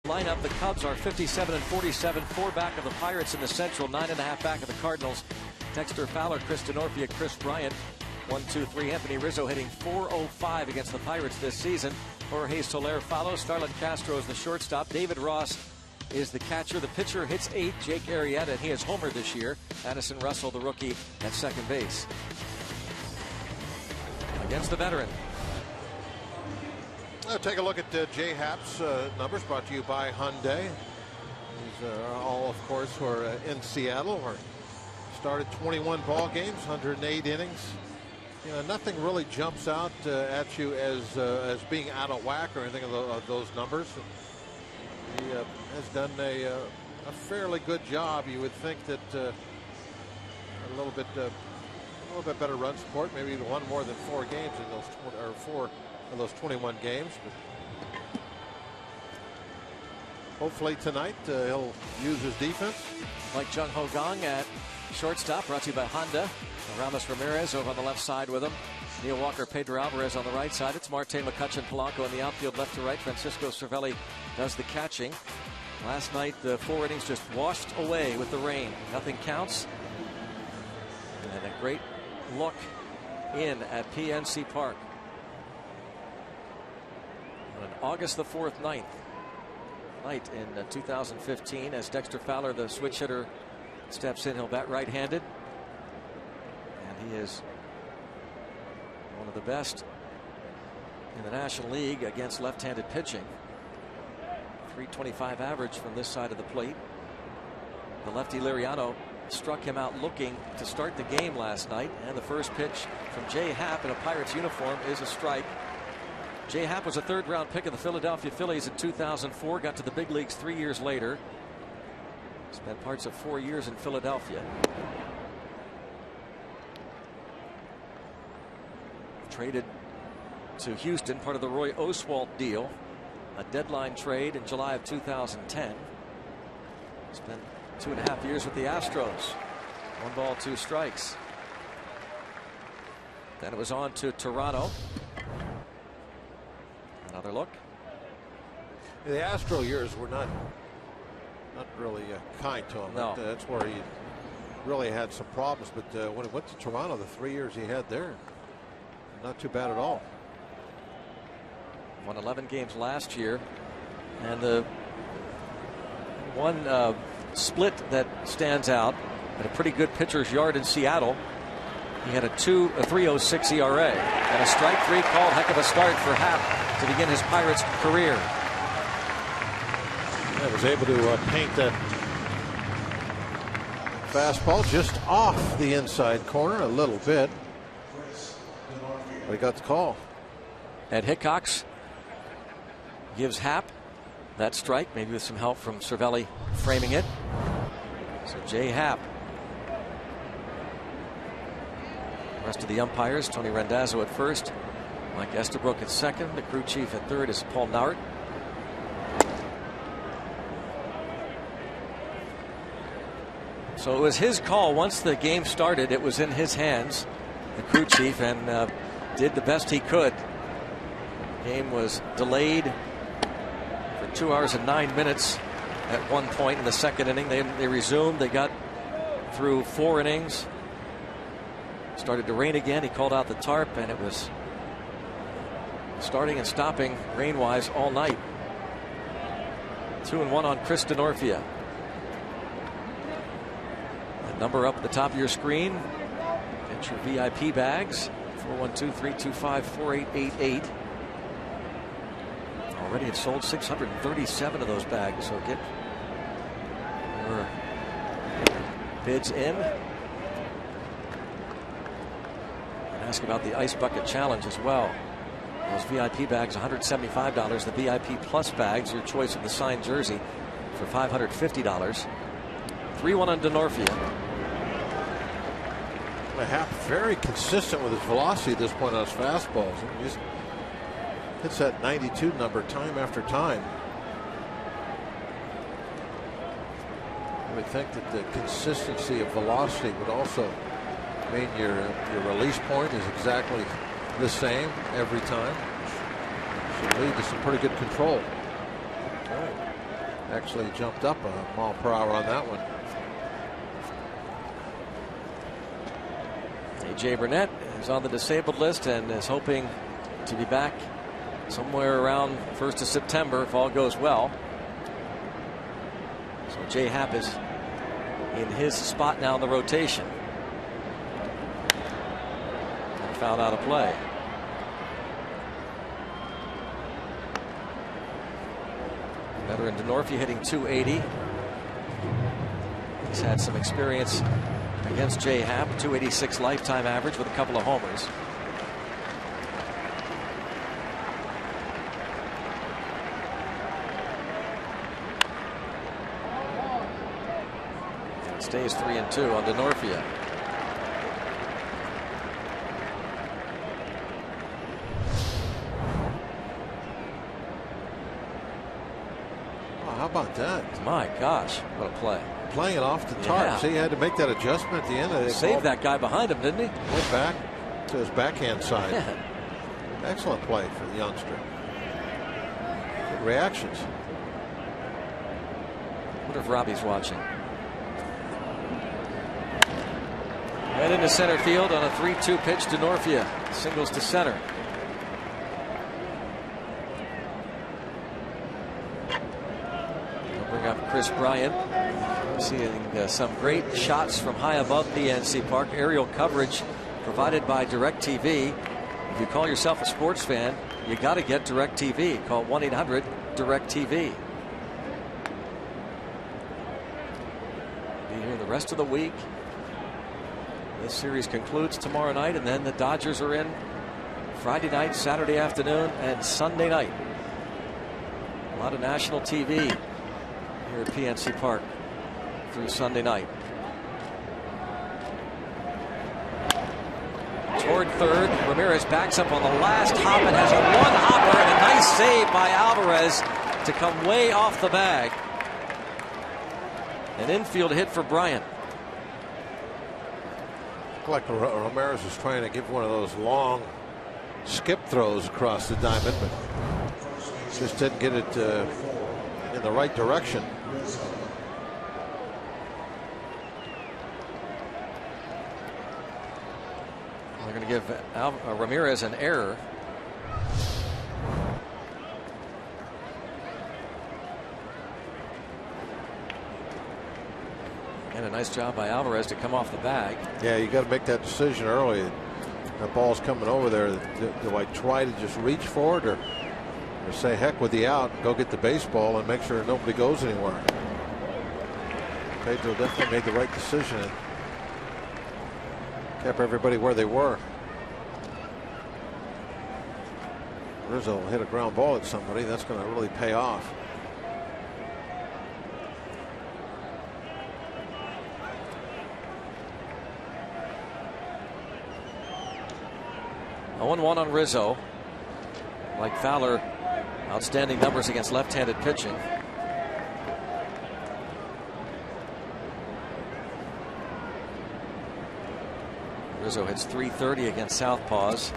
Lineup, the Cubs are 57 and 47, 4 back of the Pirates in the Central, 9.5 back of the Cardinals. Dexter Fowler, Chris Denorfia, Chris Bryant, 1-2-3. Anthony Rizzo hitting .405 against the Pirates this season. Jorge Soler follows. Starlin Castro is the shortstop. David Ross is the catcher. The pitcher hits 8. Jake Arrieta, and he has homered this year. Addison Russell, the rookie, at second base. Against the veteran. Take a look at Jay Happ's numbers, brought to you by Hyundai. These are all, of course, who are in Seattle. Or started 21 ball games, 108 innings. You know, nothing really jumps out at you as being out of whack or anything of those numbers. He has done a fairly good job. You would think that a little bit better run support, maybe one more than 4 games in those 4 of those 21 games. But hopefully tonight he'll use his defense. Like Jung Ho Gong at shortstop, brought to you by Honda. Ramos Ramirez over on the left side with him. Neil Walker, Pedro Alvarez on the right side. It's Marte McCutcheon Polanco in the outfield, left to right. Francisco Cervelli does the catching. Last night, the 4 innings just washed away with the rain. Nothing counts. And a great look in at PNC Park. On August the 4th, night in 2015, as Dexter Fowler, the switch hitter, steps in. He'll bat right-handed, and he is one of the best in the National League against left-handed pitching. .325 average from this side of the plate. The lefty Liriano struck him out looking to start the game last night, and the first pitch from Jay Happ in a Pirates uniform is a strike. Jay Happ was a 3rd-round pick of the Philadelphia Phillies in 2004. Got to the big leagues 3 years later. Spent parts of 4 years in Philadelphia. Traded to Houston, part of the Roy Oswalt deal. A deadline trade in July of 2010. Spent 2.5 years with the Astros. 1 ball, 2 strikes. Then it was on to Toronto. Another look. The Astro years were not really kind to him. No. That's where he really had some problems. But when he went to Toronto, the 3 years he had there, not too bad at all. Won 11 games last year, and the one split that stands out at a pretty good pitcher's yard in Seattle. He had a 3.06 ERA and a strike 3 called. Heck of a start for Happ to begin his Pirates career. I was able to paint that fastball just off the inside corner a little bit, but he got the call. Ed Hickox gives Happ that strike, maybe with some help from Cervelli framing it. So Jay Happ. The rest of the umpires, Tony Randazzo at first, Mike Estabrook at second, the crew chief at third is Paul Nart. So it was his call. Once the game started, it was in his hands, the crew chief, and did the best he could. The game was delayed for 2 hours and 9 minutes at one point in the 2nd inning. They resumed. They got through 4 innings. Started to rain again. He called out the tarp, and it was starting and stopping rain-wise all night. 2-1 on Chris Denorfia. The number up at the top of your screen. Get your VIP bags. 412-325-4888. Already have sold 637 of those bags, so get your bids in. And ask about the Ice Bucket Challenge as well. Those VIP bags, $175. The VIP Plus bags, your choice of the signed jersey, for $550. 3-1 on Denorfia. Happ very consistent with his velocity at this point on his fastballs. He just hits that 92 number time after time. I would think that the consistency of velocity would also mean your release point is exactly the same every time. Should lead to some pretty good control. Actually jumped up a mile per hour on that one. A.J. Burnett is on the disabled list and is hoping to be back somewhere around 1st of September if all goes well. So Jay Happ is in his spot now in the rotation. And fouled out of play. Veteran Denorfia hitting .280. He's had some experience against Jay Happ. .286 lifetime average with a couple of homers. It stays 3-2 on Denorfia. How about that? My gosh, what a play. Playing it off the tarp. Yeah. See, he had to make that adjustment at the end. Of Saved that guy behind him, didn't he? Went back to his backhand side. Excellent play for the youngster. Good reactions. Wonder if Robbie's watching. Right into center field on a 3-2 pitch to Denorfia. Singles to center. They'll bring up Chris Bryant. Seeing some great shots from high above PNC Park. Aerial coverage provided by DirecTV. If you call yourself a sports fan, you got to get DirecTV. Call 1-800-DirecTV. Be here the rest of the week. This series concludes tomorrow night, and then the Dodgers are in Friday night, Saturday afternoon, and Sunday night. A lot of national TV here at PNC Park through Sunday night. Toward third, Ramirez backs up on the last hop and has a one-hopper and a nice save by Alvarez to come way off the bag. An infield hit for Bryant. Like Ramirez was trying to give one of those long skip throws across the diamond, but just didn't get it in the right direction. They're going to give Ramirez an error. And a nice job by Alvarez to come off the bag. Yeah, you got to make that decision early. That ball's coming over there. Do I try to just reach for it or say heck with the out and go get the baseball and make sure nobody goes anywhere? Pedro definitely made the right decision and kept everybody where they were. Rizzo hit a ground ball at somebody. That's going to really pay off. A 1-1 on Rizzo. Like Fowler, outstanding numbers against left-handed pitching. Rizzo hits .330 against southpaws.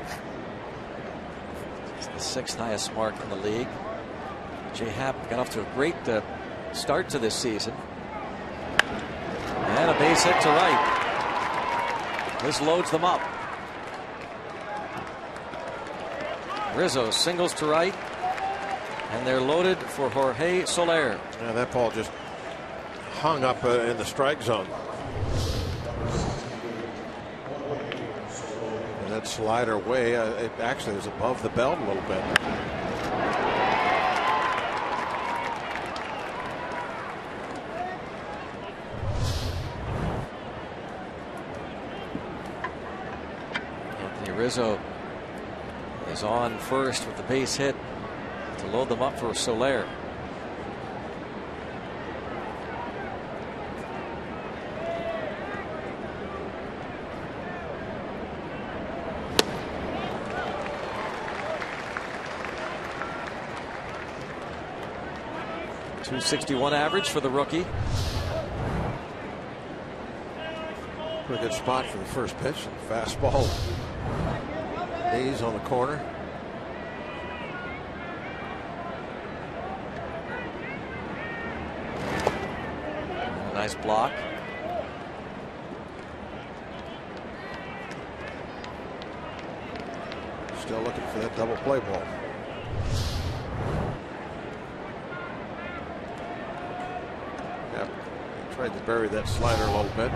It's the 6th highest mark in the league. Jay Happ got off to a great start to this season. And a base hit to right. This loads them up. Rizzo singles to right, and they're loaded for Jorge Soler. Yeah, that ball just hung up in the strike zone. And that slider way, it actually was above the belt a little bit. Anthony Rizzo is on first with the base hit to load them up for Soler. .261 average for the rookie. Pretty good spot for the first pitch. Fastball. Knees on the corner. Nice block. Still looking for that double play ball. Yep. He tried to bury that slider a little bit.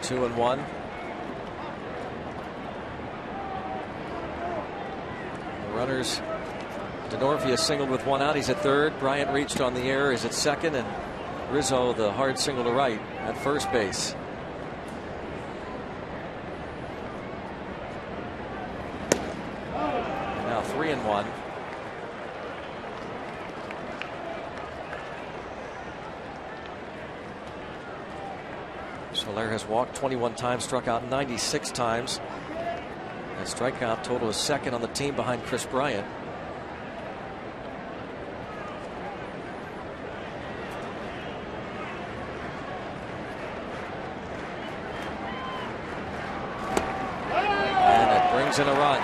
Two and one. The runners. Denorfia singled with one out. He's at third. Bryant reached on the air. Is at second, and Rizzo the hard single to right at first base. And now 3-1. Soler has walked 21 times, struck out 96 times. And strikeout total is second on the team behind Chris Bryant. And it brings in a run.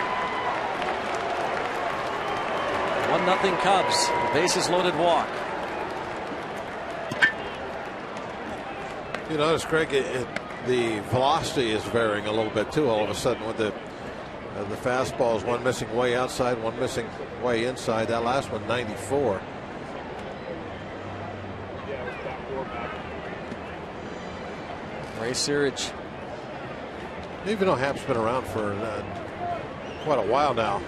1-0 Cubs. Bases loaded walk. You notice, Greg, the velocity is varying a little bit too. All of a sudden, with the fastballs, one missing way outside, one missing way inside. That last one, 94. Ray Searage. Even though Hap's been around for quite a while now,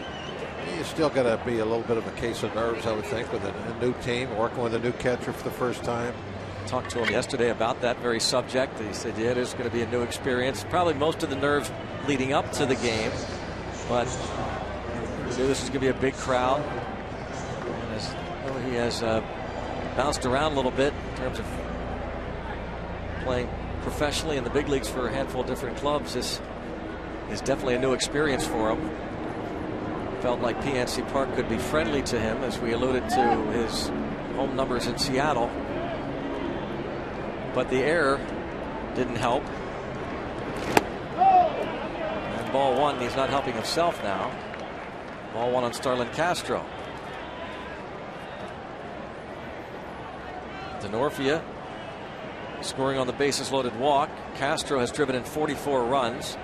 you still got to be a little bit of a case of nerves, I would think, with a new team, working with a new catcher for the first time. Talked to him yesterday about that very subject. He said, yeah, it is going to be a new experience. Probably most of the nerves leading up to the game, but he knew this was going to be a big crowd. And as he has bounced around a little bit in terms of playing professionally in the big leagues for a handful of different clubs, this is definitely a new experience for him. Felt like PNC Park could be friendly to him, as we alluded to his home numbers in Seattle. But the error didn't help. And ball one, he's not helping himself now. Ball one on Starlin Castro. Denorfia scoring on the bases loaded walk. Castro has driven in 44 runs.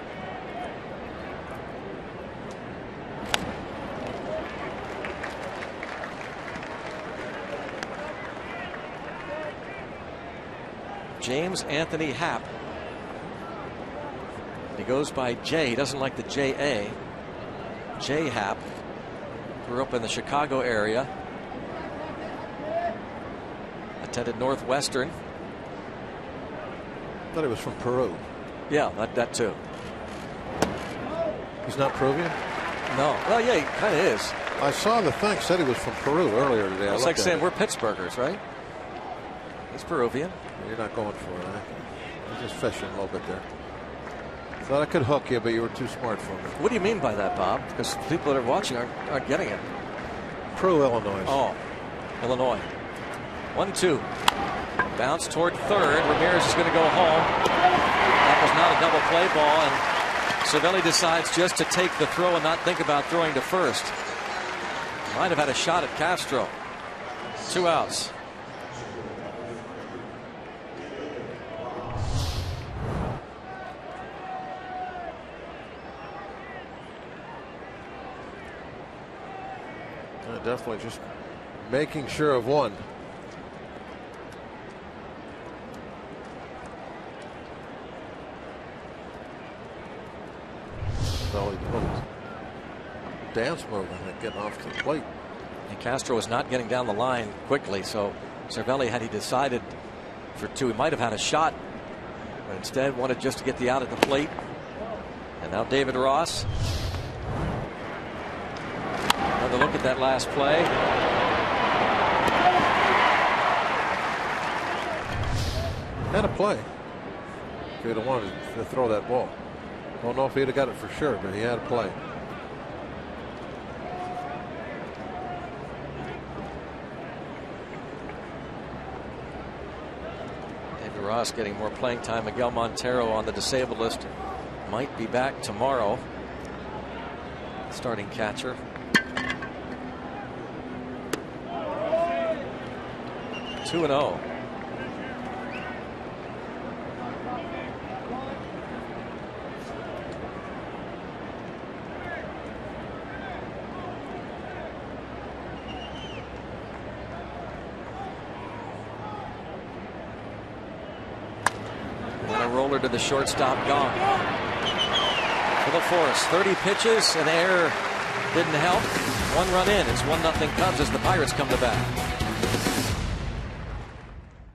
James Anthony Happ. He goes by J. He doesn't like the J.A. J. Happ. Grew up in the Chicago area. Attended Northwestern. Thought he was from Peru. Yeah, that too. He's not Peruvian? No. Well, yeah, he kind of is. I saw the thing said he was from Peru earlier today. It's like saying we're Pittsburghers, right? He's Peruvian. You're not going for it, huh? You're just fishing a little bit there. Thought I could hook you, but you were too smart for me. What do you mean by that, Bob? Because people that are watching aren't getting it. Peru, Illinois. Oh, Illinois. 1-2. Bounce toward third. Ramirez is going to go home. That was not a double play ball, and Cervelli decides just to take the throw and not think about throwing to first. Might have had a shot at Castro. 2 outs. Definitely just making sure of one. So dance move, I think, getting off the plate. And Castro is not getting down the line quickly, so Cervelli, had he decided for 2, he might have had a shot, but instead wanted just to get the out at the plate. And now David Ross. Another look at that last play. Had a play. If he'd have wanted to throw that ball. Don't know if he'd have got it for sure, but he had a play. David Ross getting more playing time. Miguel Montero on the disabled list might be back tomorrow. Starting catcher. Two and 0. Roller to the shortstop, gone. For the force, 30 pitches, and air didn't help. 1 run in. It's 1-0 Cubs as the Pirates come to bat.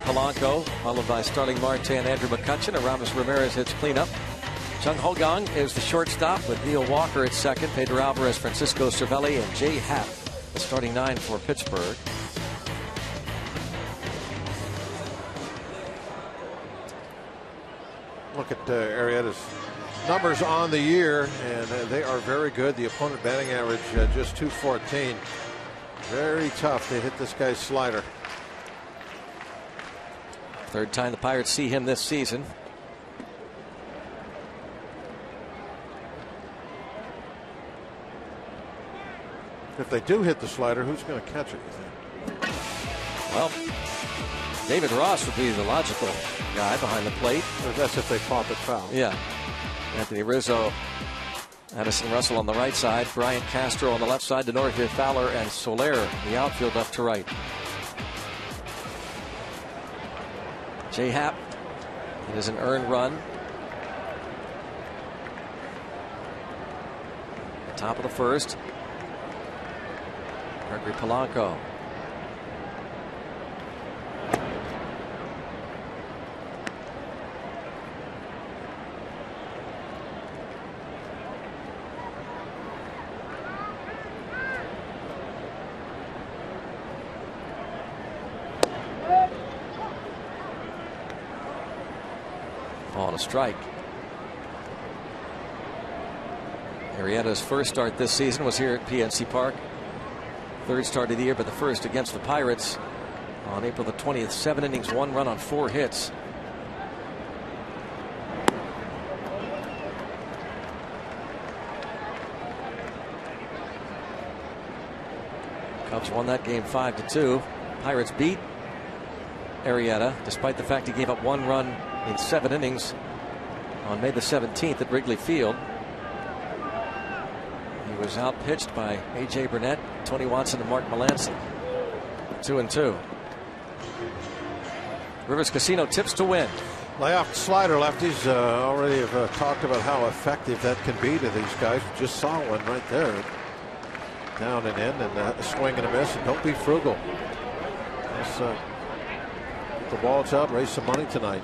Polanco, followed by Starling Marte and Andrew McCutchen. Aramis Ramirez hits cleanup. Chung Ho-Gang is the shortstop with Neil Walker at second. Pedro Alvarez, Francisco Cervelli, and Jay Happ, the starting 9 for Pittsburgh. Look at Arrieta's numbers on the year, and they are very good. The opponent batting average just .214. Very tough to hit this guy's slider. Third time the Pirates see him this season. If they do hit the slider, who's going to catch it, you think? Well, David Ross would be the logical guy behind the plate. That's if they pop it foul. Yeah. Anthony Rizzo, Addison Russell on the right side, Brian Castro on the left side, Denorfia Fowler and Soler, the outfield left to right. Jay Happ, it is an earned run. Top of the first. Gregory Polanco. On a strike. Arrieta's first start this season was here at PNC Park. Third start of the year, but the first against the Pirates on April the 20th. 7 innings, 1 run on 4 hits. Cubs won that game 5-2. Pirates beat Arrieta despite the fact he gave up 1 run in 7 innings on May the 17th at Wrigley Field. He was outpitched by A.J. Burnett, Tony Watson, and Mark Melancon. 2-2. Rivers Casino tips to win. Layoff slider. Lefties already have talked about how effective that can be to these guys. Just saw one right there. Down and in, and a swing and a miss. And don't be frugal. Let's get the balls out, raise some money tonight.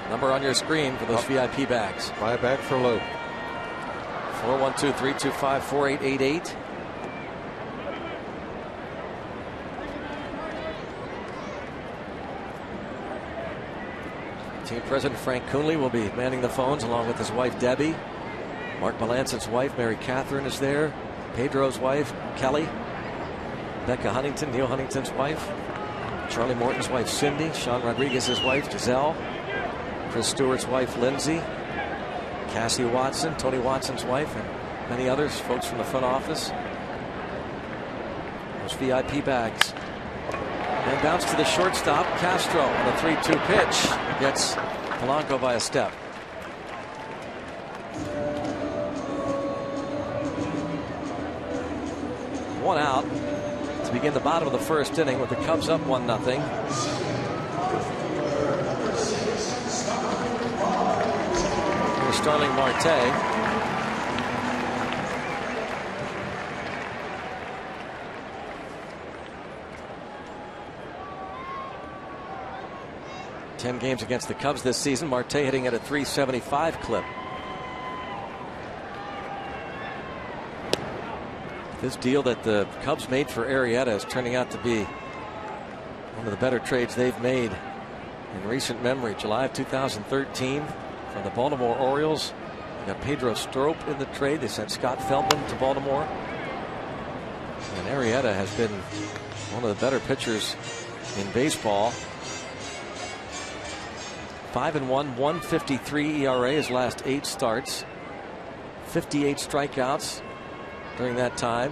Number on your screen for those VIP bags. Buy a bag for Lou. 412-325-4888. Team President Frank Coonley will be manning the phones along with his wife Debbie. Mark Melancon's wife Mary Catherine is there. Pedro's wife Kelly. Becca Huntington, Neil Huntington's wife. Charlie Morton's wife Cindy. Sean Rodriguez's wife Giselle. Chris Stewart's wife Lindsay. Cassie Watson, Tony Watson's wife, and many others, folks from the front office. Those VIP bags. And bounce to the shortstop. Castro on a 3-2 pitch. Gets Polanco by a step. One out to begin the bottom of the first inning with the Cubs up 1-0. Here's Starling Marte. Ten games against the Cubs this season. Marte hitting at a .375 clip. This deal that the Cubs made for Arrieta is turning out to be one of the better trades they've made in recent memory. July of 2013 from the Baltimore Orioles. They got Pedro Strop in the trade. They sent Scott Feldman to Baltimore. And Arrieta has been one of the better pitchers in baseball. 5-1, 1.53 ERA his last 8 starts. 58 strikeouts during that time.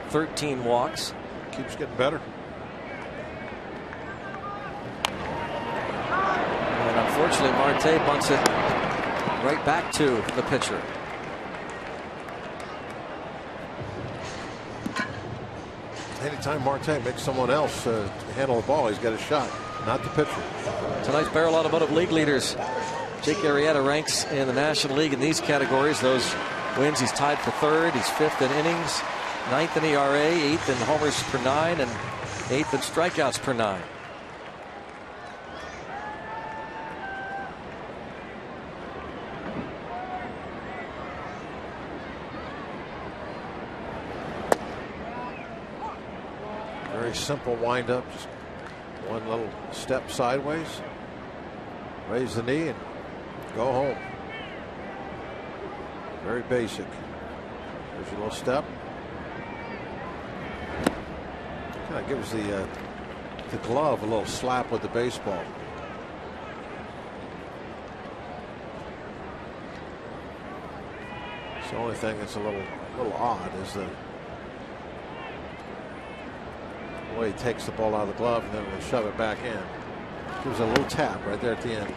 13 walks. Keeps getting better. And unfortunately, Marte bunts it right back to the pitcher. Anytime Marte makes someone else handle the ball, he's got a shot, not the pitcher. Tonight's Barrel Automotive League leaders. Jake Arrieta ranks in the National League in these categories. Those wins, he's tied for 3rd. He's 5th in innings, 9th in ERA, 8th in homers per 9, and 8th in strikeouts per 9. Very simple windup, just one little step sideways, raise the knee and go home. Very basic. There's your little step. Kind of gives the glove a little slap with the baseball. It's the only thing that's a little odd is the way he takes the ball out of the glove and then will shove it back in. Gives a little tap right there at the end.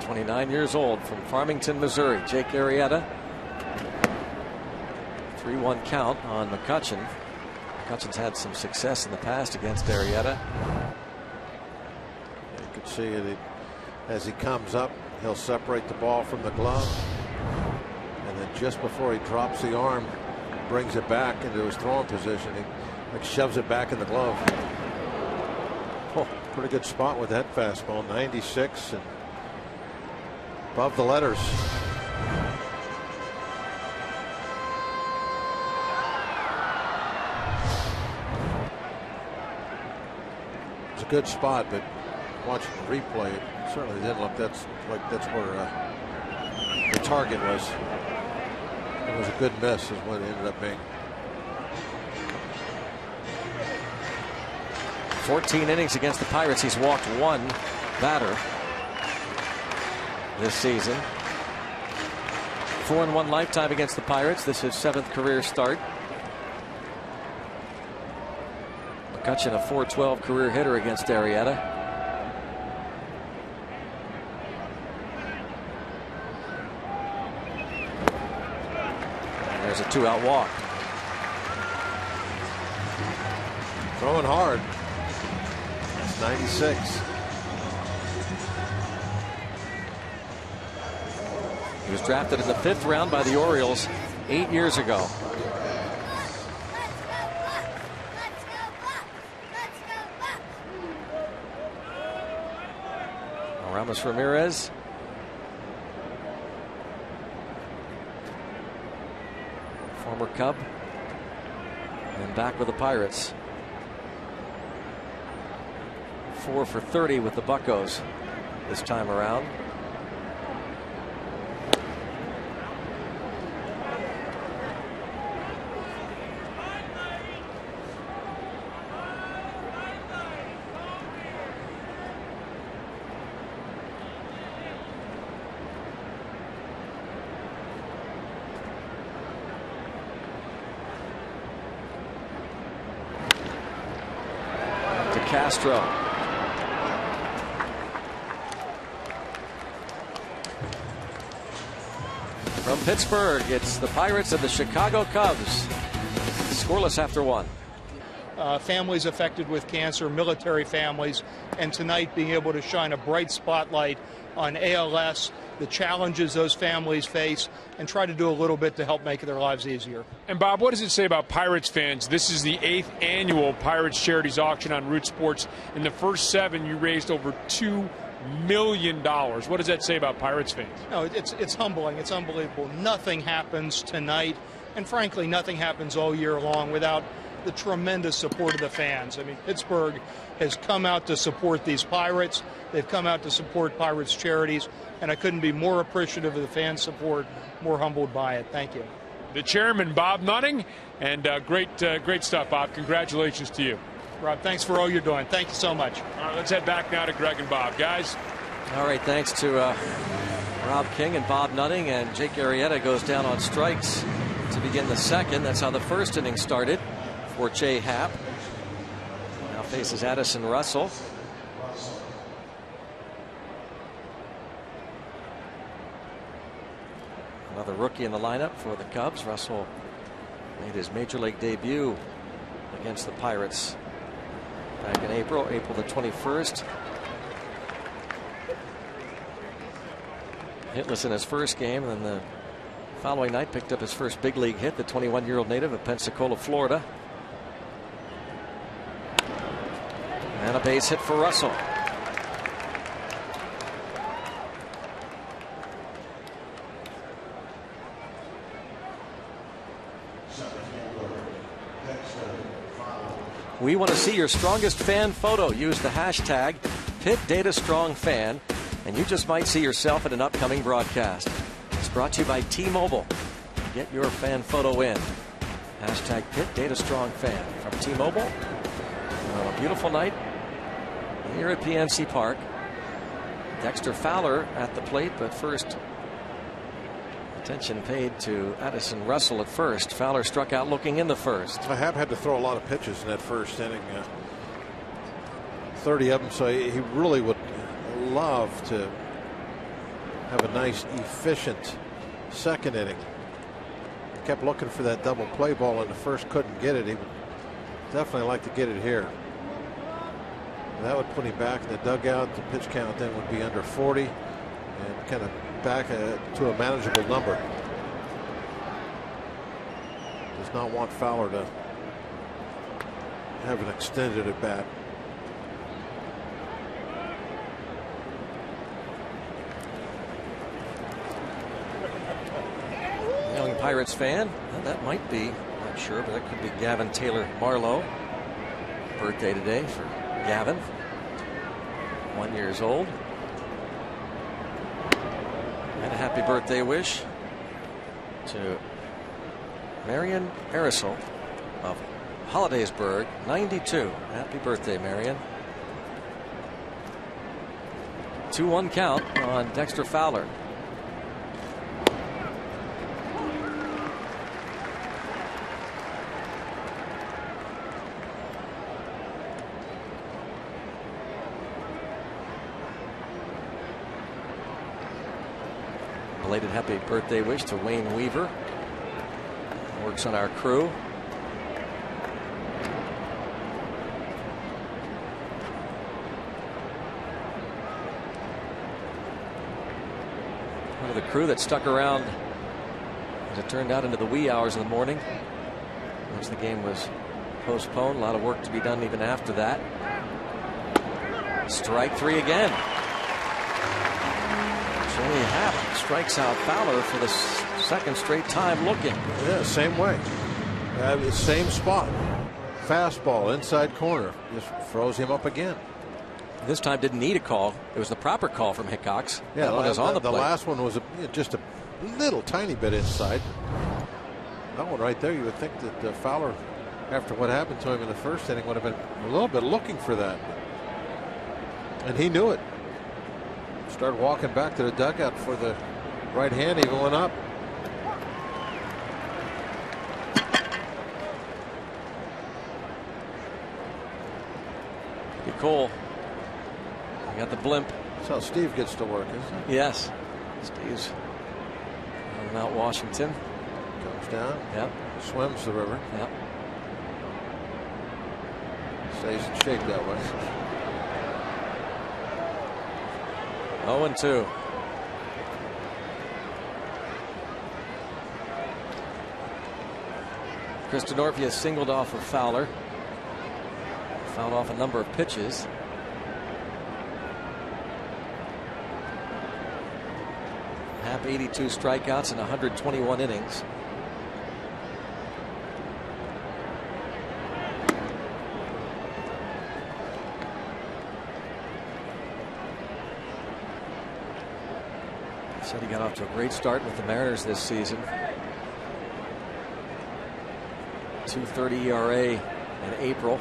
.29 years old, from Farmington, Missouri, Jake Arrieta. 3-1 count on McCutchen. McCutchen's had some success in the past against Arrieta. You can see it as he comes up. He'll separate the ball from the glove, and then just before he drops the arm, brings it back into his throwing position. He like shoves it back in the glove. Oh, pretty good spot with that fastball. 96 and above the letters. It's a good spot, but watching the replay, it certainly didn't look that's where the target was. It was a good miss is what it ended up being. 14 innings against the Pirates. He's walked 1 batter this season. 4-1 lifetime against the Pirates. This is his 7th career start. McCutchen, a .412 career hitter against Arrieta. There's a 2-out walk. Throwing hard. That's 96. He was drafted in the 5th round by the Orioles 8 years ago. Ramos Ramirez. Former Cub. And back with the Pirates. 4 for 30 with the Buccos this time around. Castro. From Pittsburgh, it's the Pirates and the Chicago Cubs. Scoreless after 1. Families affected with cancer, military families, and tonight being able to shine a bright spotlight on ALS, the challenges those families face, and try to do a little bit to help make their lives easier. And Bob, what does it say about Pirates fans? This is the 8th annual Pirates Charities Auction on Root Sports. In the first 7, you raised over $2 million. What does that say about Pirates fans? No, it's humbling. It's unbelievable. Nothing happens tonight, and frankly, nothing happens all year long without the tremendous support of the fans. I mean, Pittsburgh has come out to support these Pirates. They've come out to support Pirates charities, and I couldn't be more appreciative of the fan support, more humbled by it. Thank you. The chairman, Bob Nutting, and great stuff, Bob. Congratulations to you. Rob, thanks for all you're doing. Thank you so much. All right, let's head back now to Greg and Bob. Guys. All right, thanks to Rob King and Bob Nutting, and Jake Arrieta goes down on strikes to begin the second. That's how the first inning started for Jay Happ. Now faces Addison Russell. Another rookie in the lineup for the Cubs. Russell made his major league debut against the Pirates back in April the 21st. Hitless in his first game, and then the following night picked up his first big league hit, the 21-year-old native of Pensacola, Florida. And a base hit for Russell. We want to see your strongest fan photo. Use the hashtag PittDataStrongFan, and you just might see yourself in an upcoming broadcast. It's brought to you by T-Mobile. Get your fan photo in. Hashtag PittDataStrongFan from T-Mobile. A beautiful night here at PNC Park. Dexter Fowler at the plate, but first attention paid to Addison Russell at first. Fowler struck out looking in the first. Happ had to throw a lot of pitches in that first inning, 30 of them, so he really would love to have a nice, efficient second inning. Kept looking for that double play ball in the first, couldn't get it. He would definitely like to get it here. And that would put him back in the dugout. The pitch count then would be under 40 and kind of back to a manageable number. Does not want Fowler to have an extended at bat. Young Pirates fan, well, that might be, not sure, but that could be Gavin Taylor Marlowe. Birthday today for Gavin, 1 year old. And a happy birthday wish to Marion Arisel of Hollidaysburg, 92. Happy birthday, Marion. 2-1 count on Dexter Fowler. Belated happy birthday wish to Wayne Weaver. Works on our crew. One of the crew that stuck around as it turned out into the wee hours of the morning once the game was postponed. A lot of work to be done even after that. Strike three again. Jay Happ strikes out Fowler for the second straight time looking. Yeah, same way. Same spot. Fastball, inside corner. Just froze him up again. This time didn't need a call. It was the proper call from Hickox. Yeah, that one is on the plate. The last one was just a little tiny bit inside. That one right there, you would think that Fowler, after what happened to him in the first inning, would have been a little bit looking for that. And he knew it. Started walking back to the dugout for the right hand. Even went up. Be cool. You got the blimp. That's how Steve gets to work, isn't it? Yes. Steve's on Mount Washington. Comes down. Yep. Swims the river. Yep. Stays in shape that way. 0-2. Chris Denorfia singled off of Fowler. Fouled off a number of pitches. Happ 82 strikeouts in 121 innings. Said he got off to a great start with the Mariners this season. 2.30 ERA in April.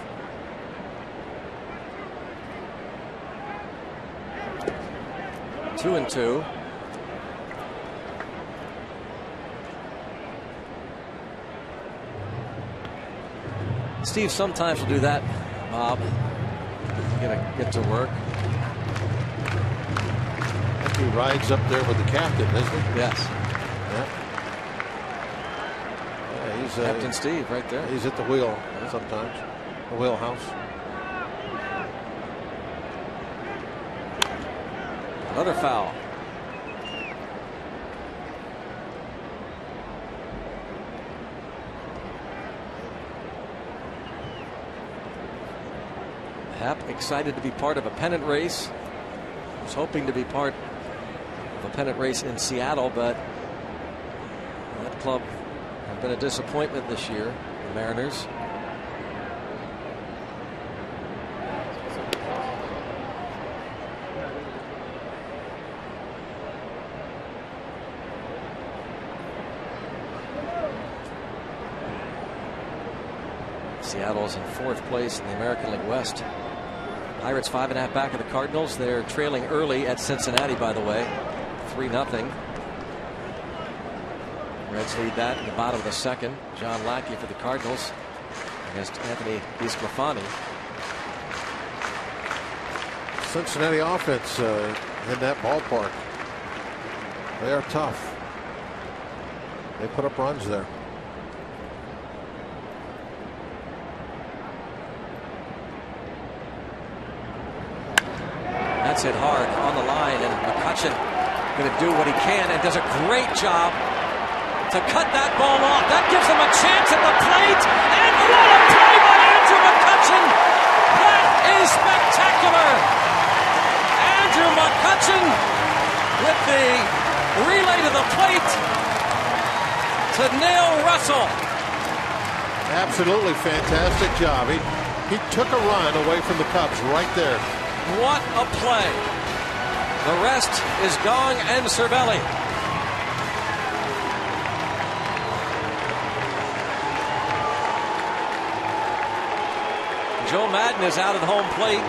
Two and two. Steve sometimes will do that, Bob. Get to work. He rides up there with the captain, isn't he? Yes. Yeah. Yeah, he's Captain Steve right there. He's at the wheel sometimes. The wheelhouse. Another foul. Happ excited to be part of a pennant race. Was hoping to be part of a pennant race in Seattle, but that club has been a disappointment this year, the Mariners. Seattle's in 4th place in the American League West. Pirates 5.5 back of the Cardinals. They're trailing early at Cincinnati, by the way, 3-0. Reds lead that in the bottom of the second. John Lackey for the Cardinals against Anthony DeSclafani. Cincinnati offense in that ballpark. They are tough. They put up runs there. That's hit hard on the line, and McCutchen going to do what he can and does a great job to cut that ball off. That gives him a chance at the plate, and what a play by Andrew McCutchen! That is spectacular! Andrew McCutchen with the relay to the plate to nail Russell. Absolutely fantastic job. He took a run away from the Cubs right there. What a play. The rest is Gong and Cervelli. Joe Madden is out at home plate.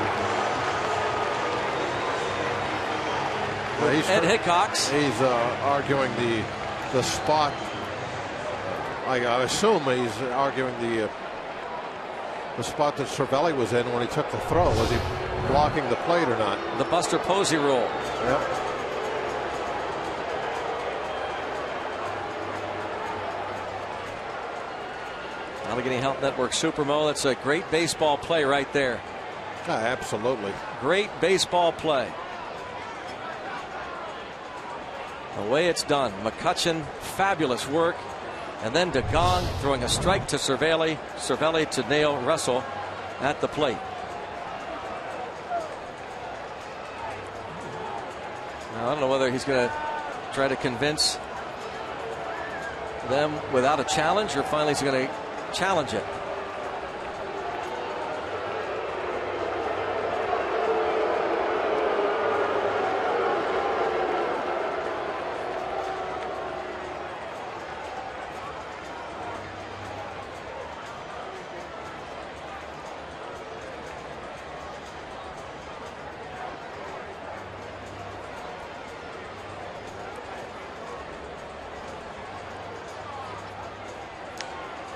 Ed Hickox. He's arguing the spot. I assume he's arguing the spot that Cervelli was in when he took the throw. Was he blocking the plate or not? The Buster Posey rule. Yep. Allegheny Health Network Supermo. That's a great baseball play right there. Absolutely. Great baseball play. The way it's done. McCutchen, fabulous work. And then DeGong throwing a strike to Cervelli. Cervelli to nail Russell at the plate. Now, I don't know whether he's going to try to convince them without a challenge, or finally he's going to challenge it.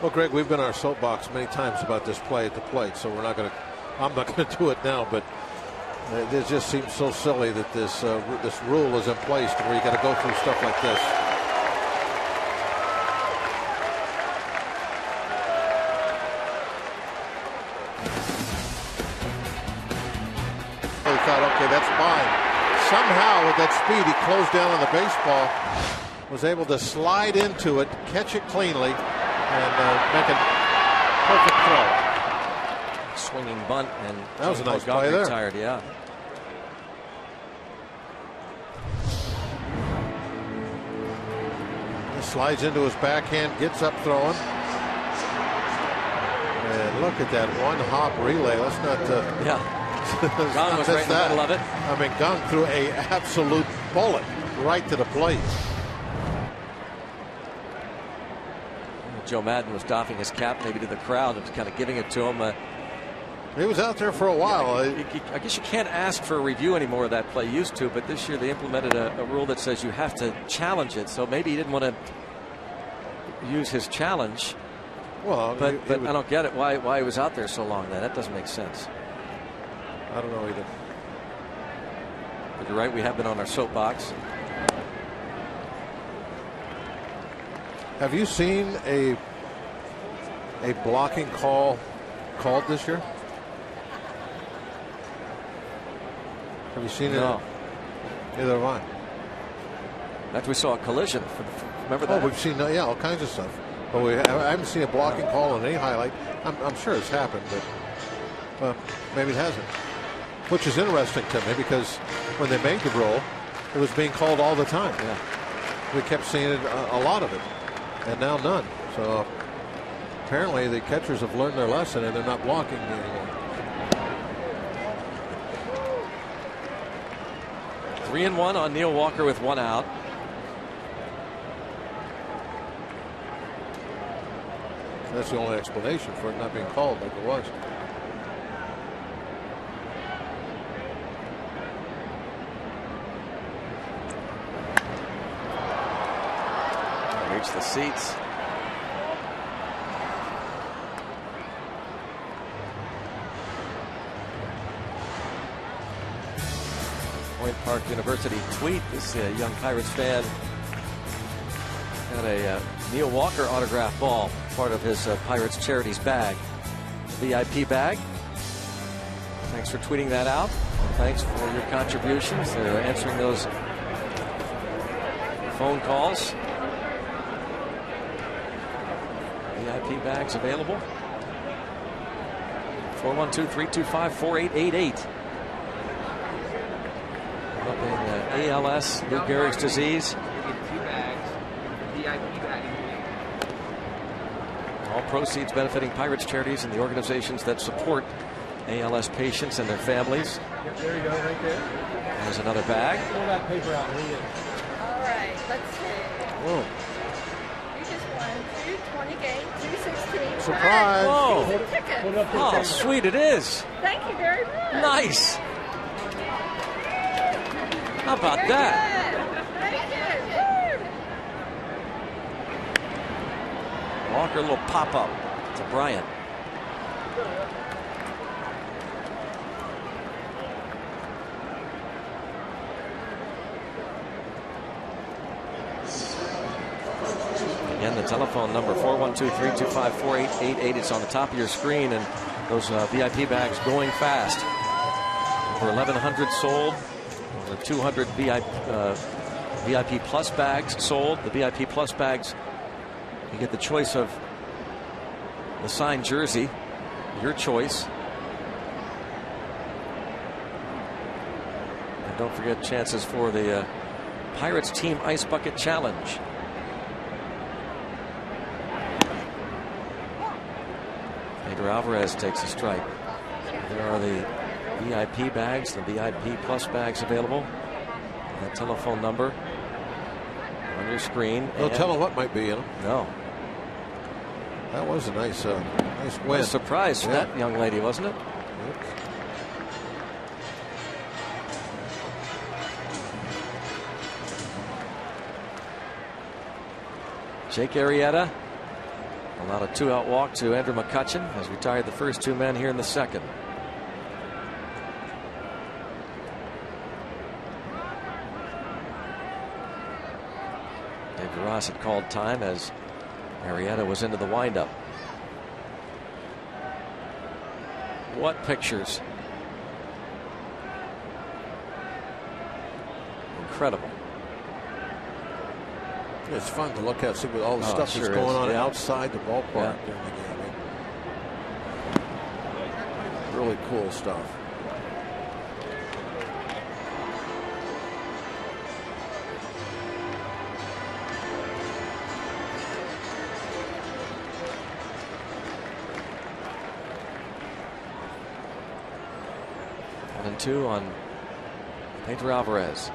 Well, Greg, we've been on our soapbox many times about this play at the plate, so we're not going to. I'm not going to do it now, but it just seems so silly that this rule is in place to where you got to go through stuff like this. He thought, okay, that's fine. Somehow, with that speed, he closed down on the baseball, was able to slide into it, catch it cleanly, and make a perfect throw. Swinging bunt, and that was a nice play there. Retired, yeah. He slides into his backhand, gets up throwing. And look at that one hop relay. Let's not. Yeah. Gong was right in the middle of it. I mean, Gong threw an absolute bullet. right to the plate. Joe Madden was doffing his cap maybe to the crowd and was kind of giving it to him. He was out there for a while. I guess you can't ask for a review anymore of that play. Used to, but this year they implemented a rule that says you have to challenge it. So maybe he didn't want to use his challenge. Well, but I don't get it. Why he was out there so long? Then that doesn't make sense. I don't know either. But you're right. We have been on our soapbox. Have you seen a blocking call called this year? Have you seen it? No. Neither have I. After we saw a collision. Remember that? Oh, we've seen all kinds of stuff. But I haven't seen a blocking call on any highlight. I'm sure it's happened, but maybe it hasn't. Which is interesting to me because when they made the rule, it was being called all the time. Yeah. We kept seeing it, a lot of it, and now none. So apparently the catchers have learned their lesson and they're not blocking anymore. 3-1 on Neil Walker with 1 out. That's the only explanation for it not being called like it was. Reach the seats. Point Park University tweet. This young Pirates fan got a Neil Walker autograph ball, part of his Pirates Charities bag, VIP bag. Thanks for tweeting that out. And thanks for your contributions. They're answering those phone calls. VIP bags available. 412-325-4888. Up in ALS, Lou Gehrig's disease. All proceeds benefiting Pirates Charities and the organizations that support ALS patients and their families. There you go, right there. There's another bag. Pull that paper out and read it. All right, let's see. Whoa. You just won 220 games, 216. Surprise. Whoa. Here's a ticket. Hold up the Oh, camera. sweet it is. Thank you very much. Nice. How about Very that? good. Thank you. Walker, a little pop-up to Bryant. Again, the telephone number 412-325-4888. It's on the top of your screen, and those VIP bags going fast. Over 1,100 sold. Over 200 VIP Plus bags sold. The VIP Plus bags, you get the choice of the signed jersey, your choice. And don't forget chances for the Pirates Team Ice Bucket Challenge. Pedro Alvarez takes a strike. There are the VIP bags, the VIP Plus bags available. That telephone number on your screen. Don't tell them what might be in them. No. That was a nice win. What a surprise for that young lady, wasn't it? Jake Arrieta allowed a 2-out walk to Andrew McCutchen, has retired the first 2 men here in the second. Dave Ross had called time as Arrieta was into the windup. What pictures. Incredible. It's fun to look at, see what all the stuff sure that's going on yeah. outside the ballpark during the game. Really cool stuff. One and 2 on Pedro Alvarez.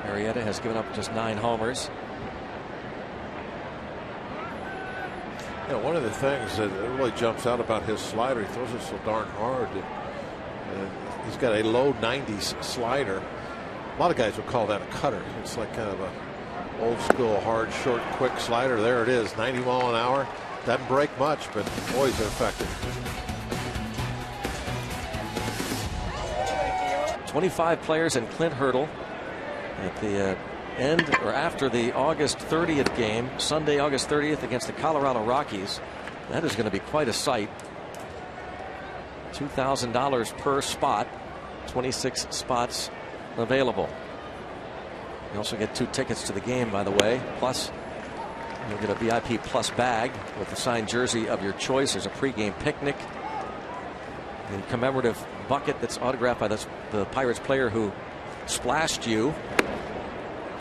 Arrieta has given up just 9 homers. You know, one of the things that really jumps out about his slider, he throws it so darn hard. He's got a low 90s slider. A lot of guys would call that a cutter. It's like kind of a old school, hard, short, quick slider. There it is, 90 mile an hour. Doesn't break much, but boy, is it effective. 25 players in Clint Hurdle at the end or after the August 30th game, Sunday, August 30th against the Colorado Rockies. That is going to be quite a sight. $2,000 per spot, 26 spots available. You also get 2 tickets to the game, by the way. Plus, you'll get a VIP plus bag with the signed jersey of your choice. There's a pregame picnic, a commemorative bucket that's autographed by the Pirates player who splashed you.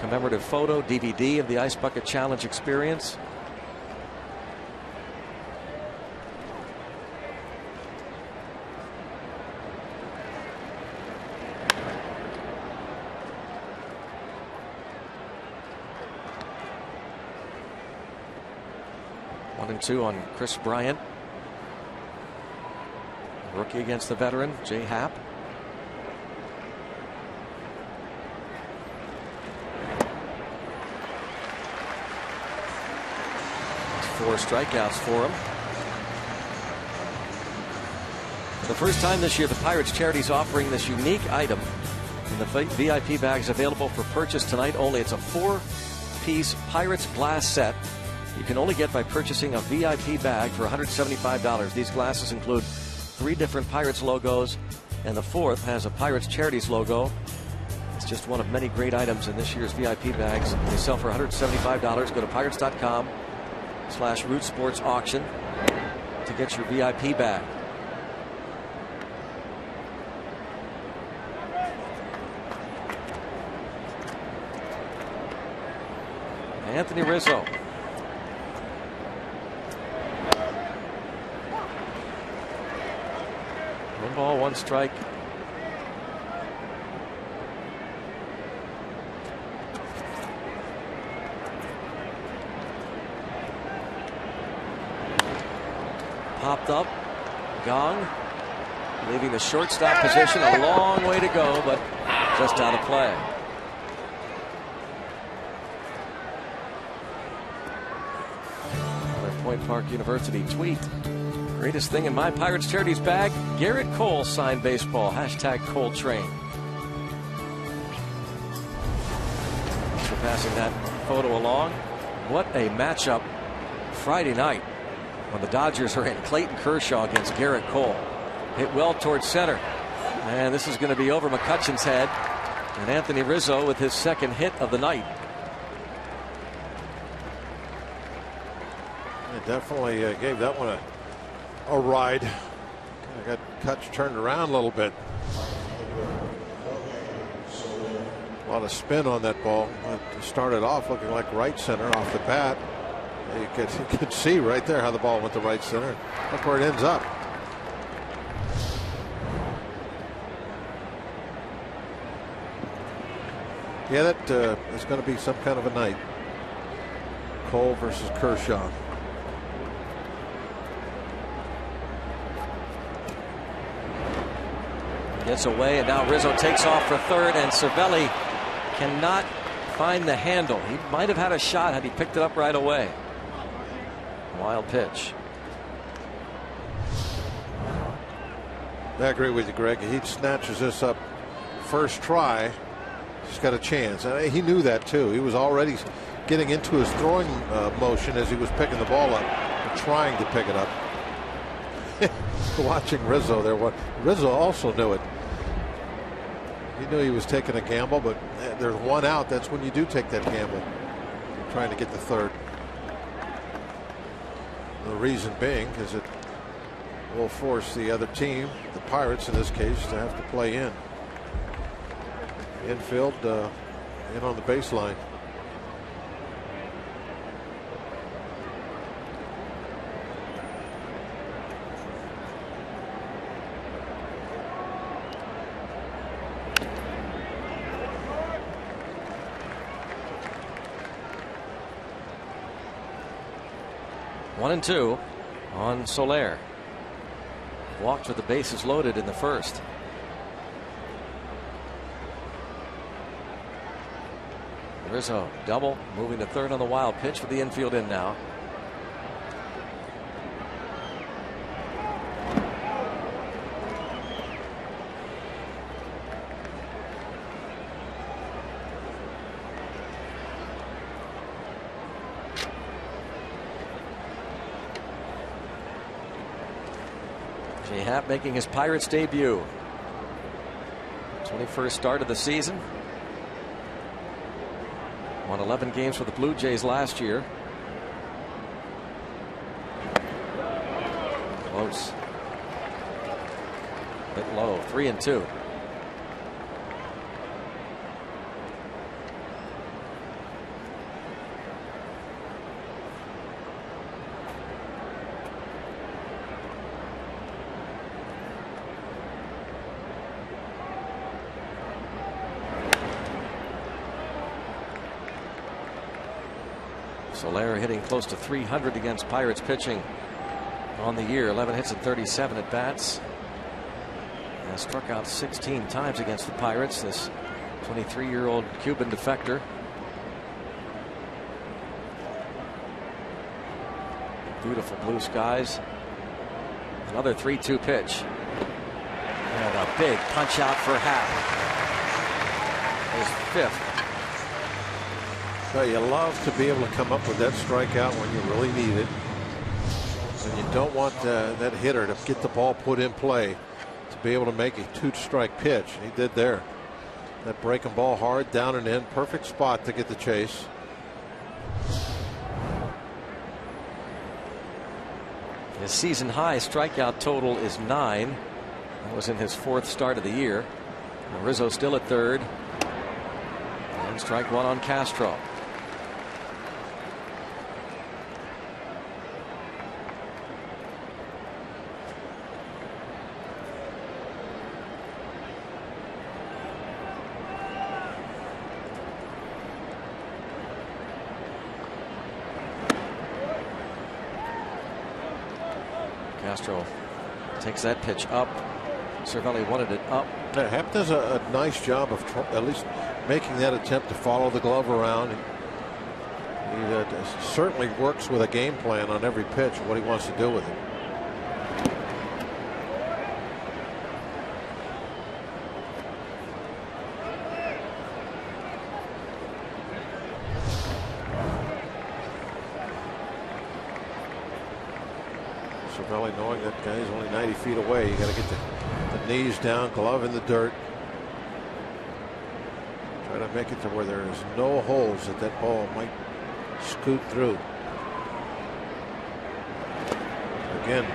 Commemorative photo, DVD of the Ice Bucket Challenge experience. One and 2 on Chris Bryant. Rookie against the veteran, Jay Happ. 4 strikeouts for him. For the first time this year, the Pirates charity is offering this unique item in the VIP bags available for purchase tonight only. It's a 4-piece Pirates glass set you can only get by purchasing a VIP bag for $175. These glasses include 3 different Pirates logos, and the 4th has a Pirates Charities logo. It's just one of many great items in this year's VIP bags. They sell for $175. Go to pirates.com/Root Sports Auction to get your VIP bag. Anthony Rizzo. One ball, 1 strike. Popped up. Gong leaving the shortstop position. A long way to go, but just out of play. Point Park University tweet. Greatest thing in my Pirates Charities bag, Garrett Cole signed baseball. #ColeTrain. So passing that photo along. What a matchup Friday night when the Dodgers are in. Clayton Kershaw against Garrett Cole. Hit well towards center. And this is going to be over McCutcheon's head. And Anthony Rizzo with his 2nd hit of the night. Definitely gave that one a ride. Kind of got Kutch turned around a little bit. A lot of spin on that ball. It started off looking like right center off the bat. You could see right there how the ball went to right center. Look where it ends up. Yeah, that is going to be some kind of a night. Cole versus Kershaw. Gets away, and now Rizzo takes off for 3rd, and Cervelli cannot find the handle. He might have had a shot had he picked it up right away. Wild pitch. I agree with you, Greg. He snatches this up first try. He's got a chance. And he knew that too. He was already getting into his throwing motion as he was picking the ball up, and trying to pick it up. Watching Rizzo there, Rizzo also knew it. He knew he was taking a gamble, but there's 1 out. That's when you do take that gamble. You're trying to get the 3rd. The reason being is it will force the other team, the Pirates in this case, to have to play in. Infield, in on the baseline. 1-2 on Soler. Walked with the bases loaded in the first. Rizzo double, moving to third on the wild pitch with the infield in now. Jay Happ making his Pirates debut. 21st start of the season. Won 11 games for the Blue Jays last year. Close. Bit low. 3-2. Soler hitting close to 300 against Pirates pitching on the year. 11 hits and 37 at bats. Has struck out 16 times against the Pirates. This 23-year-old Cuban defector. Beautiful blue skies. Another 3-2 pitch. And a big punch out for Happ. His fifth. So you love to be able to come up with that strikeout when you really need it. And you don't want that hitter to get the ball put in play to be able to make a 2-strike pitch. He did there. That breaking ball hard down and in. Perfect spot to get the chase. His season high strikeout total is 9. That was in his 4th start of the year. And Rizzo still at third. And strike one on Castro. Castro takes that pitch up. Cervelli wanted it up. Yeah, Happ does a nice job of at least making that attempt to follow the glove around. He certainly works with a game plan on every pitch, what he wants to do with it. Cervelli knowing that guy's only 90 feet away. You got to get the knees down, glove in the dirt. Try to make it to where there is no holes that that ball might scoot through. Again.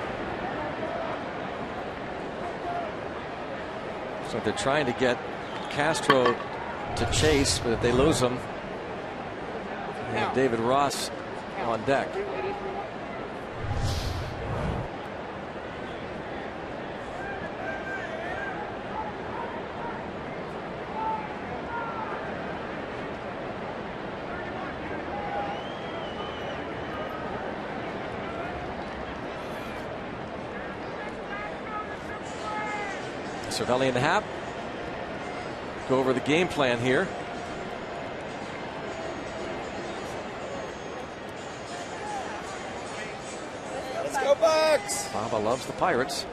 So they're trying to get Castro to chase, but if they lose him, they have David Ross on deck. Cervelli and Happ go over the game plan here. Let's go Bucks! Baba loves the Pirates.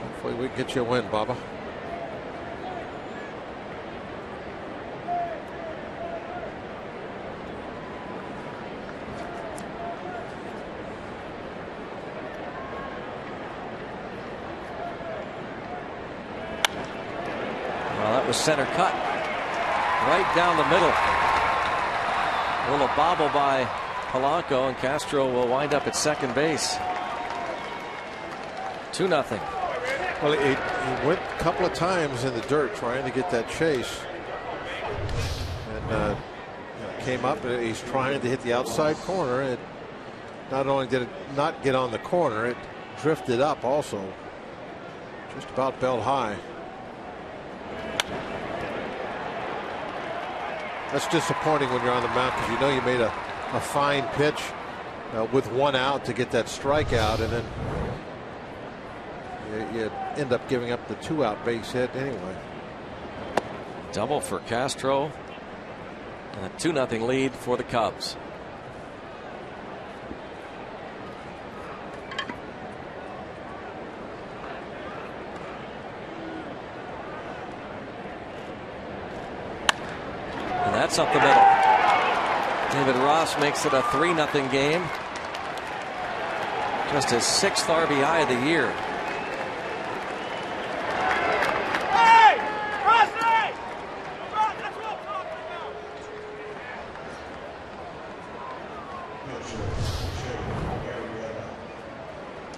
Hopefully we can get you a win, Baba. Was center cut right down the middle. A little bobble by Polanco, and Castro will wind up at second base. 2-0. Well, he went a couple of times in the dirt trying to get that chase, and came up. He's trying to hit the outside corner. It not only did it not get on the corner, it drifted up also, just about belt high. That's disappointing when you're on the mound because you know you made a fine pitch with one out to get that strikeout, and then you end up giving up the 2-out base hit anyway. Double for Castro and a 2-0 lead for the Cubs. And that's up the middle. David Ross makes it a 3-0 game. Just his 6th RBI of the year.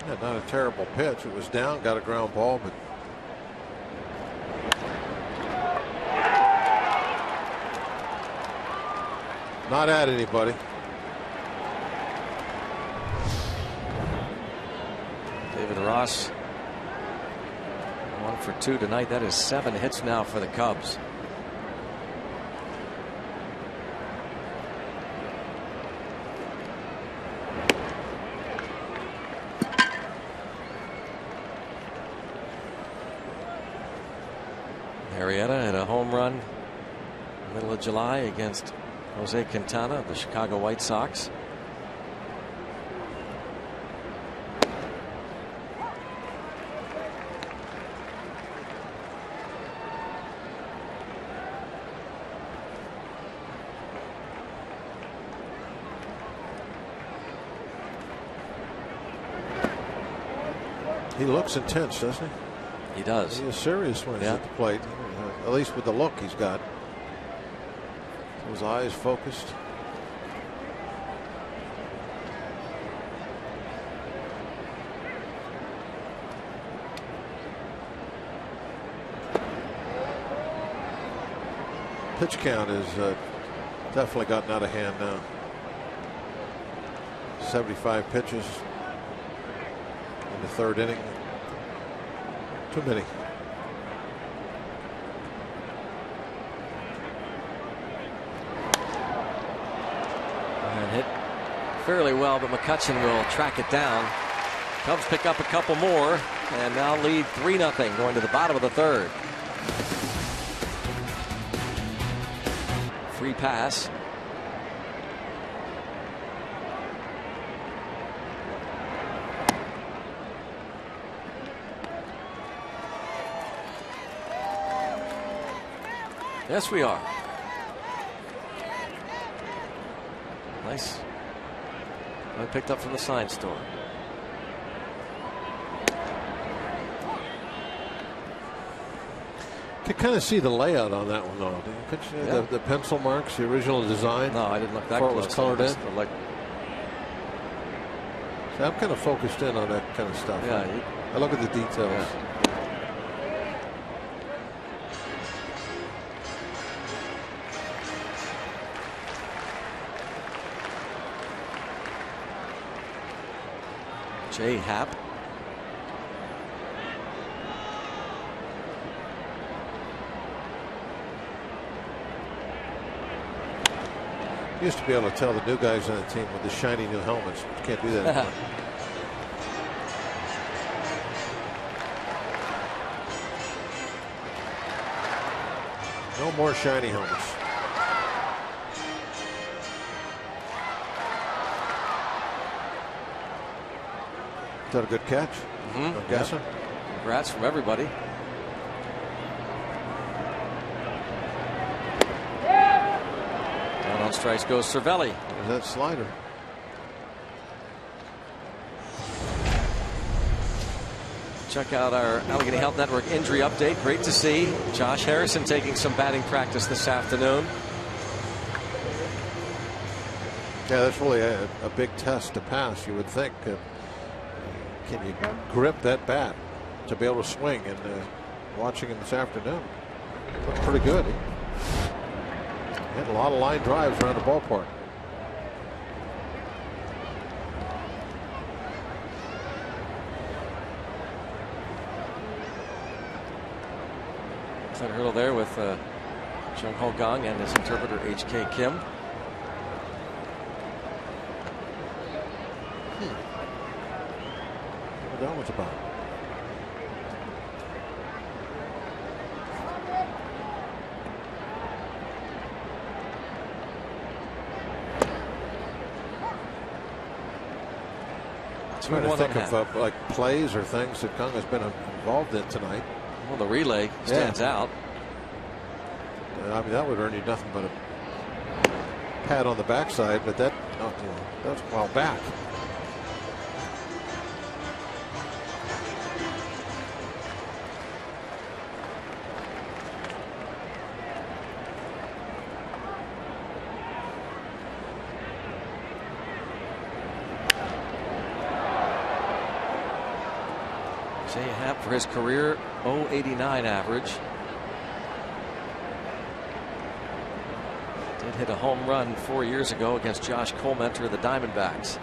Yeah, not a terrible pitch. It was down, got a ground ball, but not at anybody. David Ross 1 for 2 tonight. That is 7 hits now for the Cubs. Arrieta hit a home run in the middle of July against Jose Quintana of the Chicago White Sox. He looks intense, doesn't he? He does. He is serious when he's at the plate, at least with the look he's got. His eyes focused. Pitch count is definitely gotten out of hand now. 75 pitches in the 3rd inning. Too many. And hit fairly well, but McCutchen will track it down. Cubs pick up a couple more and now lead 3-0 going to the bottom of the 3rd. Free pass. Yes, we are. Nice. I picked up from the sign store. You can kind of see the layout on that one, though. Yeah. The pencil marks, the original design. No, I didn't look that before close. it was colored in. Like, See, I'm kind of focused in on that kind of stuff. yeah, I look at the details. Yeah. Jay Happ. You used to be able to tell the new guys on the team with the shiny new helmets. You can't do that anymore. No more shiny helmets. Is that a good catch? I'm guessing. Congrats from everybody. Down on strikes goes Cervelli. There's that slider. Check out our Allegheny Health Network injury update. Great to see Josh Harrison taking some batting practice this afternoon. Yeah, that's really a big test to pass, you would think. Can you grip that bat to be able to swing? And watching him this afternoon, looked pretty good. He had a lot of line drives around the ballpark. That hurdle there with Jung Ho Gang and his interpreter H.K. Kim. What that was about. Trying to think of like plays or things that Kung has been involved in tonight. Well, the relay stands out. I mean, that would earn you nothing but a pat on the backside, but that was a while back. Jay Happ for his career .089 average. Did hit a home run 4 years ago against Josh Colmenter of the Diamondbacks.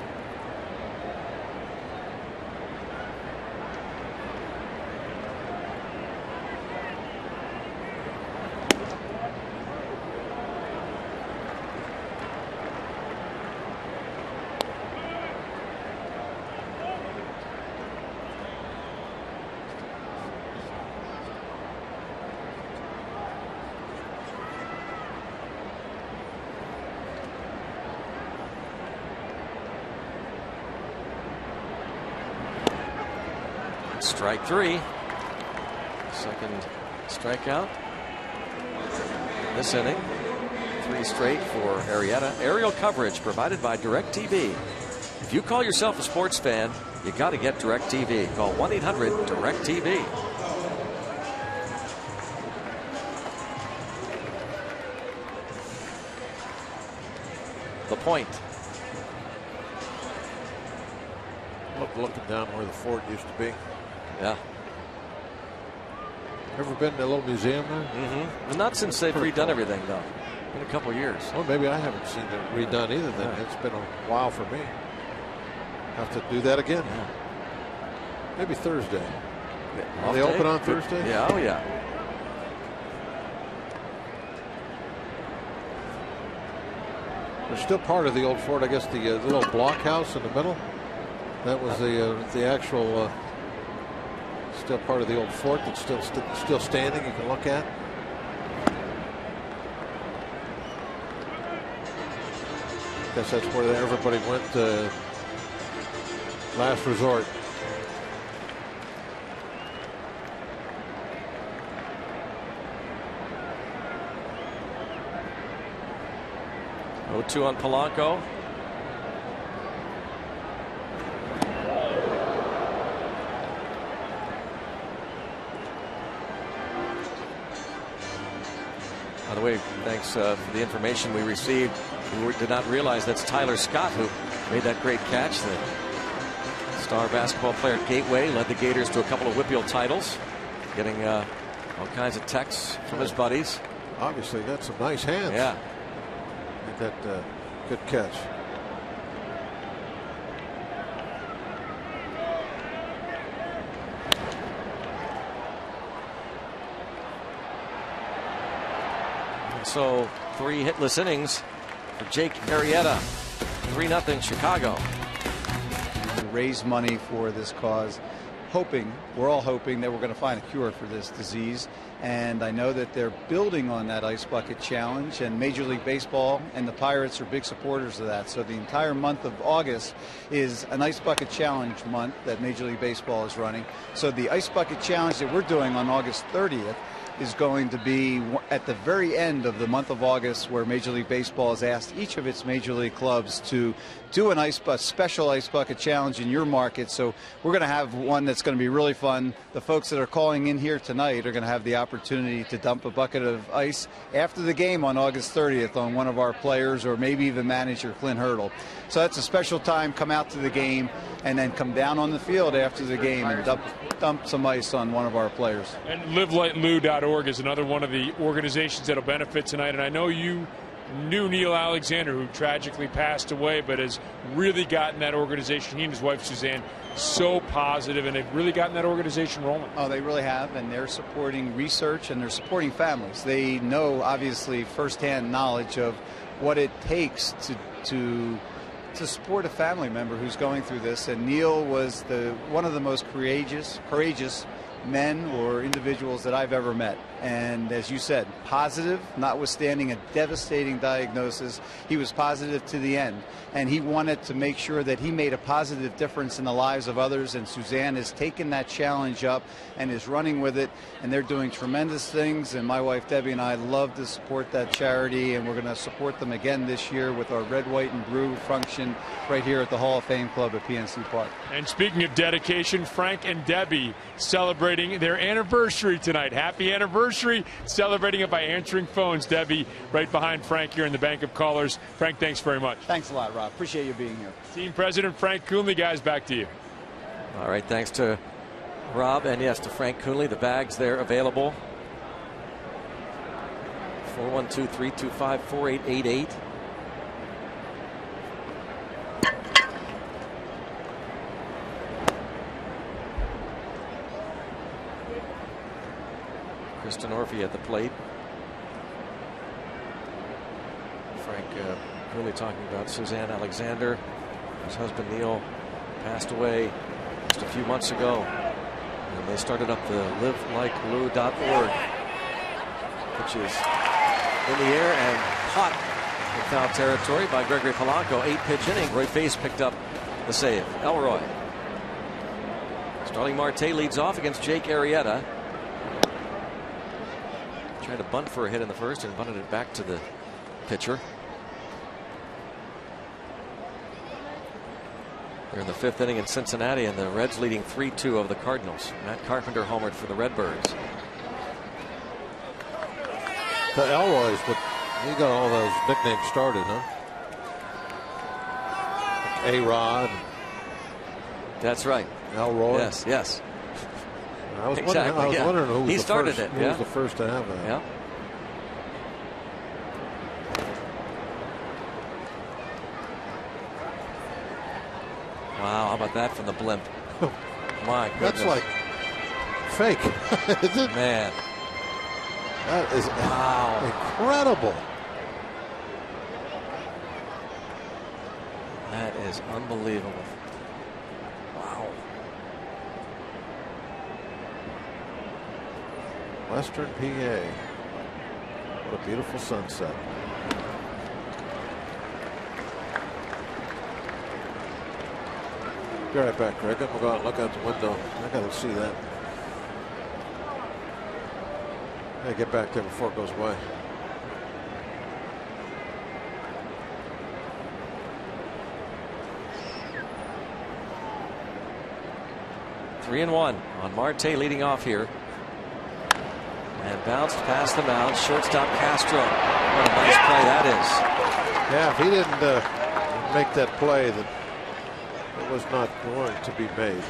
Strike three. Second strikeout this inning. 3 straight for Arrieta. Aerial coverage provided by DirecTV. If you call yourself a sports fan, you got to get DirecTV. Call 1-800-DirecTV. The Point. Looking down where the fort used to be. Yeah. Ever been to a little museum there? Mm-hmm. Not since they've redone everything, though. In a couple years. Well, maybe I haven't seen it redone either. Then it's been a while for me. Have to do that again. Yeah. Maybe Thursday. Are they open on Thursday? Yeah. Oh yeah. They're still part of the old fort. I guess the little blockhouse in the middle. That was the actual still part of the old fort that's still standing. You can look at. I guess that's where everybody went last resort. Oh, 2 on Polanco. By the way, thanks for the information we received. We did not realize that's Tyler Scott who made that great catch. The star basketball player at Gateway led the Gators to a couple of Whippeal titles, getting all kinds of texts from his buddies. Obviously, that's some nice hands. Yeah. That good catch. So 3 hitless innings for Jake Arrieta. 3-0 Chicago. Raise money for this cause, we're all hoping that we're going to find a cure for this disease. And I know that they're building on that Ice Bucket Challenge, and Major League Baseball and the Pirates are big supporters of that. So the entire month of August is an Ice Bucket Challenge month that Major League Baseball is running. So the Ice Bucket Challenge that we're doing on August 30th is going to be at the very end of the month of August, where Major League Baseball has asked each of its Major League clubs to do a special Ice Bucket Challenge in your market. So we're going to have one that's going to be really fun. The folks that are calling in here tonight are going to have the opportunity to dump a bucket of ice after the game on August 30th on one of our players, or maybe even manager Clint Hurdle. So that's a special time. Come out to the game and then come down on the field after the game and dump some ice on one of our players. And LiveLightLou.org is another one of the organizations that will benefit tonight. And I know you knew Neil Alexander, who tragically passed away, but has really gotten that organization, he and his wife Suzanne, so positive, and they've really gotten that organization rolling. Oh, they really have, and they're supporting research and they're supporting families. They know, obviously, firsthand knowledge of what it takes to support a family member who's going through this. And Neil was one of the most courageous men or individuals that I've ever met. And as you said, positive, notwithstanding a devastating diagnosis, he was positive to the end. And he wanted to make sure that he made a positive difference in the lives of others. And Suzanne has taken that challenge up and is running with it. And they're doing tremendous things. And my wife Debbie and I love to support that charity. And we're going to support them again this year with our Red, White, and Blue function right here at the Hall of Fame Club at PNC Park. And speaking of dedication, Frank and Debbie celebrating their anniversary tonight. Happy anniversary. Celebrating it by answering phones. Debbie right behind Frank here in the bank of callers. Frank, thanks very much. Thanks a lot, Rob. Appreciate you being here. Team President Frank Coonley, guys, back to you. All right, thanks to Rob, and yes, to Frank Coonley. The bags there available. 412-325-4888. Kristen Orphy at the plate. Frank Coonley talking about Suzanne Alexander. His husband Neil passed away just a few months ago. And they started up the livelikeblue.org, which is in the air and caught in foul territory by Gregory Polanco. 8-pitch inning. Roy Face picked up the save. Elroy. Starling Marte leads off against Jake Arrieta. Tried to bunt for a hit in the first and bunted it back to the pitcher. They're in the 5th inning in Cincinnati, and the Reds leading 3-2 over the Cardinals. Matt Carpenter homered for the Redbirds. The Elroy's, but he got all those nicknames started, huh? A-Rod. That's right. Elroy. Yes, yes. I was Exactly, wondering who was he started first, it. who was the first to have that. Yeah. Wow, how about that from the blimp? My goodness. That's like fake, isn't it? Man. That is wow. Incredible. That is unbelievable. Wow. Western PA. What a beautiful sunset. Be right back, Greg. I'm going to go out and look out the window. I got to see that. I got to get back there before it goes away. Three and one on Marte leading off here. And bounced past the mound. Shortstop Castro. What a nice play that is. Yeah, if he didn't make that play, then it was not going to be made.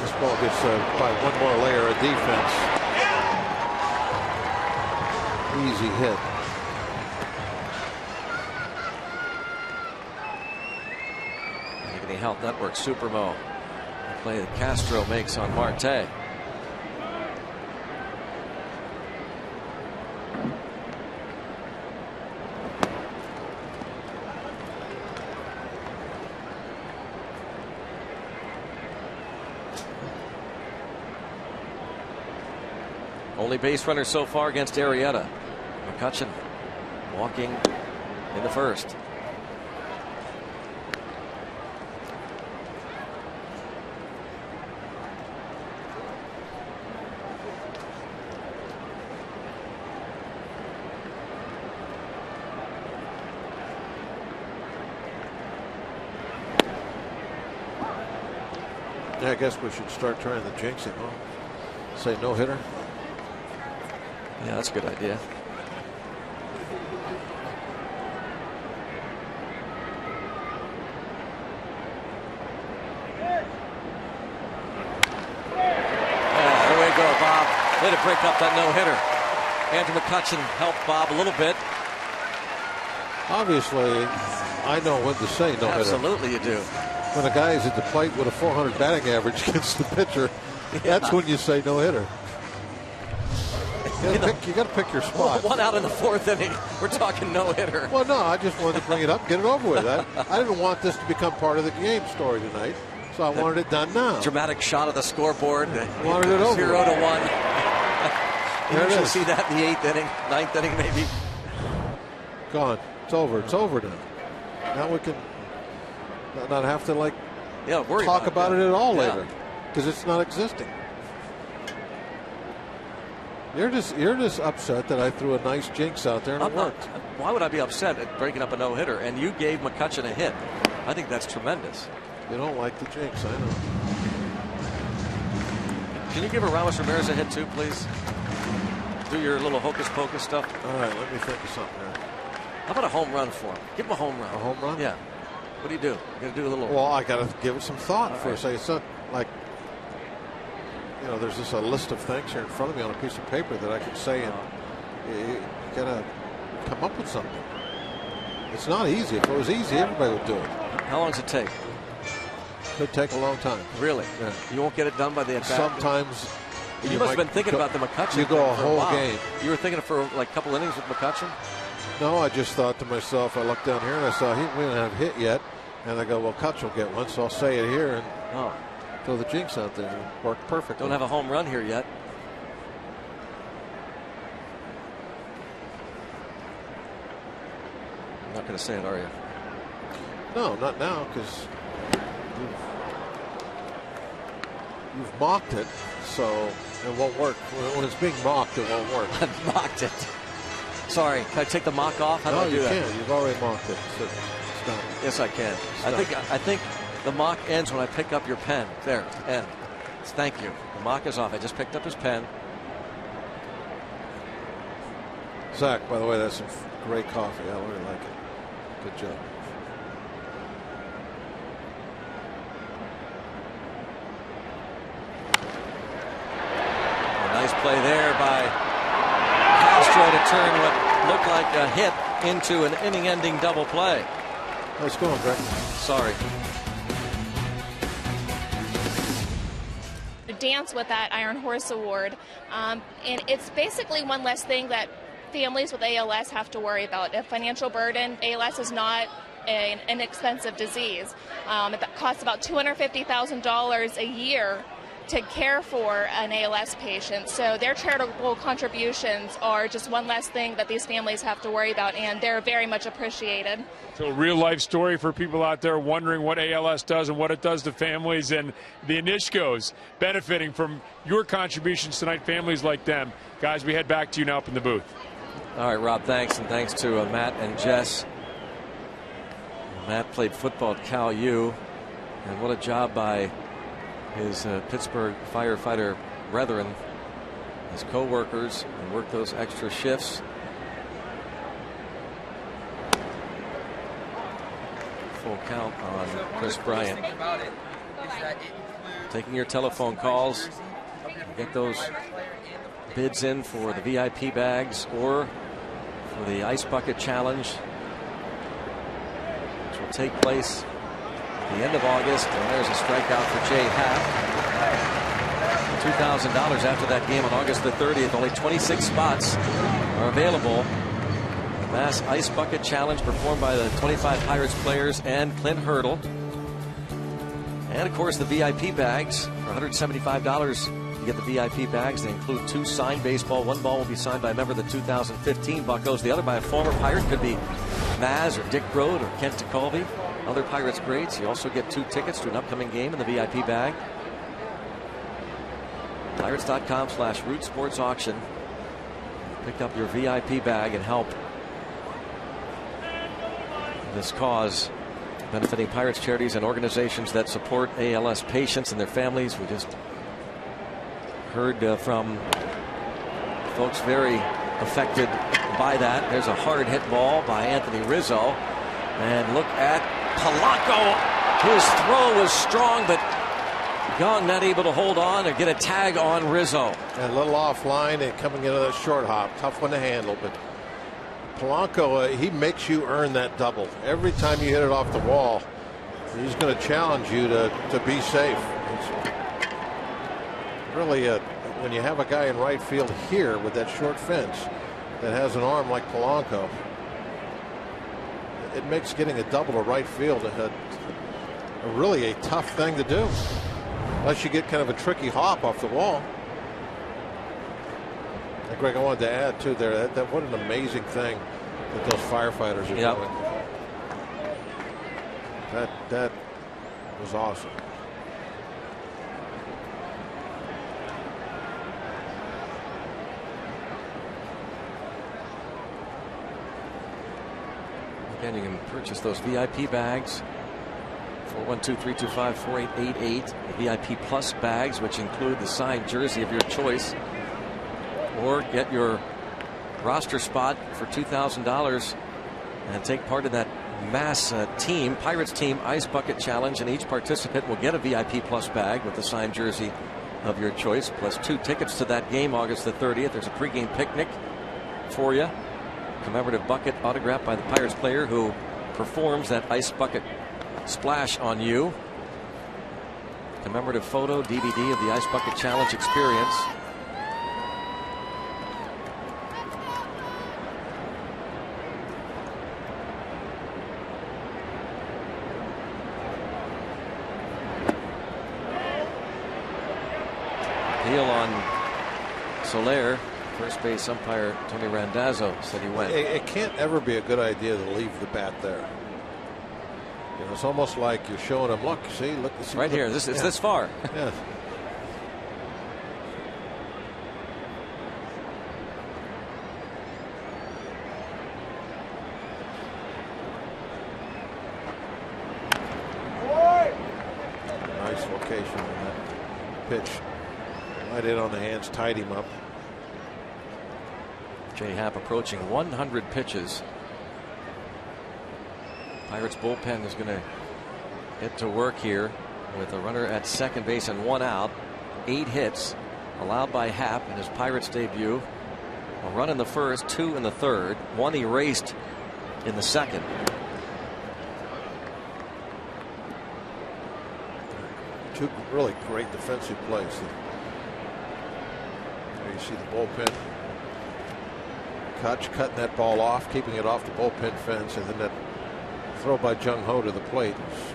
This ball gets by one more layer of defense. Easy hit. Agony Health Network Supermo. The play that Castro makes on Marte. Only base runner so far against Arrieta. McCutchen walking in the first. Yeah, I guess we should start trying to jinx him, huh? Say no hitter. Yeah, that's a good idea. There we Way to break up that no-hitter. Andrew McCutchen helped Bob a little bit. Obviously, I know when to say no-hitter. Absolutely you do. When a guy is at the plate with a 400 batting average against the pitcher, that's when you say no-hitter. You got to pick your spot. One out in the 4th inning. We're talking no-hitter. Well, no, I just wanted to bring it up and get it over with. I didn't want this to become part of the game story tonight, so I wanted it done now. Dramatic shot of the scoreboard. Wanted it over. 0-1. You There it usually is. see that in the 8th inning, 9th inning maybe. Gone. It's over. It's over now. Now we can not have to worry talk about it at all Yeah. later, because it's not existing. You're just upset that I threw a nice jinx out there and it worked. Why would I be upset at breaking up a no-hitter? And you gave McCutchen a hit. I think that's tremendous. You don't like the jinx, I know. Can you give Ramos Ramirez a hit too, please? Do your little hocus pocus stuff. All right, let me think of something there. How about a home run for him? Give him a home run. A home run? Yeah. What do? You got to do a little. Well, I got to give it some thought All first. right. It's not like, there's just a list of things here in front of me on a piece of paper that I can say, and you got to come up with something. It's not easy. If it was easy, everybody would do it. How long does it take? Could take a long time. Really? Yeah. You won't get it done by the at-bat? Sometimes. You must have been thinking about the McCutchen. You go a thing for whole while. game. You were thinking for like a couple innings with McCutchen? No, I just thought to myself, I looked down here and I saw we don't have a hit yet. And I go, well, Kutch will get one, so I'll say it here and throw the jinx out there. And work perfectly. Don't have a home run here yet. You're not going to say it, are you? No, not now, because you've mocked it, so it won't work. When it's being mocked, it won't work. I've mocked it. Sorry, can I take the mock off? How do I do that? No, you can't. You've already mocked it. So it's done. Yes, I can. I think the mock ends when I pick up your pen. There, end. Thank you. The mock is off. I just picked up his pen. Zach, by the way, that's some great coffee. I really like it. Good job. A nice play there by Castro to turn what looked like a hit into an inning-ending double play. Nice going, Greg. Sorry. Dance with that Iron Horse Award, and it's basically one less thing that families with ALS have to worry about. A financial burden. ALS is not an inexpensive disease. It costs about $250,000 a year to care for an ALS patient. So their charitable contributions are just one less thing that these families have to worry about, and they're very much appreciated. So a real life story for people out there wondering what ALS does and what it does to families, and the Anishkos benefiting from your contributions tonight, families like them. Guys, we head back to you now up in the booth. All right, Rob, thanks, and thanks to Matt and Jess. Matt played football at Cal U, and what a job by his Pittsburgh firefighter brethren, his co-workers, and worked those extra shifts. Full count on Chris Bryant. Taking your telephone calls, get those bids in for the VIP bags or for the Ice Bucket Challenge, which will take place at the end of August. And there's a strikeout for Jay Happ. $2,000 after that game on August the 30th. Only 26 spots are available. The Mass Ice Bucket Challenge performed by the 25 Pirates players and Clint Hurdle. And of course the VIP bags for $175. You get the VIP bags. They include 2 signed baseball. One ball will be signed by a member of the 2015 Buccos. The other by a former Pirate. Could be Maz or Dick Broad or Kent DeColby. Other Pirates greats. You also get 2 tickets to an upcoming game in the VIP bag. Pirates.com/Root Sports Auction. Pick up your VIP bag and help this cause, benefiting Pirates charities and organizations that support ALS patients and their families. We just heard from folks very affected by that. There's a hard hit ball by Anthony Rizzo. And look at Polanco, whose throw was strong, but Young not able to hold on or get a tag on Rizzo. And a little offline and coming into that short hop. Tough one to handle, but Polanco, he makes you earn that double. Every time you hit it off the wall, he's going to challenge you to be safe. It's really, when you have a guy in right field here with that short fence that has an arm like Polanco, it makes getting a double to right field really a tough thing to do. Unless you get kind of a tricky hop off the wall. And Greg, I wanted to add too there that what an amazing thing that those firefighters are doing. That was awesome. Again, you can purchase those VIP bags. 412-325-4888. VIP Plus bags, which include the signed jersey of your choice. Or get your roster spot for $2,000 and take part in that mass team, Pirates team Ice Bucket Challenge. And each participant will get a VIP Plus bag with the signed jersey of your choice, plus 2 tickets to that game August the 30th. There's a pregame picnic for you. Commemorative bucket autographed by the Pirates player who performs that ice bucket splash on you. Commemorative photo DVD of the Ice Bucket Challenge experience. Heel on Soler. First base umpire Tony Randazzo said he went. It can't ever be a good idea to leave the bat there. You know, it's almost like you're showing them, look, see, look, right here. It's this far. Yeah. Nice location on that pitch. Right in on the hands, tied him up. Jay Happ approaching 100 pitches. Pirates bullpen is going to get to work here with a runner at second base and 1 out. 8 hits allowed by Happ in his Pirates debut. A run in the first, 2 in the third, 1 erased in the second. Two really great defensive plays. There you see the bullpen. Koch cutting that ball off, keeping it off the bullpen fence, and then that throw by Jung Ho to the plate was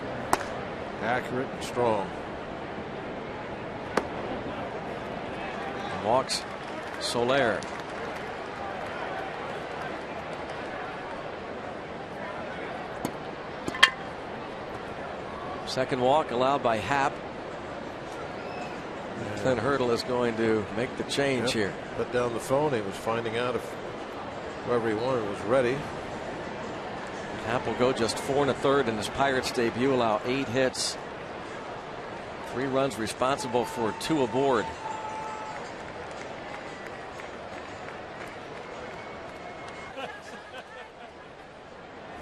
accurate and strong. And walks Soler. Second walk allowed by Happ. Clint Hurdle is going to make the change here. Put down the phone. He was finding out if whoever he wanted was ready. Happ will go just 4 1/3 in his Pirates debut, allow 8 hits, 3 runs, responsible for 2 aboard.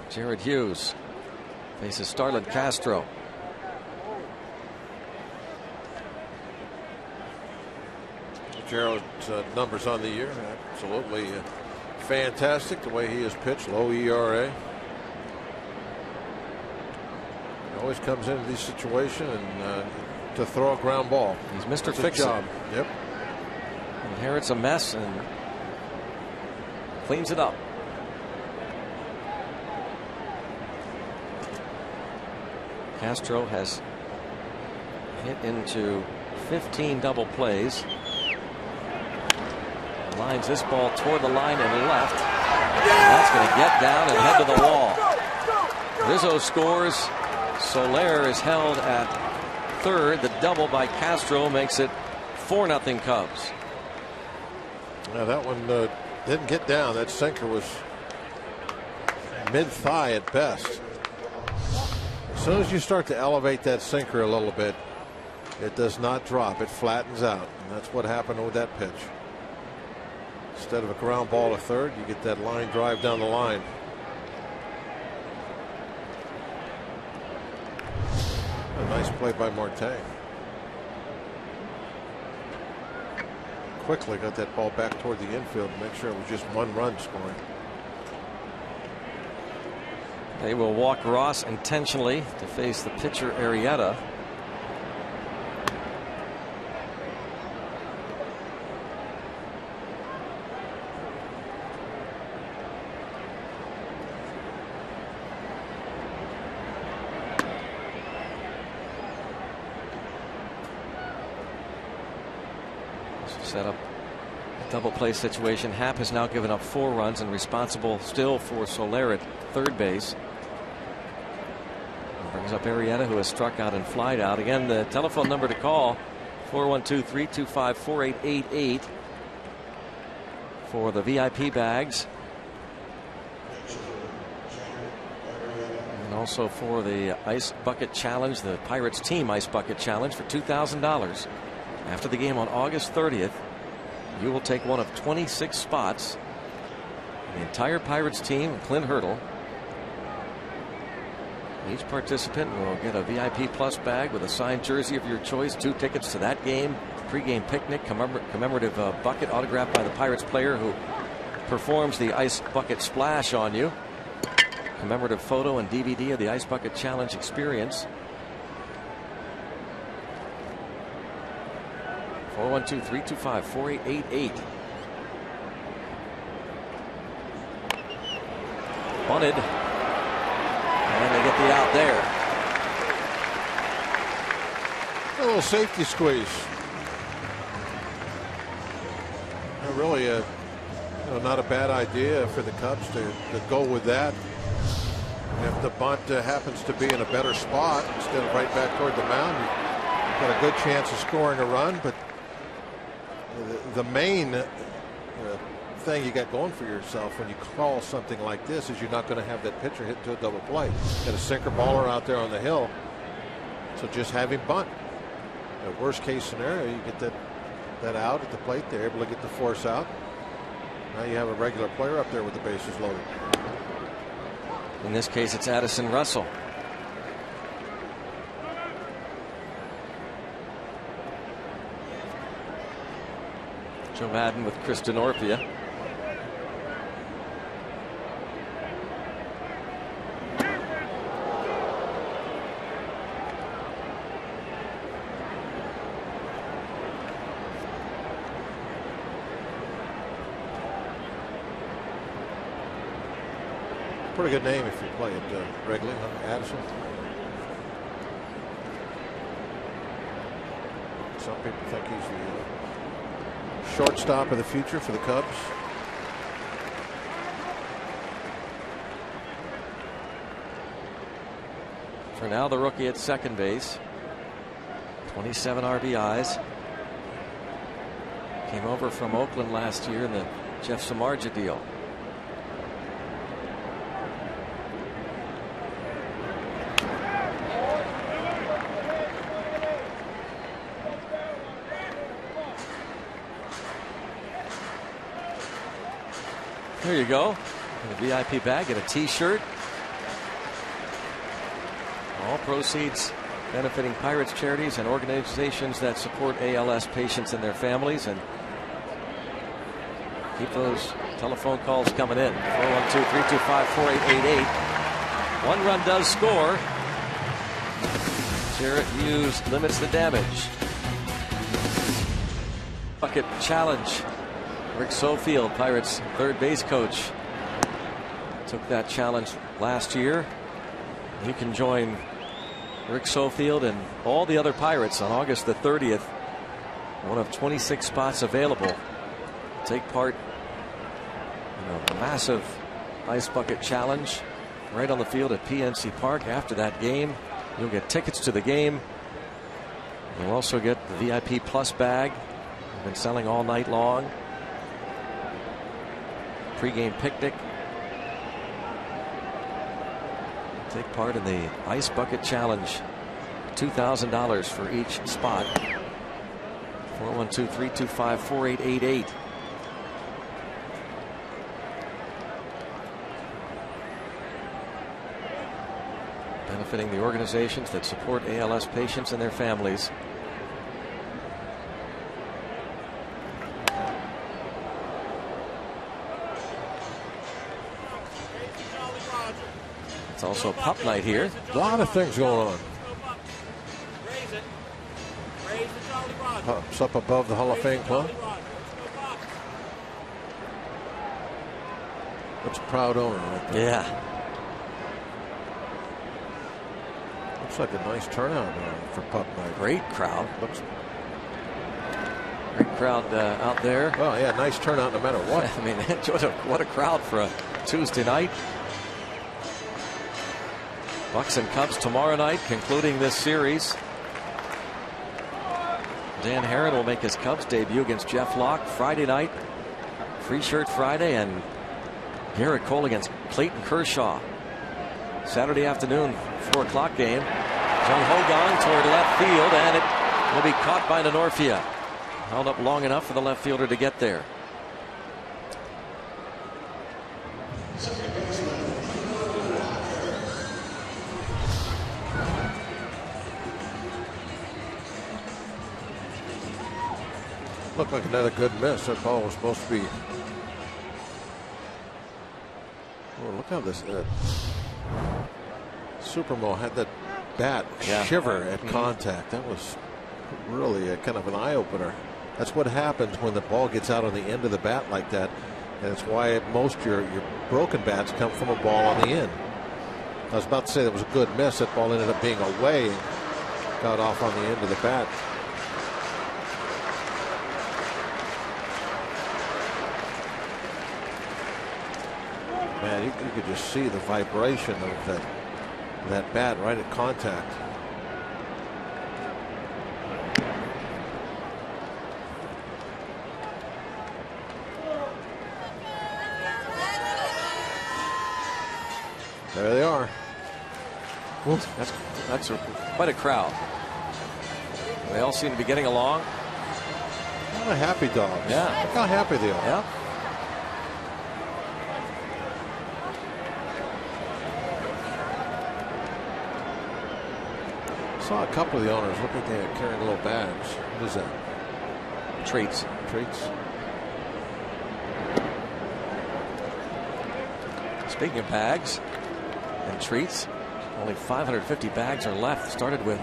Jared Hughes faces Starlin Castro. Jared's numbers on the year, absolutely fantastic. The way he has pitched, low ERA. Always comes into these situations and to throw a ground ball. He's Mr. Fix-It. Fix-It. Yep. Inherits a mess and cleans it up. Castro has hit into 15 double plays. Lines this ball toward the line and left. And that's going to get down and head to the wall. Rizzo scores. Soler is held at third. The double by Castro makes it 4-0 Cubs. Now that one didn't get down. That sinker was mid-thigh at best. As soon as you start to elevate that sinker a little bit, it does not drop. It flattens out. And that's what happened with that pitch. Instead of a ground ball to third, you get that line drive down the line. A nice play by Marte. quickly got that ball back toward the infield to make sure it was just one run scoring. They will walk Ross intentionally to face the pitcher Arrieta. Set up a double play situation. Happ has now given up 4 runs and responsible still for Soler at third base. And brings up Arrieta, who has struck out and flied out. Again, the telephone number to call 412-325-4888 for the VIP bags. And also for the Ice Bucket Challenge, the Pirates Team Ice Bucket Challenge for $2,000. After the game on August 30th, you will take one of 26 spots. The entire Pirates team, Clint Hurdle. Each participant will get a VIP Plus bag with a signed jersey of your choice, 2 tickets to that game, pregame picnic, commemorative bucket autographed by the Pirates player who performs the Ice Bucket Splash on you, commemorative photo and DVD of the Ice Bucket Challenge experience. 412-325-4888. Bunted. And they get the out there. A little safety squeeze. Really, not a bad idea for the Cubs to go with that. If the bunt happens to be in a better spot instead of right back toward the mound, you've got a good chance of scoring a run. But the main thing you got going for yourself when you call something like this is you're not going to have that pitcher hit to a double play. Got a sinker baller out there on the hill, so just have him bunt. Worst case scenario, you get that out at the plate. They're able to get the force out. Now you have a regular player up there with the bases loaded. In this case, it's Addison Russell. Joe Madden with Chris Denorpia. Pretty good name if you play it regularly, Addison. Some people think he's the shortstop of the future for the Cubs. For now, the rookie at second base. 27 RBIs. Came over from Oakland last year in the Jeff Samardzija deal. There you go. A VIP bag and a t-shirt. All proceeds benefiting Pirates charities and organizations that support ALS patients and their families. And keep those telephone calls coming in. 412-325-4888. 1 run does score. Jarrett Hughes limits the damage. Bucket challenge. Rick Sofield, Pirates third base coach, took that challenge last year. You can join Rick Sofield and all the other Pirates on August the 30th. One of 26 spots available. Take part in a massive Ice Bucket Challenge right on the field at PNC Park. After that game, you'll get tickets to the game. You'll also get the VIP Plus bag. We've been selling all night long. Pre-game picnic. Take part in the Ice Bucket Challenge. $2,000 for each spot. 412-325-4888. Benefiting the organizations that support ALS patients and their families. It's also pup night here. A lot of things going on. Pups up above the Hall of Fame club. That's a proud owner right there. Yeah. Looks like a nice turnout for pup night. Great crowd. Great crowd out there. Oh, yeah, nice turnout no matter what. I mean, what a crowd for a Tuesday night. Bucks and Cubs tomorrow night, concluding this series. Dan Herron will make his Cubs debut against Jeff Locke Friday night. Free Shirt Friday, and Garrett Cole against Clayton Kershaw. Saturday afternoon, 4 o'clock game. Jung Ho Kang toward left field, and it will be caught by Denorfia. Held up long enough for the left fielder to get there. Looked like another good miss. That ball was supposed to be. Oh, look how this. Supermo had that bat shiver at contact. That was really kind of an eye opener. That's what happens when the ball gets out on the end of the bat like that, and it's why most your broken bats come from a ball on the end. I was about to say that was a good miss. That ball ended up being away and got off on the end of the bat. Man, you could just see the vibration of that bat right at contact. There they are. That's quite a crowd. They all seem to be getting along. What a happy dogs. Yeah. Look how happy they are. Yeah. Saw a couple of the owners look like they are carrying little bags. What is that? Treats. Treats. Speaking of bags and treats, only 550 bags are left. Started with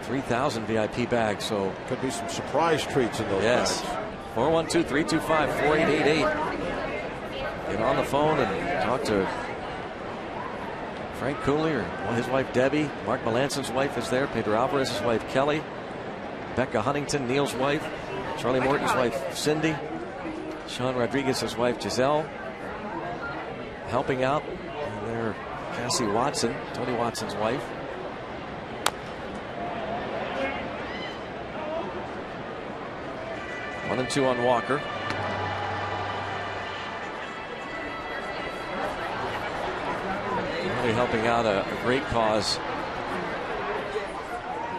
3,000 VIP bags, so could be some surprise treats in those bags. 412-325-4888. Get on the phone and talk to Frank Cooley or his wife Debbie. Mark Melanson's wife is there. Pedro Alvarez's wife Kelly. Becca Huntington, Neil's wife. Charlie Morton's wife Cindy. Sean Rodriguez's wife Giselle. Helping out. And there, Cassie Watson, Tony Watson's wife. One and two on Walker. Really helping out a great cause.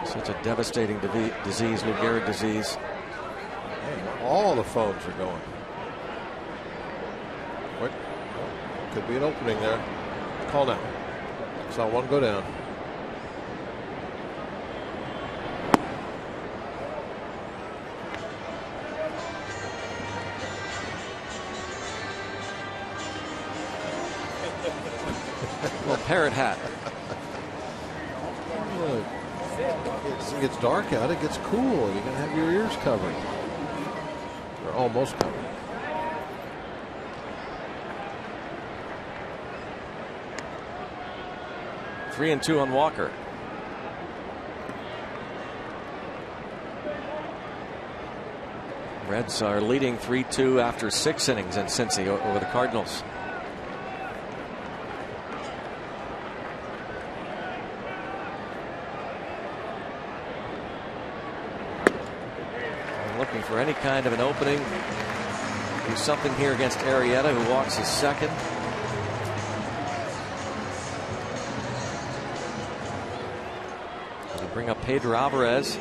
Such a devastating disease, Lou Gehrig disease. Man, all the phones are going. What? Could be an opening there. Call now. Saw one go down. Well, parrot hat. It gets dark out. It gets cool. You're going to have your ears covered. They're almost covered. Three and two on Walker. Reds are leading 3-2 after 6 innings in Cincy over the Cardinals. Looking for any kind of an opening. Do something here against Arrieta, who walks his second. They'll bring up Pedro Alvarez.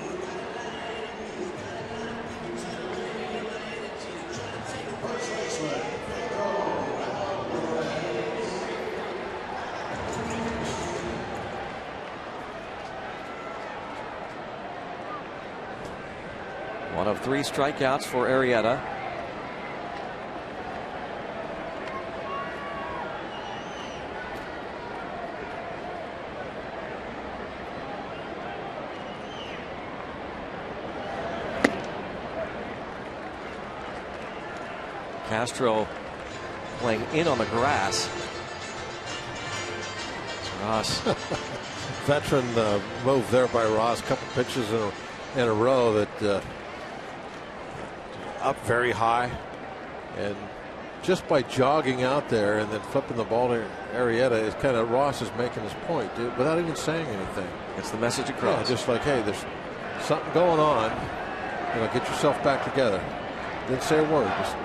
One of 3 strikeouts for Arrieta. Castro playing in on the grass. Ross. Veteran move there by Ross. Couple pitches in a row that up very high, and just by jogging out there and then flipping the ball to Arrieta is kind of Ross is making his point, dude, without even saying anything. Gets the message across. Yeah, just like, hey, there's something going on. You know, get yourself back together. Didn't say a word. Just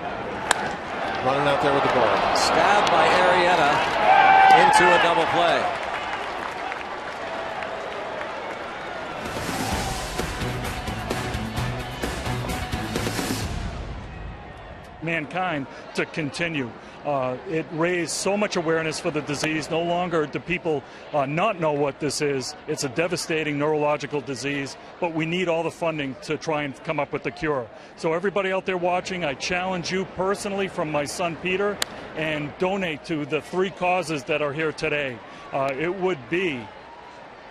running out there with the ball. Stabbed by Arrieta into a double play. Mankind to continue. It raised so much awareness for the disease. No longer do people not know what this is. It's a devastating neurological disease, but we need all the funding to try and come up with the cure. So everybody out there watching, I challenge you personally from my son Peter, and donate to the 3 causes that are here today. It would be,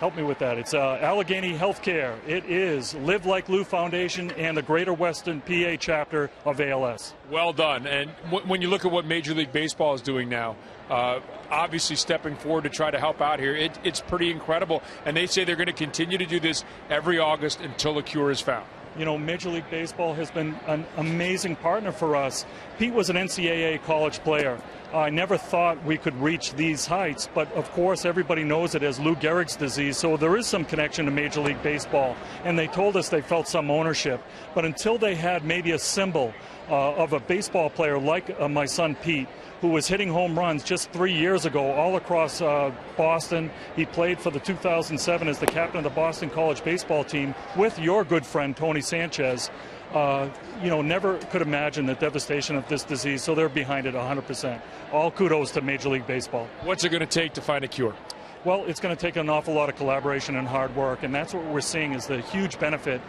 help me with that, it's Allegheny Healthcare. It is Live Like Lou Foundation and the Greater Western PA chapter of ALS. Well done. And when you look at what Major League Baseball is doing now, obviously stepping forward to try to help out here, it's pretty incredible. And they say they're going to continue to do this every August until a cure is found. You know, Major League Baseball has been an amazing partner for us. Pete was an NCAA college player. I never thought we could reach these heights, but of course everybody knows it as Lou Gehrig's disease, so there is some connection to Major League Baseball. And they told us they felt some ownership. But until they had maybe a symbol of a baseball player like my son Pete, who was hitting home runs just 3 years ago all across Boston. He played for the 2007 as the captain of the Boston College baseball team with your good friend Tony Sanchez. You know, never could imagine the devastation of this disease, so they're behind it 100%. All kudos to Major League Baseball. What's it going to take to find a cure? Well, it's going to take an awful lot of collaboration and hard work, and that's what we're seeing is the huge benefit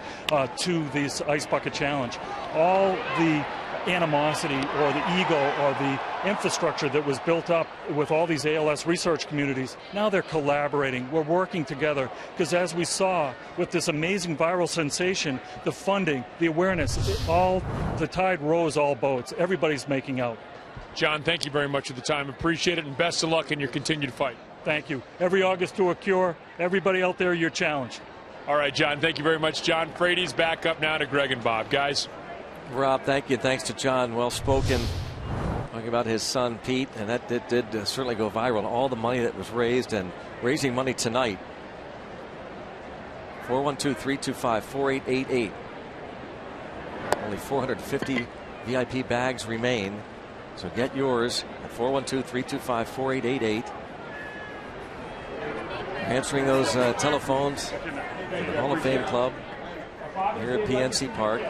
to this Ice Bucket Challenge. All the animosity or the ego or the infrastructure that was built up with all these ALS research communities, now they're collaborating. We're working together because as we saw with this amazing viral sensation, the funding, the awareness, the tide rose all boats. Everybody's making out. John, thank you very much for the time. Appreciate it, and best of luck in your continued fight. Thank you. Every August to a cure. Everybody out there, your challenge. All right, John, thank you very much. John Frady's back up now to Greg and Bob. Guys. Rob, thank you. Thanks to John. Well spoken. Talking about his son, Pete, and that did certainly go viral. All the money that was raised and raising money tonight. 412-325-4888. Only 450 VIP bags remain. So get yours at 412-325-4888. Answering those telephones for the Hall of Fame Club here at PNC Park.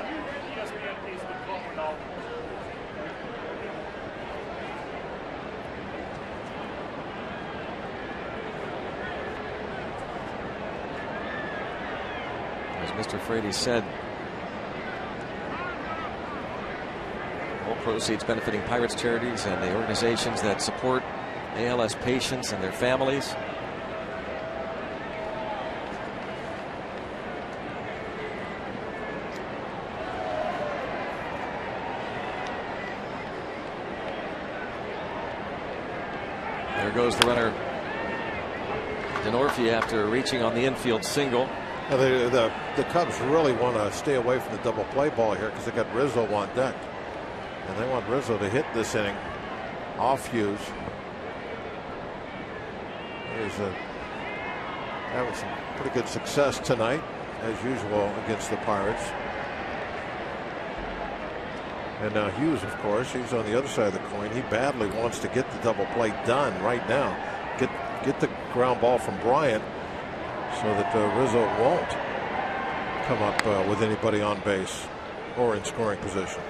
As Mr. Frady said, all proceeds benefiting Pirates charities and the organizations that support ALS patients and their families. There goes the runner, Denorfia, after reaching on the infield single. The Cubs really want to stay away from the double play ball here because they got Rizzo on deck. And they want Rizzo to hit this inning off Hughes. He's having some pretty good success tonight, as usual, against the Pirates. And now Hughes, of course, he's on the other side of the coin. He badly wants to get the double play done right now. Get the ground ball from Bryant so that Rizzo won't come up with anybody on base or in scoring position.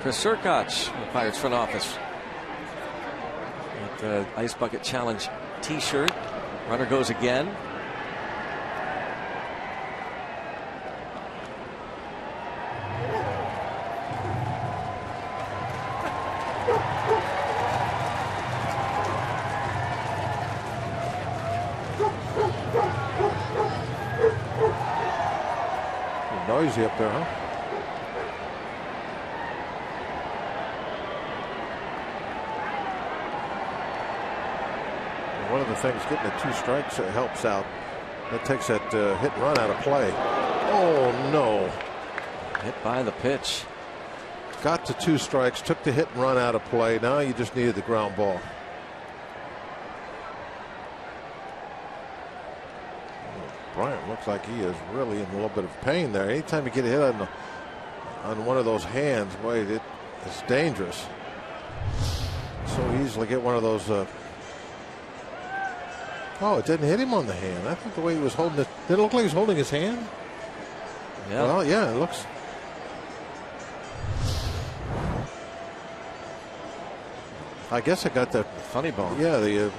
Chris Serkoch, the Pirates front office, with the Ice Bucket Challenge t-shirt. Runner goes again. noisy up there, huh? And one of the things, getting the 2 strikes helps out. That takes that hit and run out of play. Oh, no. Hit by the pitch. Got to 2 strikes, took the hit and run out of play. Now you just needed the ground ball. Bryant looks like he is really in a little bit of pain there. Anytime you get a hit on one of those hands, boy, it's dangerous. So easily get one of those. Oh, it didn't hit him on the hand. I think the way he was holding it, did it look like he was holding his hand? Yeah. Well, yeah, it looks. I guess I got that funny bone. Yeah,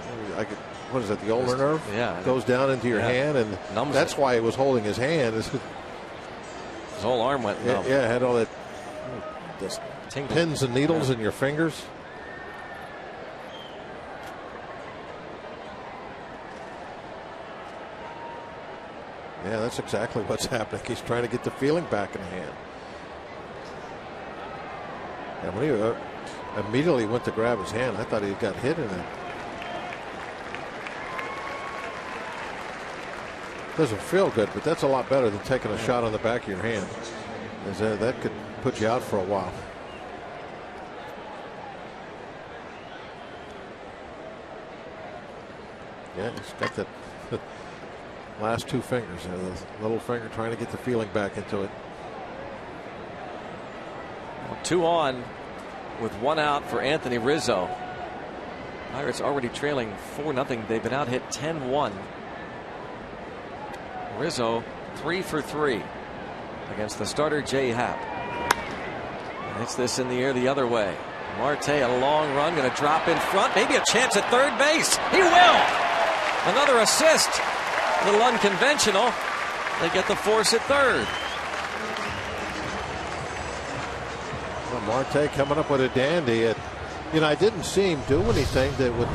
what is that? The ulnar nerve? Yeah, goes down into your hand, and that's why he was holding his hand. His whole arm went numb. Yeah, had all that pins and needles in your fingers. Yeah, that's exactly what's happening. He's trying to get the feeling back in the hand. And when he immediately went to grab his hand, I thought he got hit in it. Doesn't feel good, but that's a lot better than taking a shot on the back of your hand. That could put you out for a while. Yeah, he's got that last 2 fingers. The little finger trying to get the feeling back into it. 2 on with 1 out for Anthony Rizzo. Pirates already trailing 4-0. They've been out hit 10-1. Rizzo 3 for 3 against the starter Jay Happ. Hits this in the air the other way. Marte, a long run, going to drop in front. Maybe a chance at third base. He will. Another assist. A little unconventional. They get the force at third. Well, Marte coming up with a dandy. I didn't see him do anything that would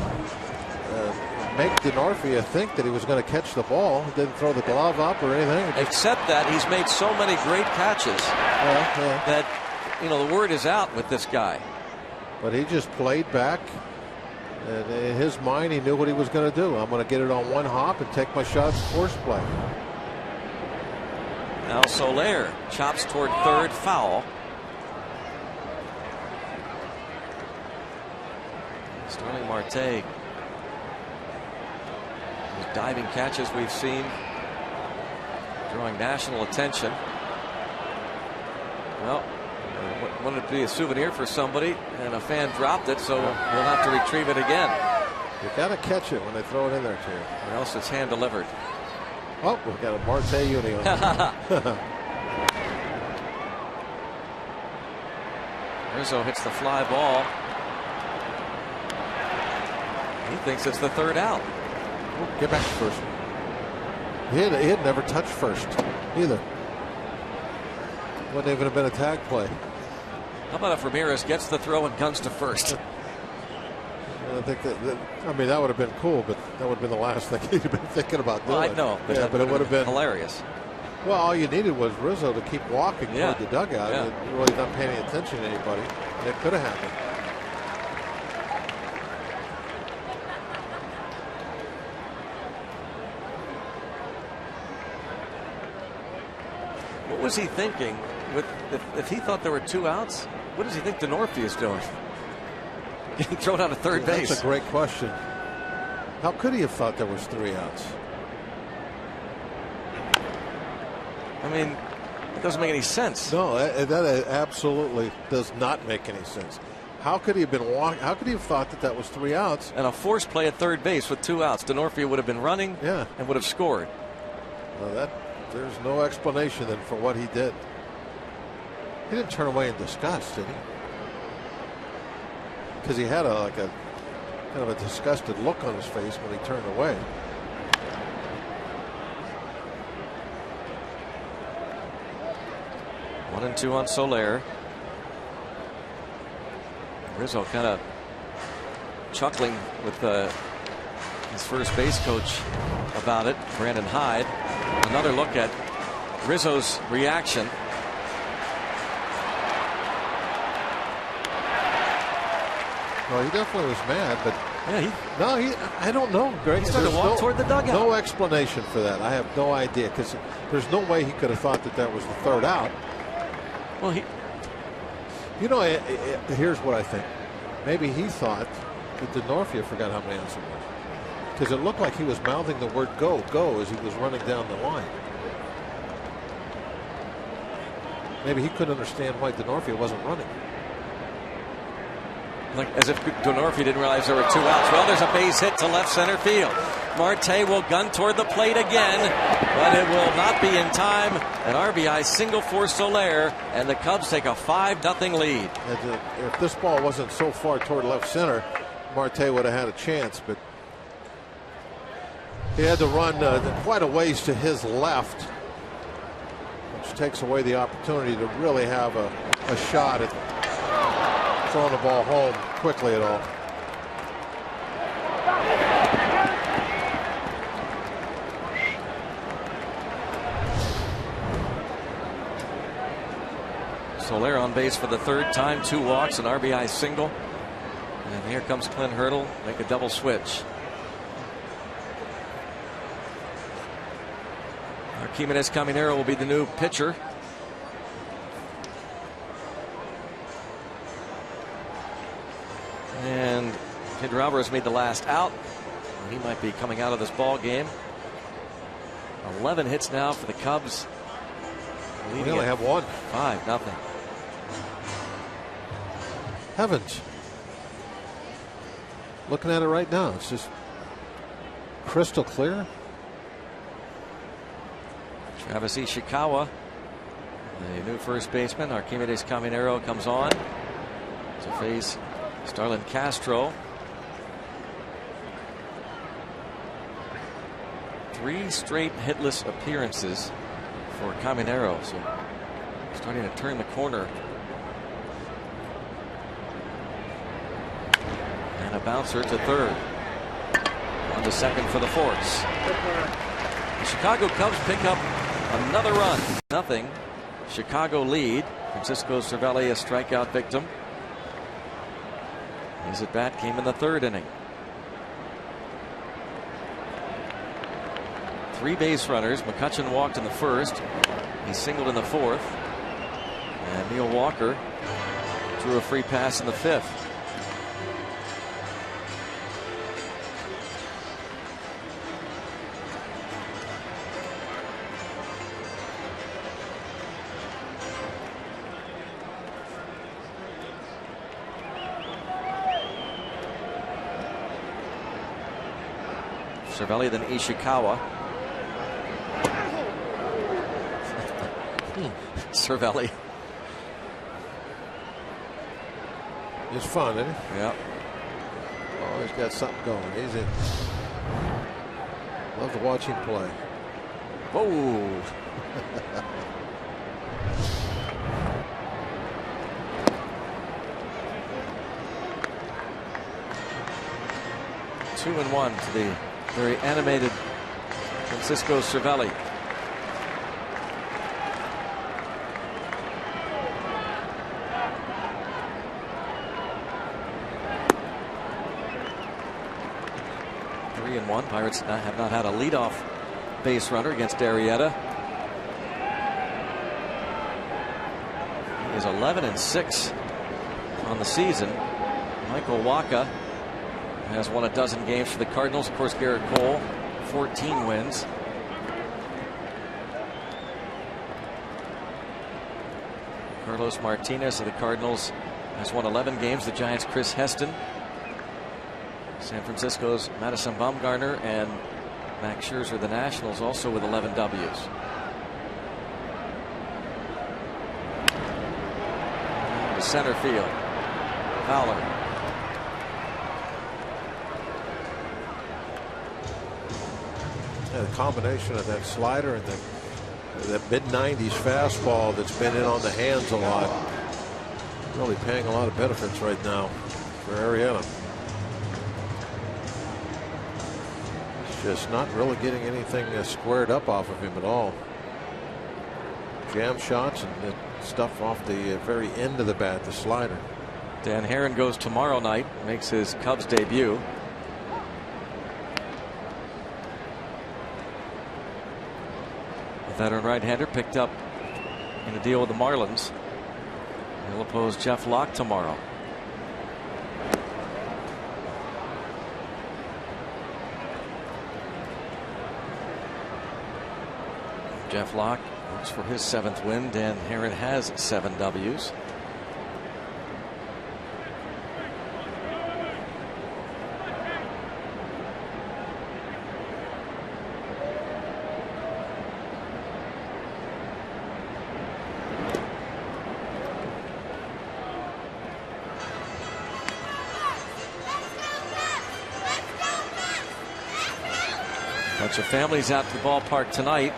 make Denorfia think that he was going to catch the ball. He didn't throw the glove up or anything. Except that he's made so many great catches that, the word is out with this guy. But he just played back. And in his mind, he knew what he was going to do. I'm going to get it on 1 hop and take my shots force play. Now Soler chops toward third, foul. Starling Marte. These diving catches we've seen drawing national attention. Well, wanted to be a souvenir for somebody, and a fan dropped it, so we'll have to retrieve it again. You got to catch it when they throw it in there to you, or else it's hand delivered. Oh, we've got a Marte uni on. Rizzo hits the fly ball. He thinks it's the third out. Oh, get back to first. He had never touched first either. Wouldn't even have been a tag play. How about if Ramirez gets the throw and guns to first? I think that would have been cool, but that would have been the last thing he'd have been thinking about doing. Well, I know, but, but it would have been hilarious. Well, all you needed was Rizzo to keep walking toward the dugout. Yeah. Really not paying any attention to anybody, and it could have happened. What was he thinking? If he thought there were 2 outs, what does he think Denorfia is doing? Getting thrown out of third base. That's a great question. How could he have thought there was 3 outs? I mean, it doesn't make any sense. No, that absolutely does not make any sense. How could he have been walking? How could he have thought that was 3 outs? And a forced play at third base with 2 outs. Denorfia would have been running and would have scored. Well, there's no explanation then for what he did. He didn't turn away in disgust, did he? Because he had a kind of a disgusted look on his face when he turned away. One and 2 on Soler. Rizzo kind of chuckling with his first base coach about it, Brandon Hyde. Another look at Rizzo's reaction. Well, he definitely was mad, but yeah, I don't know, Greg. He started to walk toward the dugout. No explanation for that. I have no idea, because there's no way he could have thought that was the third out. Well, you know, here's what I think. Maybe he thought that Denorfia forgot how many outs it was, because it looked like he was mouthing the word "go, go" as he was running down the line. Maybe he couldn't understand why Denorfia wasn't running. Like as if Denorfia didn't realize there were 2 outs. Well, there's a base hit to left center field. Marte will gun toward the plate again, but it will not be in time. An RBI single for Soler, and the Cubs take a 5-0 lead. If this ball wasn't so far toward left center, Marte would have had a chance, but he had to run quite a ways to his left, which takes away the opportunity to really have a shot at throwing the ball home quickly at all. Soler on base for the 3rd time, 2 walks, an RBI single. And here comes Clint Hurdle, make a double switch. Archimedes Caminero will be the new pitcher. And Pedro Alvarez made the last out. He might be coming out of this ball game. 11 hits now for the Cubs. We only have 1. 5-0. Heavens. Looking at it right now, it's just crystal clear. Travis Ishikawa, the new first baseman. Archimedes Caminero comes on to face Starlin Castro. 3 straight hitless appearances for Caminero, so starting to turn the corner. And a bouncer to third. On to second for the Force. The Chicago Cubs pick up another run. Nothing. Chicago lead. Francisco Cervelli, a strikeout victim. His at bat came in the 3rd inning. 3 base runners. McCutchen walked in the 1st. He singled in the 4th. And Neil Walker drew a free pass in the 5th. Cervelli, then Ishikawa. Cervelli. It's fun, isn't it? Yeah. Always got something going. He's in. Love to watch him play. Whoa. Two and one to the very animated Francisco Cervelli. Pirates have not had a leadoff base runner against Arrieta. He is 11-6 on the season. Michael Wacha has won a dozen games for the Cardinals. Of course, Garrett Cole, 14 wins. Carlos Martinez of the Cardinals has won 11 games. The Giants' Chris Heston. San Francisco's Madison Bumgarner and Max Scherzer, the Nationals, also with 11 W's. To center field. Fowler. Yeah, the combination of that slider and the mid-90s fastball that's been in on the hands a lot. Really paying a lot of benefits right now for Arrieta. Just not really getting anything squared up off of him at all. jam shots and the stuff off the very end of the bat, the slider. Dan Haren goes tomorrow night, makes his Cubs debut. The veteran right-hander picked up in a deal with the Marlins. He'll oppose Jeff Locke tomorrow. Jeff Locke looks for his 7th win. Dan Haren has 7 W's. Bunch of families out to the ballpark tonight.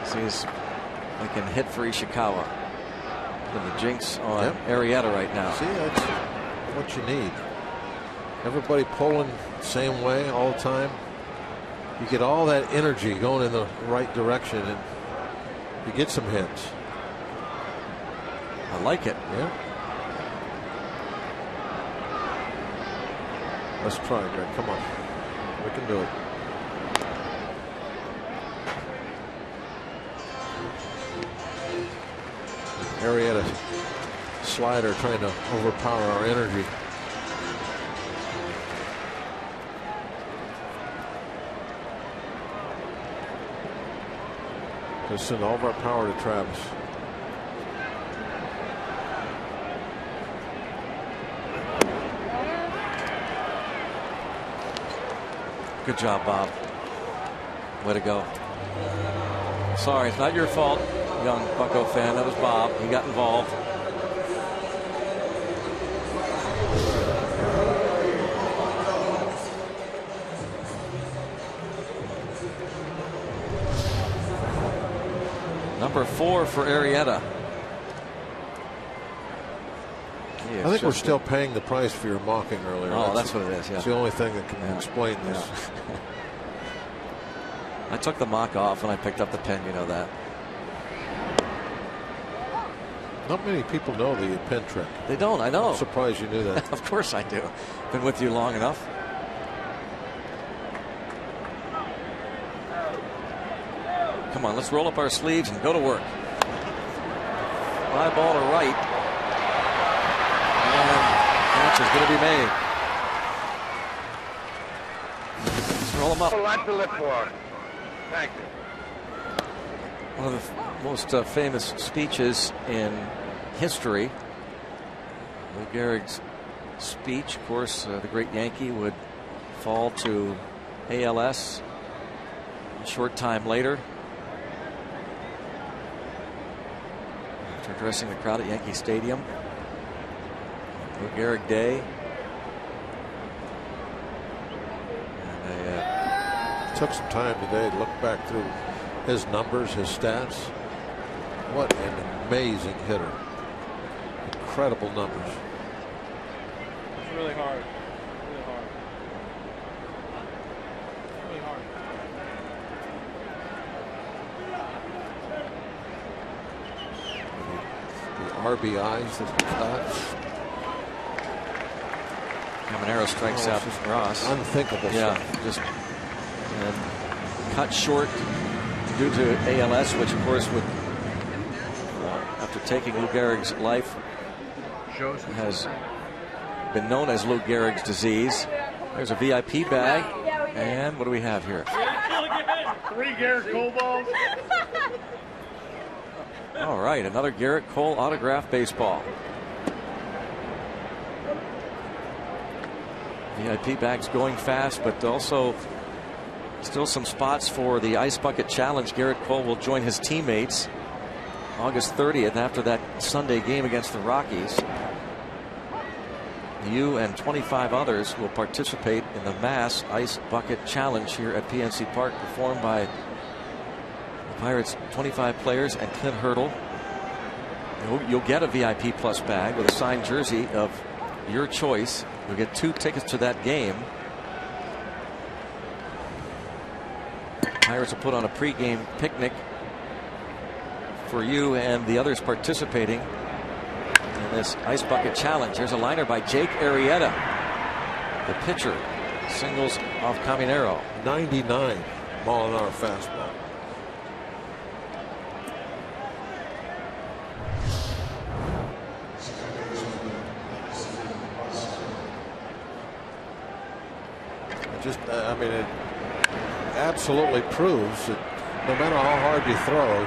Sees they can hit for Ishikawa. Putting the jinx on Arrieta right now. See, that's what you need. Everybody pulling the same way all the time. You get all that energy going in the right direction, and you get some hits. I like it. Yeah. Let's try, Greg. Come on. We can do it. Arrieta slider trying to overpower our energy. Just send all of our power to Travis. Good job, Bob. Way to go. Sorry, it's not your fault, young Bucco fan. That was Bob. He got involved. Number 4 for Arrieta. I think we're still paying the price for your mocking earlier. Oh, that's what it is. Yeah. It's the only thing that can explain this. I took the mock off when I picked up the pen. You know that. Not many people know the pen trick. They don't. I know. I'm surprised you knew that. Of course I do. Been with you long enough. Come on, let's roll up our sleeves and go to work. Fly ball to right. Catch is going to be made. Let's roll them up. A lot to live for. Thank you. One of the most famous speeches in history. Lou Gehrig's speech. Of course, the great Yankee would fall to ALS a short time later. After addressing the crowd at Yankee Stadium. Lou Gehrig Day. And took some time today to look back through his numbers, his stats. What an amazing hitter. Incredible numbers. It's really hard. Really hard. Really hard. The RBIs that he got. Caminero strikes out Ross. Unthinkable stuff. Just cut short due to ALS, which of course would, after taking Lou Gehrig's life, has been known as Lou Gehrig's disease. There's a VIP bag, and what do we have here? 3 Gerrit Cole balls. All right, another Gerrit Cole autograph baseball. VIP bags going fast, but also still some spots for the Ice Bucket Challenge. Gerrit Cole will join his teammates August 30th after that Sunday game against the Rockies. You and 25 others will participate in the Mass Ice Bucket Challenge here at PNC Park, performed by the Pirates' 25 players and Clint Hurdle. You'll get a VIP Plus bag with a signed jersey of your choice. You'll get 2 tickets to that game. Pirates will put on a pregame picnic for you and the others participating in this Ice Bucket Challenge. Here's a liner by Jake Arrieta, the pitcher. Singles off Caminero. 99 mile-an-hour fastball. I mean, it absolutely proves that no matter how hard you throw,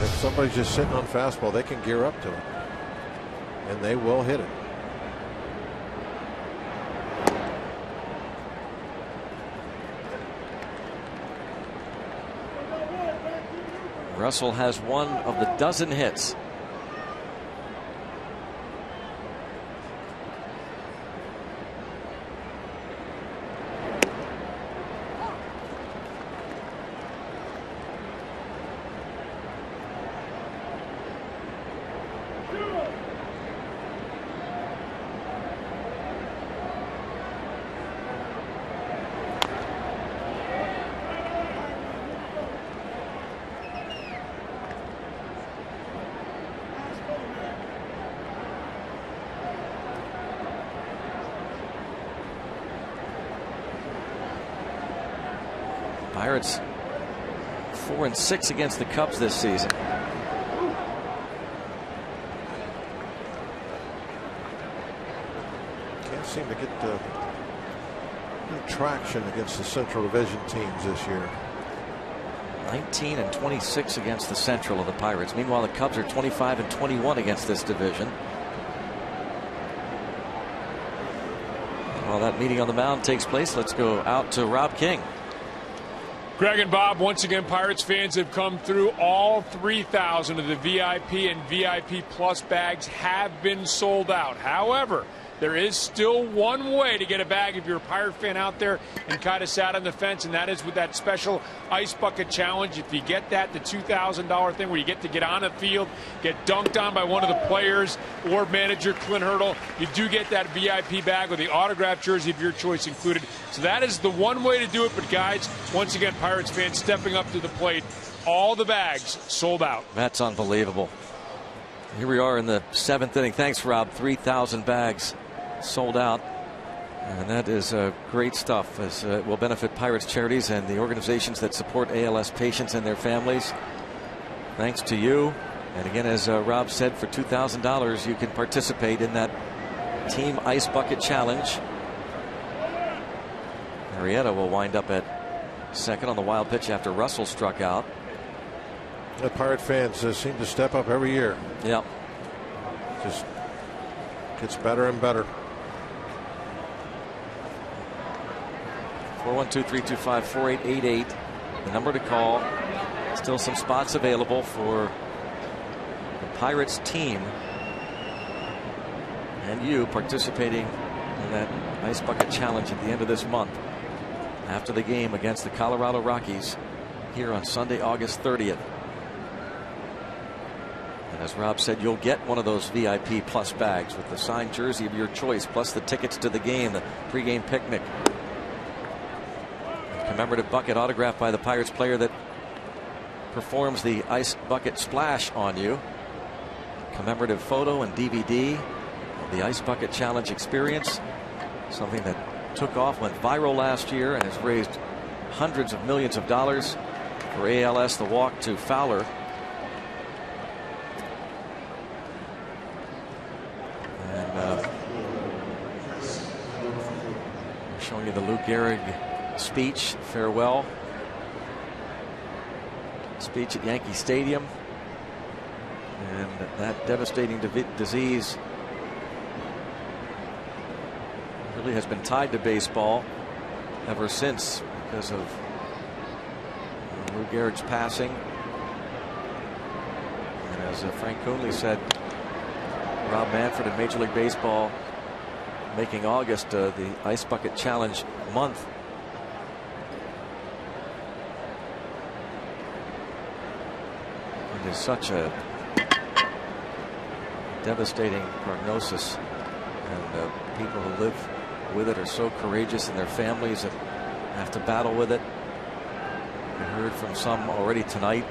if somebody's just sitting on fastball, they can gear up to it, and they will hit it. Russell has one of the dozen hits. Pirates 4-6 against the Cubs this season. Can't seem to get any traction against the Central Division teams this year. 19-26 against the Central of the Pirates. Meanwhile, the Cubs are 25-21 against this division. While that meeting on the mound takes place, let's go out to Rob King. Greg and Bob, once again, Pirates fans have come through. All 3,000 of the VIP and VIP Plus bags have been sold out. However, there is still one way to get a bag if you're a Pirate fan out there and kind of sat on the fence, and that is with that special Ice Bucket Challenge. If you get that, the $2,000 thing where you get to get on the field, get dunked on by one of the players or manager Clint Hurdle, you do get that VIP bag with the autographed jersey of your choice included. So that is the one way to do it. But guys, once again, Pirates fans stepping up to the plate. All the bags sold out. That's unbelievable. Here we are in the 7th inning. Thanks, Rob. 3,000 bags sold out, and that is great stuff, as it will benefit Pirates charities and the organizations that support ALS patients and their families. Thanks to you. And again, as Rob said, for $2,000 you can participate in that Team Ice Bucket Challenge. Arrieta will wind up at second on the wild pitch after Russell struck out. The Pirate fans seem to step up every year. Yep. Just gets better and better. 412-325-4888, the number to call. Still some spots available for the Pirates team and you participating in that Ice Bucket Challenge at the end of this month after the game against the Colorado Rockies here on Sunday, August 30th. And as Rob said, you'll get one of those VIP Plus bags with the signed jersey of your choice, plus the tickets to the game, the pregame picnic, commemorative bucket autographed by the Pirates player that performs the Ice Bucket Splash on you, commemorative photo and DVD of the Ice Bucket Challenge experience, something that took off, went viral last year, and has raised hundreds of millions of dollars for ALS, the Walk to Fowler. And showing you the Lou Gehrig speech, farewell speech at Yankee Stadium, and that devastating disease really has been tied to baseball ever since because of Lou Gehrig's passing. And as Frank Coonley said, Rob Manfred in Major League Baseball making August the Ice Bucket Challenge month. It is such a devastating prognosis, and people who live with it are so courageous, and their families that have to battle with it. We heard from some already tonight.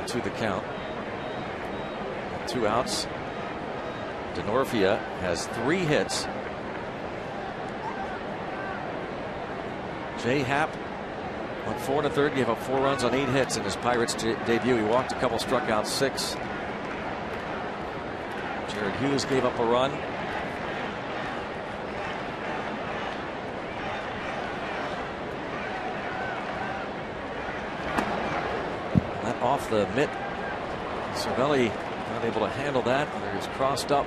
To the count. 2 outs. Denorfia has 3 hits. Jay Happ went 4 1/3, gave up 4 runs on 8 hits in his Pirates debut. He walked a couple, struck out 6. Jared Hughes gave up a run. Off the mitt. Cervelli not able to handle that. He's crossed up.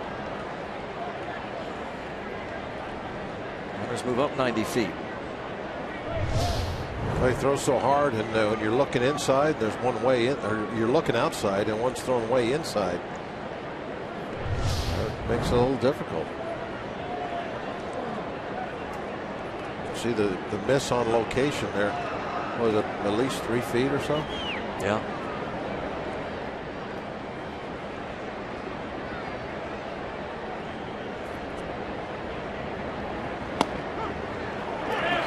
Runners move up 90 feet. Well, he throws so hard, and when you're looking inside, there's one way in, or you're looking outside, and one's thrown way inside. It makes it a little difficult. See the miss on location there. Was it at least 3 feet or so? Yeah.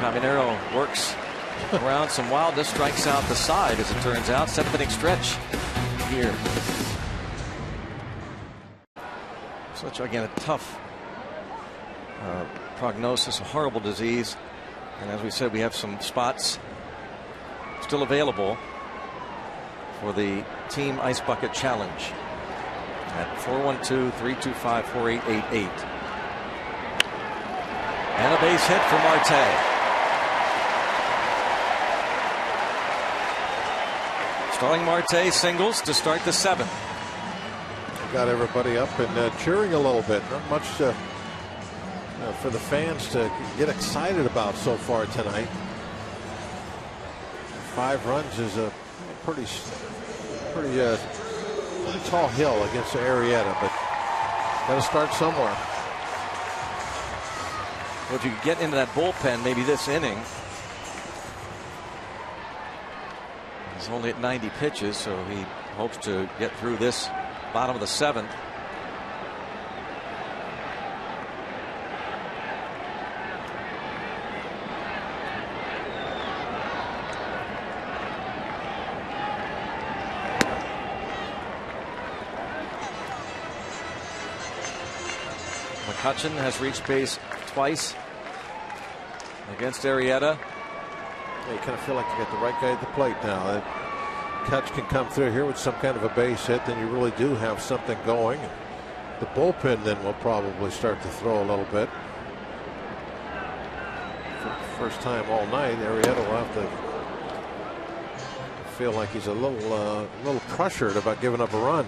Caminero works around some wildness, strikes out the side as it turns out. 7th inning stretch here. Such, again, a tough prognosis, a horrible disease. And as we said, we have some spots still available for the Team Ice Bucket Challenge at 412-325-4888. And a base hit for Marte. Starling Marte singles to start the 7th. Got everybody up and cheering a little bit. Not much for the fans to get excited about so far tonight. 5 runs is a pretty tall hill against Arrieta, but got to start somewhere. Well, if you could get into that bullpen, maybe this inning. He's only at 90 pitches, so he hopes to get through this bottom of the 7th. McCutchen has reached base twice against Arrieta. You kind of feel like you got the right guy at the plate now. That catch can come through here with some kind of a base hit, then you really do have something going. The bullpen then will probably start to throw a little bit. For the first time all night, Arrieta will have to feel like he's a little pressured about giving up a run.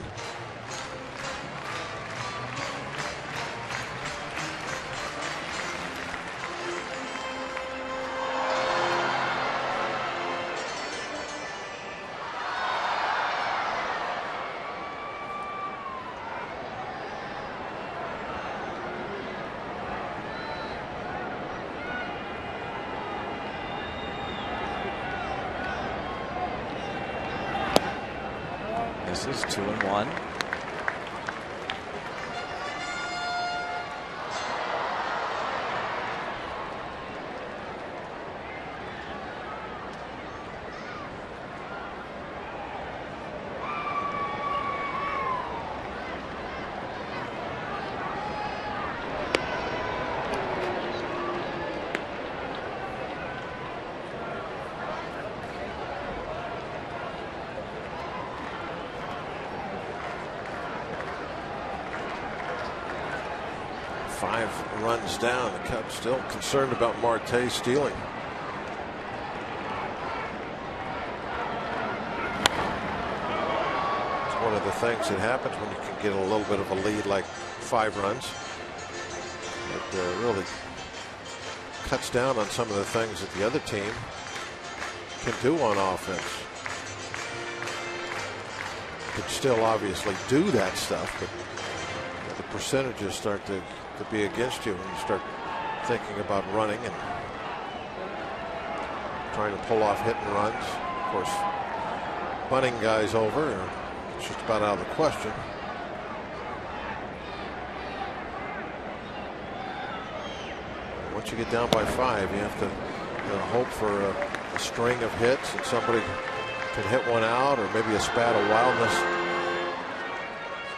This is 2-1. Runs down. The Cubs still concerned about Marte stealing. It's one of the things that happens when you can get a little bit of a lead, like 5 runs. It really cuts down on some of the things that the other team can do on offense. You can still obviously do that stuff, but the percentages start to be against you when you start thinking about running and trying to pull off hit and runs. Of course, bunting guys over. It's just about out of the question. Once you get down by 5, you have to hope for a string of hits, and somebody can hit one out, or maybe a spat of wildness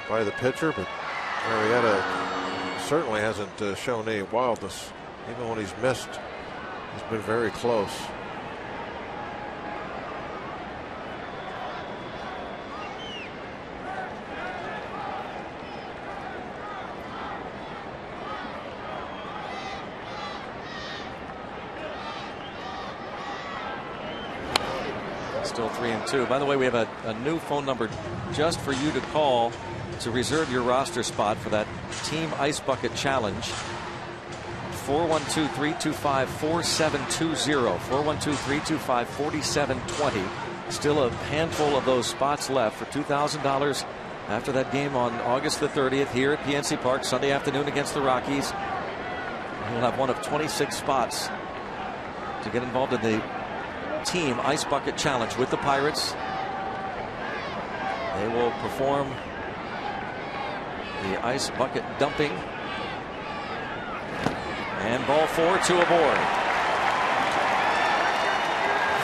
by the pitcher. But Arrieta certainly hasn't shown any wildness. Even when he's missed, he's been very close. Still 3-2. By the way, we have a new phone number just for you to call to reserve your roster spot for that Team Ice Bucket Challenge. 412-325-4720. 412-325-4720. Still a handful of those spots left for $2,000 after that game on August the 30th here at PNC Park, Sunday afternoon against the Rockies. We'll have one of 26 spots to get involved in the Team Ice Bucket Challenge with the Pirates. They will perform the ice bucket dumping. And ball 4, 2 aboard.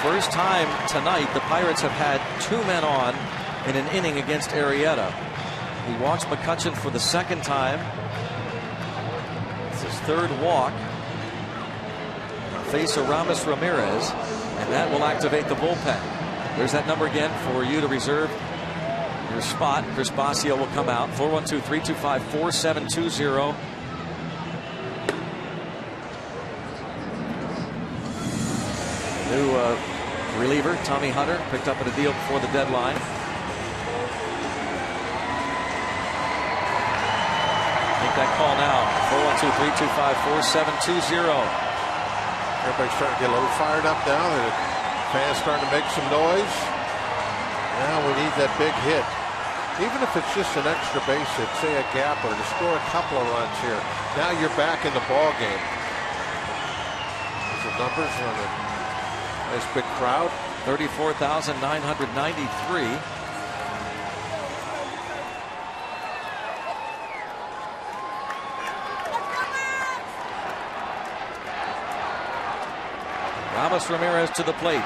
First time tonight the Pirates have had 2 men on in an inning against Arrieta. He walks McCutchen for the second time. It's his 3rd walk. Face Aramis Ramirez, and that will activate the bullpen. There's that number again for you to reserve your spot. Chris Bosio will come out. 412-325-4720. New reliever Tommy Hunter picked up at a deal before the deadline. Make that call now. 412-325-4720. Everybody's starting to get a little fired up now. The fans starting to make some noise. Now we need that big hit. Even if it's just an extra base hit, say a gap, or to score a couple of runs here. Now you're back in the ball game. There's the numbers on the nice big crowd. 34,993. Aramis Ramirez to the plate.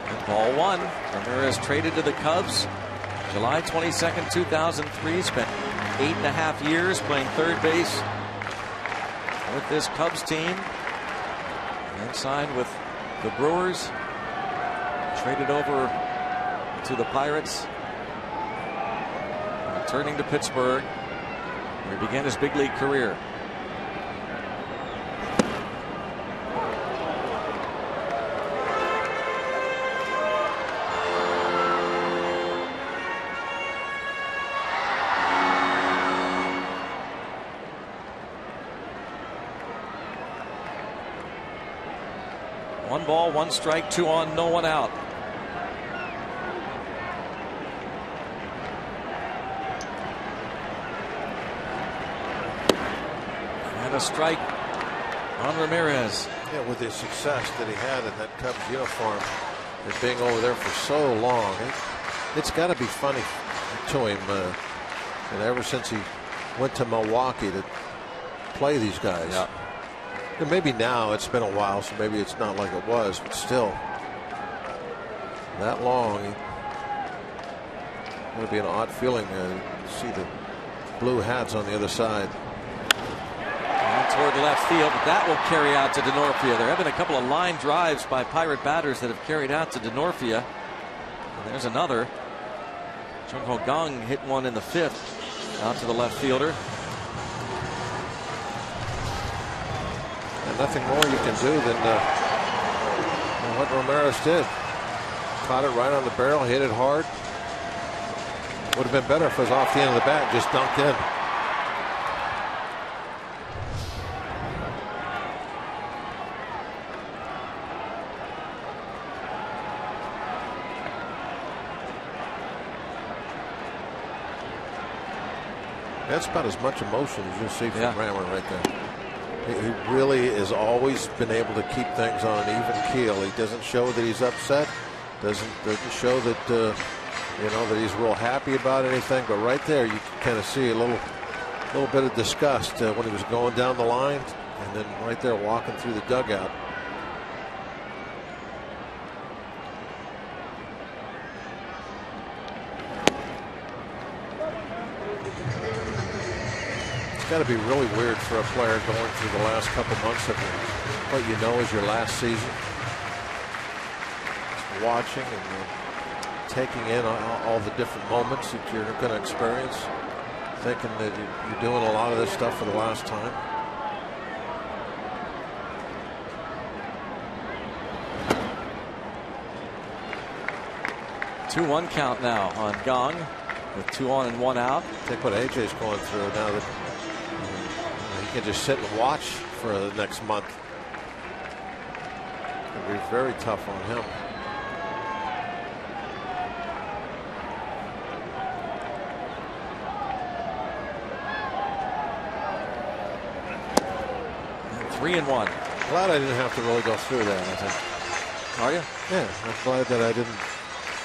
And ball 1. Ramirez traded to the Cubs July 22nd, 2003. Spent 8.5 years playing third base with this Cubs team. And signed with the Brewers. Traded over to the Pirates, returning to Pittsburgh, where he began his big league career. One ball, 1 strike, 2 on, no one out. A strike on Ramirez. Yeah, with the success that he had in that Cubs uniform and being over there for so long, it's got to be funny to him. And ever since he went to Milwaukee to play these guys. Yeah. And maybe now it's been a while, so maybe it's not like it was, but still, that long, it would be an odd feeling to see the blue hats on the other side. Toward left field, but that will carry out to Denorfia. There have been a couple of line drives by Pirate batters that have carried out to Denorfia. And there's another. Chung Ho Gong hit one in the 5th out to the left fielder. And nothing more you can do than what Ramirez did. Caught it right on the barrel, hit it hard. Would have been better if it was off the end of the bat, just dunked in. That's about as much emotion as you'll see from Rammer right there. He really has always been able to keep things on an even keel. He doesn't show that he's upset. Doesn't show that you know, that he's real happy about anything. But right there, you can kind of see a little bit of disgust when he was going down the line, and then right there walking through the dugout. It's got to be really weird for a player going through the last couple months of what you know is your last season. Just watching and taking in all the different moments that you're going to experience. Thinking that you're doing a lot of this stuff for the last time. Two-one count now on Gong with 2 on and 1 out. Take what AJ's going through now that he can just sit and watch for the next month. It'll be very tough on him. And 3-1. Glad I didn't have to really go through that, I think. Are you? Yeah, I'm glad that I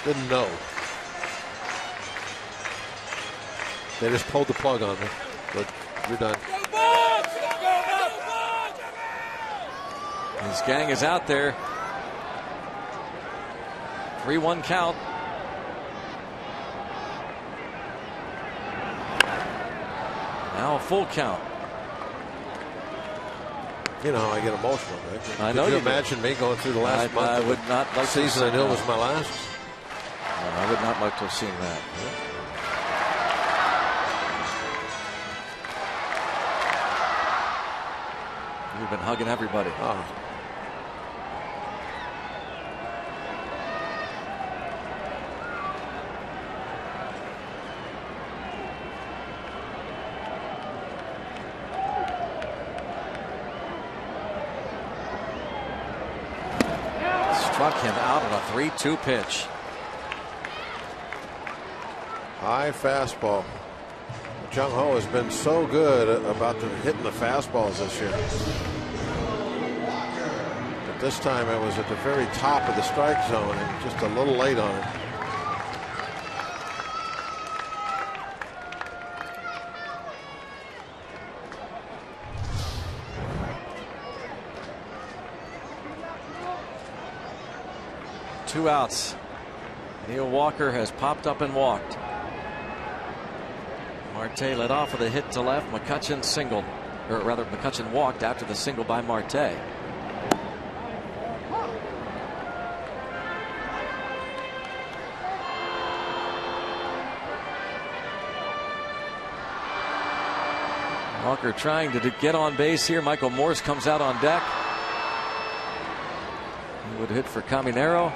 didn't know. They just pulled the plug on me. But you're done. His gang is out there. 3-1 count. Now a full count. You know, I get emotional. Right? I know Could you you imagine me going through the last month? I would not like season. I knew it was my last. No, I would not like to have seen that. You've been hugging everybody. Oh. Struck him out on a 3-2 pitch. High fastball. Jung Ho has been so good about hitting the fastballs this year. But this time it was at the very top of the strike zone and just a little late on it. Two outs. Neil Walker has popped up and walked. Marte led off with a hit to left. McCutchen singled, or rather McCutchen walked after the single by Marte. Walker trying to get on base here. Michael Morse comes out on deck. He would hit for Caminero.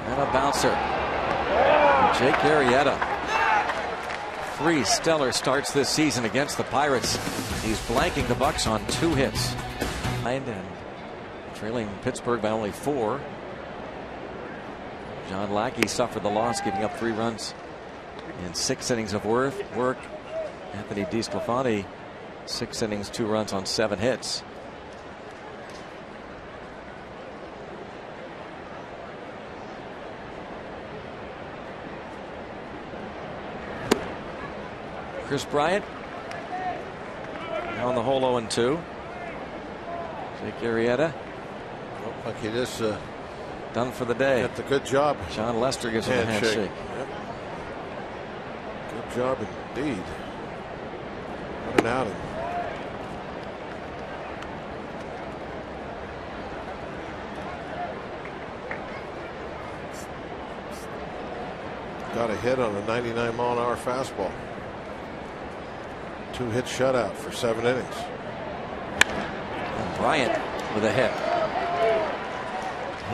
And a bouncer. Jake Arrieta. 3 stellar starts this season against the Pirates. He's blanking the Bucks on 2 hits. And trailing Pittsburgh by only 4. John Lackey suffered the loss, giving up 3 runs in 6 innings of work. Anthony DeSclafani, 6 innings, 2 runs on 7 hits. Chris Bryant on the whole 0-2. Jake Arrieta. Looked like he just done for the day. Did a good job. John Lester gives him a handshake. Yep. Good job indeed. What an outing. Got a hit on a 99-mile-an-hour fastball. 2-hit shutout for 7 innings. And Bryant with a hit.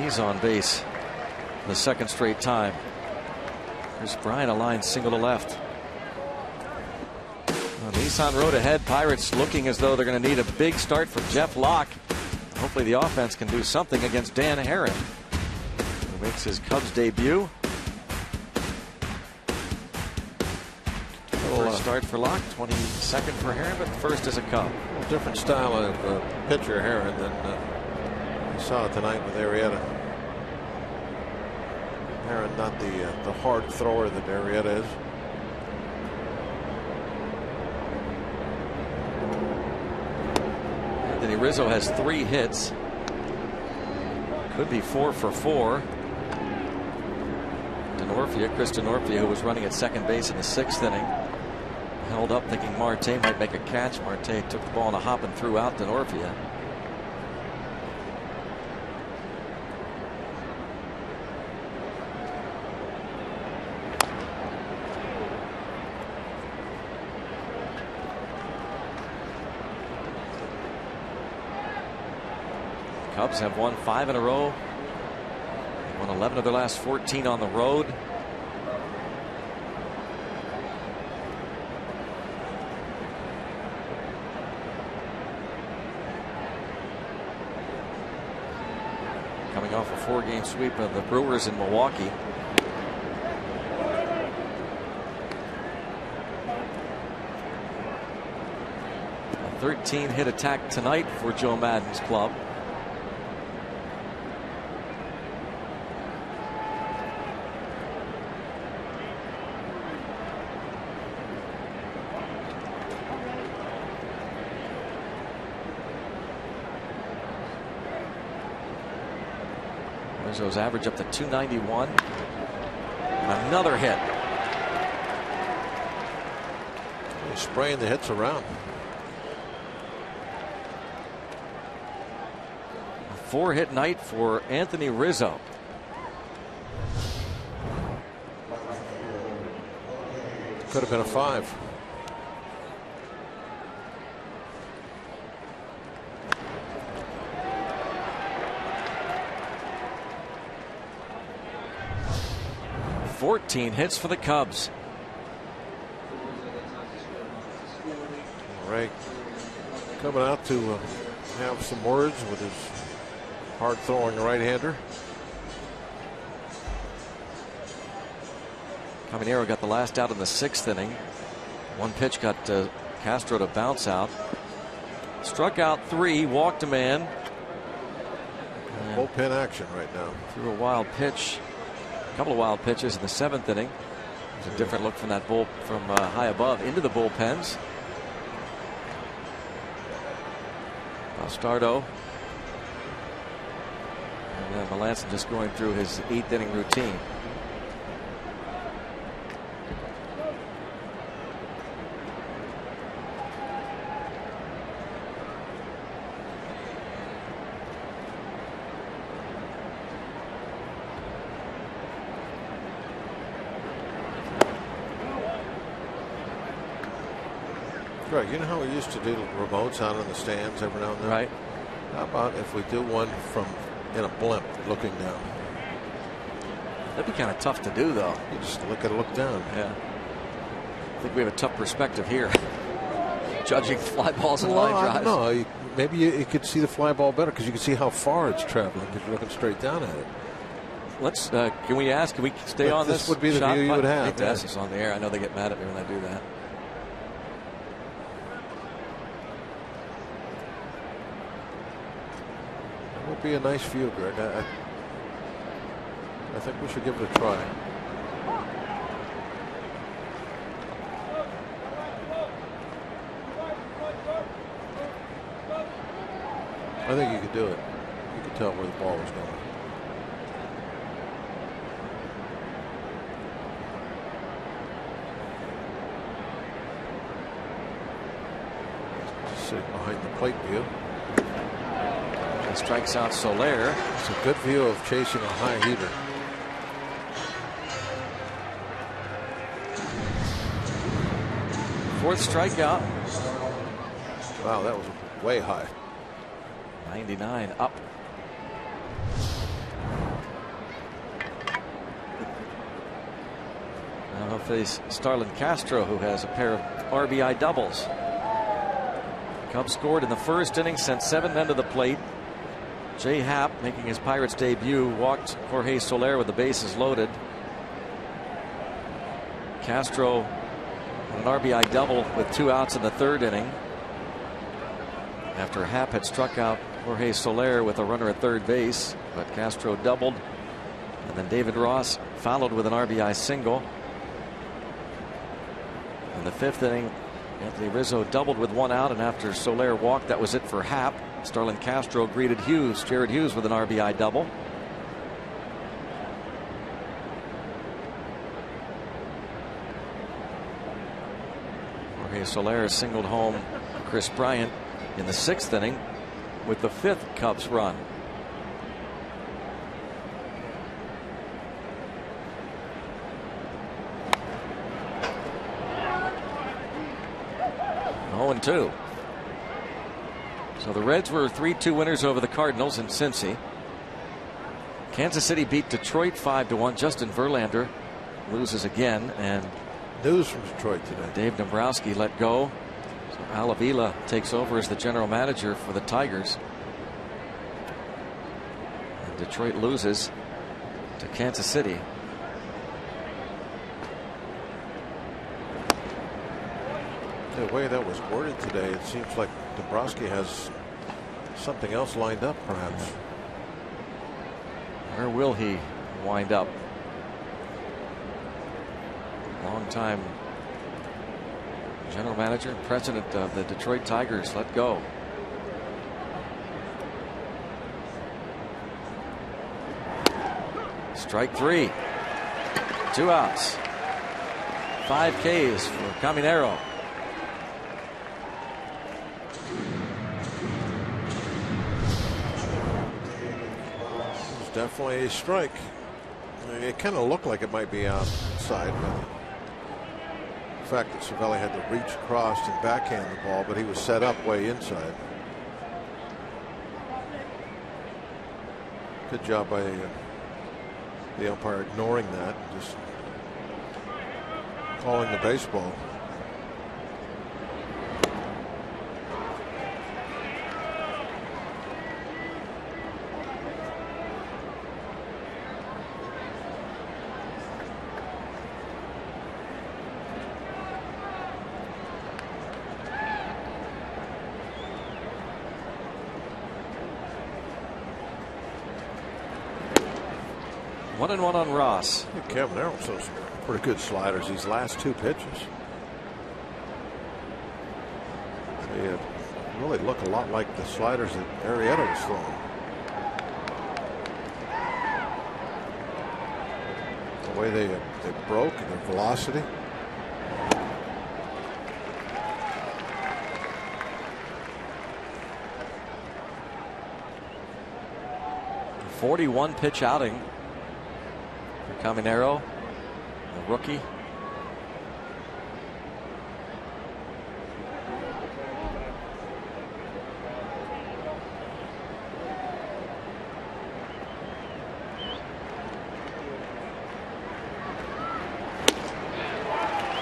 He's on base the 2nd straight time. Chris Bryant a line single to left. Well, Nissan Road ahead. Pirates looking as though they're going to need a big start from Jeff Locke. hopefully the offense can do something against Dan Haren, who makes his Cubs debut. First start for Locke, 22nd for Haren, but first as a Cub. A different style of pitcher, Haren, than we saw tonight with Arrieta. Haren, not the hard thrower that Arrieta is. Anthony Rizzo has 3 hits. Could be 4 for 4. Chris Denorfia, who was running at second base in the 6th inning, held up thinking Marte might make a catch. Marte took the ball in a hop and threw out Denorfia. Cubs have won 5 in a row. Won 11 of their last 14 on the road. Coming off a 4-game sweep of the Brewers in Milwaukee. A 13-hit attack tonight for Joe Maddon's club. Rizzo's average up to 291. Another hit. He's spraying the hits around. A 4-hit night for Anthony Rizzo. Could have been a 5. Hits for the Cubs. Ray coming out to have some words with his hard throwing right-hander. Caminero got the last out in the 6th inning. One pitch got Castro to bounce out. Struck out 3, walked a man. Bullpen action right now. Threw a wild pitch. A couple of wild pitches in the 7th inning. It's a different look from that bull from high above into the bullpens. Bastardo. And then Melanson just going through his 8th inning routine. Greg, you know how we used to do remotes out in the stands every now and then? Right. How about if we do one from in a blimp looking down? That'd be kind of tough to do, though. You just look down. Yeah. I think we have a tough perspective here. Judging fly balls and line drives. No, maybe you could see the fly ball better because you can see how far it's traveling because you're looking straight down at it. Let's. Can we ask? Can we stay on this? This would be the view you would have. I hate to ask this on the air. I know they get mad at me when I do that. It would be a nice view, Greg. I think we should give it a try. I think you could do it. You could tell where the ball was going. Just sitting behind the plate view. He strikes out Soler. It's a good view of chasing a high heater. Fourth strikeout. Wow, that was way high. 99 up. Now he'll face Starlin Castro, who has a pair of RBI doubles. Cubs scored in the first inning, sent 7 men to the plate. Jay Happ, making his Pirates debut, walked Jorge Soler with the bases loaded. Castro on an RBI double with 2 outs in the 3rd inning, after Happ had struck out Jorge Soler with a runner at 3rd base, but Castro doubled, and then David Ross followed with an RBI single. In the 5th inning, Anthony Rizzo doubled with 1 out, and after Soler walked, that was it for Happ. Starlin Castro greeted Jared Hughes with an RBI double. Jorge Soler singled home Chris Bryant in the 6th inning with the 5th Cubs run. Oh, 0-2. So the Reds were 3-2 winners over the Cardinals in Cincy. Kansas City beat Detroit 5-1. Justin Verlander loses again, and news from Detroit today. Dave Dombrowski let go. So Al Avila takes over as the general manager for the Tigers. And Detroit loses to Kansas City. The way that was worded today, it seems like Dombrowski has something else lined up, perhaps. Where will he wind up? Long-time general manager and president of the Detroit Tigers let go. Strike 3. 2 outs. 5 Ks for Caminero. Definitely a strike. It kind of looked like it might be outside, but the fact that Cervelli had to reach across and backhand the ball, but he was set up way inside. Good job by the umpire ignoring that and just calling the baseball. One and one on Ross. Caminero shows some pretty good sliders these last 2 pitches. They really look a lot like the sliders that Arrieta was throwing. The way they broke and their velocity. A 41 pitch outing. Caminero, the rookie.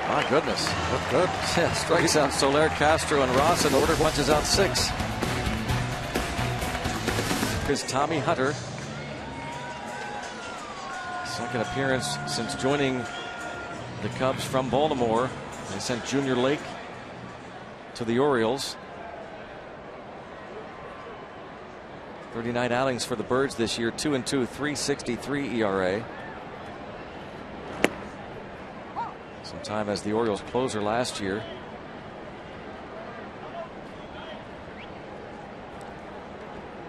My goodness. Look good. Yeah, strikes out Soler, Castro, and Ross in order, punches out 6. Here's Tommy Hunter. Second appearance since joining the Cubs from Baltimore. They sent Junior Lake to the Orioles. 39 outings for the Birds this year, 2-2, 3.63 ERA. Some time as the Orioles closer last year.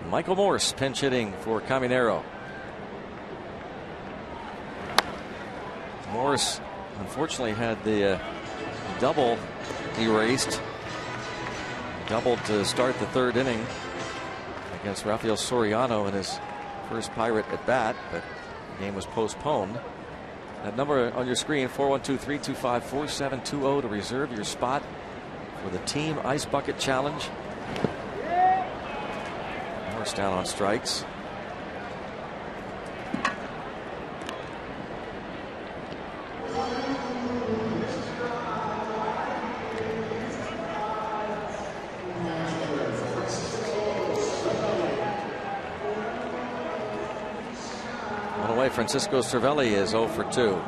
Michael Morse pinch hitting for Caminero. Morris unfortunately had the double erased. Doubled to start the 3rd inning against Rafael Soriano in his first Pirate at bat, but the game was postponed. That number on your screen, 412-325-4720, to reserve your spot for the Team Ice Bucket Challenge. Morris down on strikes. Francisco Cervelli is 0 for 2.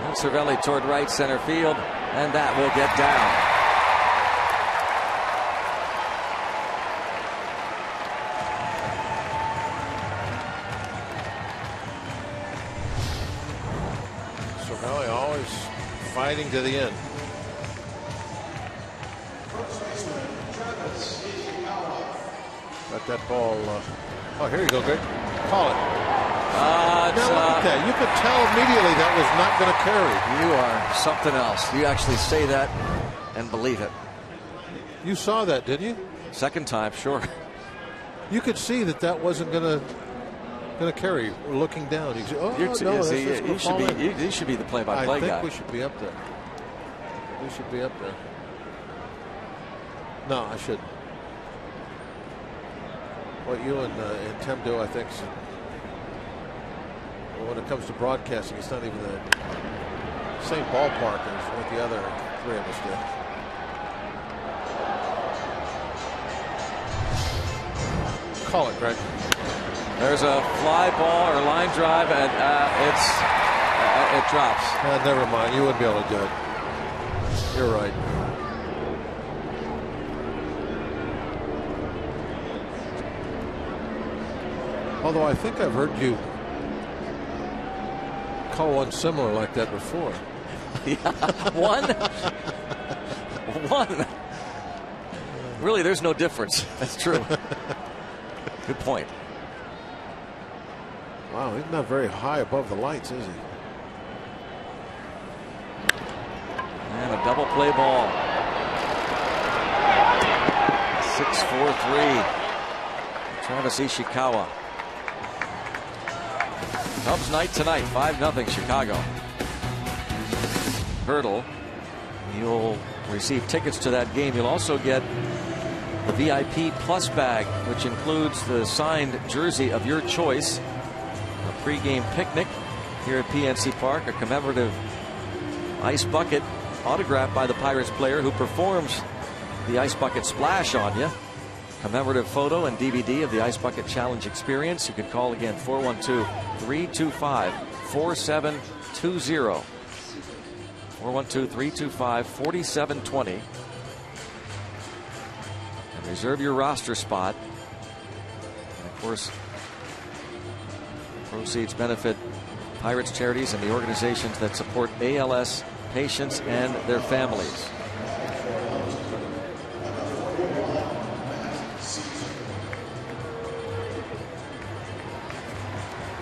And Cervelli toward right center field, and that will get down. Fighting to the end. Got that ball. Oh, here you go, Greg. Call it. Now look at that. You could tell immediately that was not going to carry. You are something else. You actually say that and believe it. You saw that, didn't you? Second time, sure. You could see that that wasn't going to carry. Looking down, you say, "Oh no, you should be the play-by-play guy." I think we should be up there. We should be up there. No, I shouldn't. What you and Tim do, I think, when it comes to broadcasting, it's not even the same ballpark as what the other three of us do. Call it, Greg. There's a fly ball or line drive, and it drops. Never mind. You wouldn't be able to do it. You're right. Although I think I've heard you call one similar like that before. Yeah, one. One. Really, there's no difference. That's true. Good point. Wow, he's not very high above the lights, is he? And a double play ball. 6-4-3. Travis Ishikawa. Cubs night tonight, 5-0 Chicago. Hurdle. You'll receive tickets to that game. You'll also get the VIP Plus bag, which includes the signed jersey of your choice, a pregame picnic here at PNC Park, a commemorative ice bucket autographed by the Pirates player who performs the ice bucket splash on you. Commemorative photo and DVD of the Ice Bucket Challenge experience. You can call again, 412-325-4720. 412-325-4720. And reserve your roster spot. And of course, proceeds benefit Pirates charities and the organizations that support ALS patients and their families.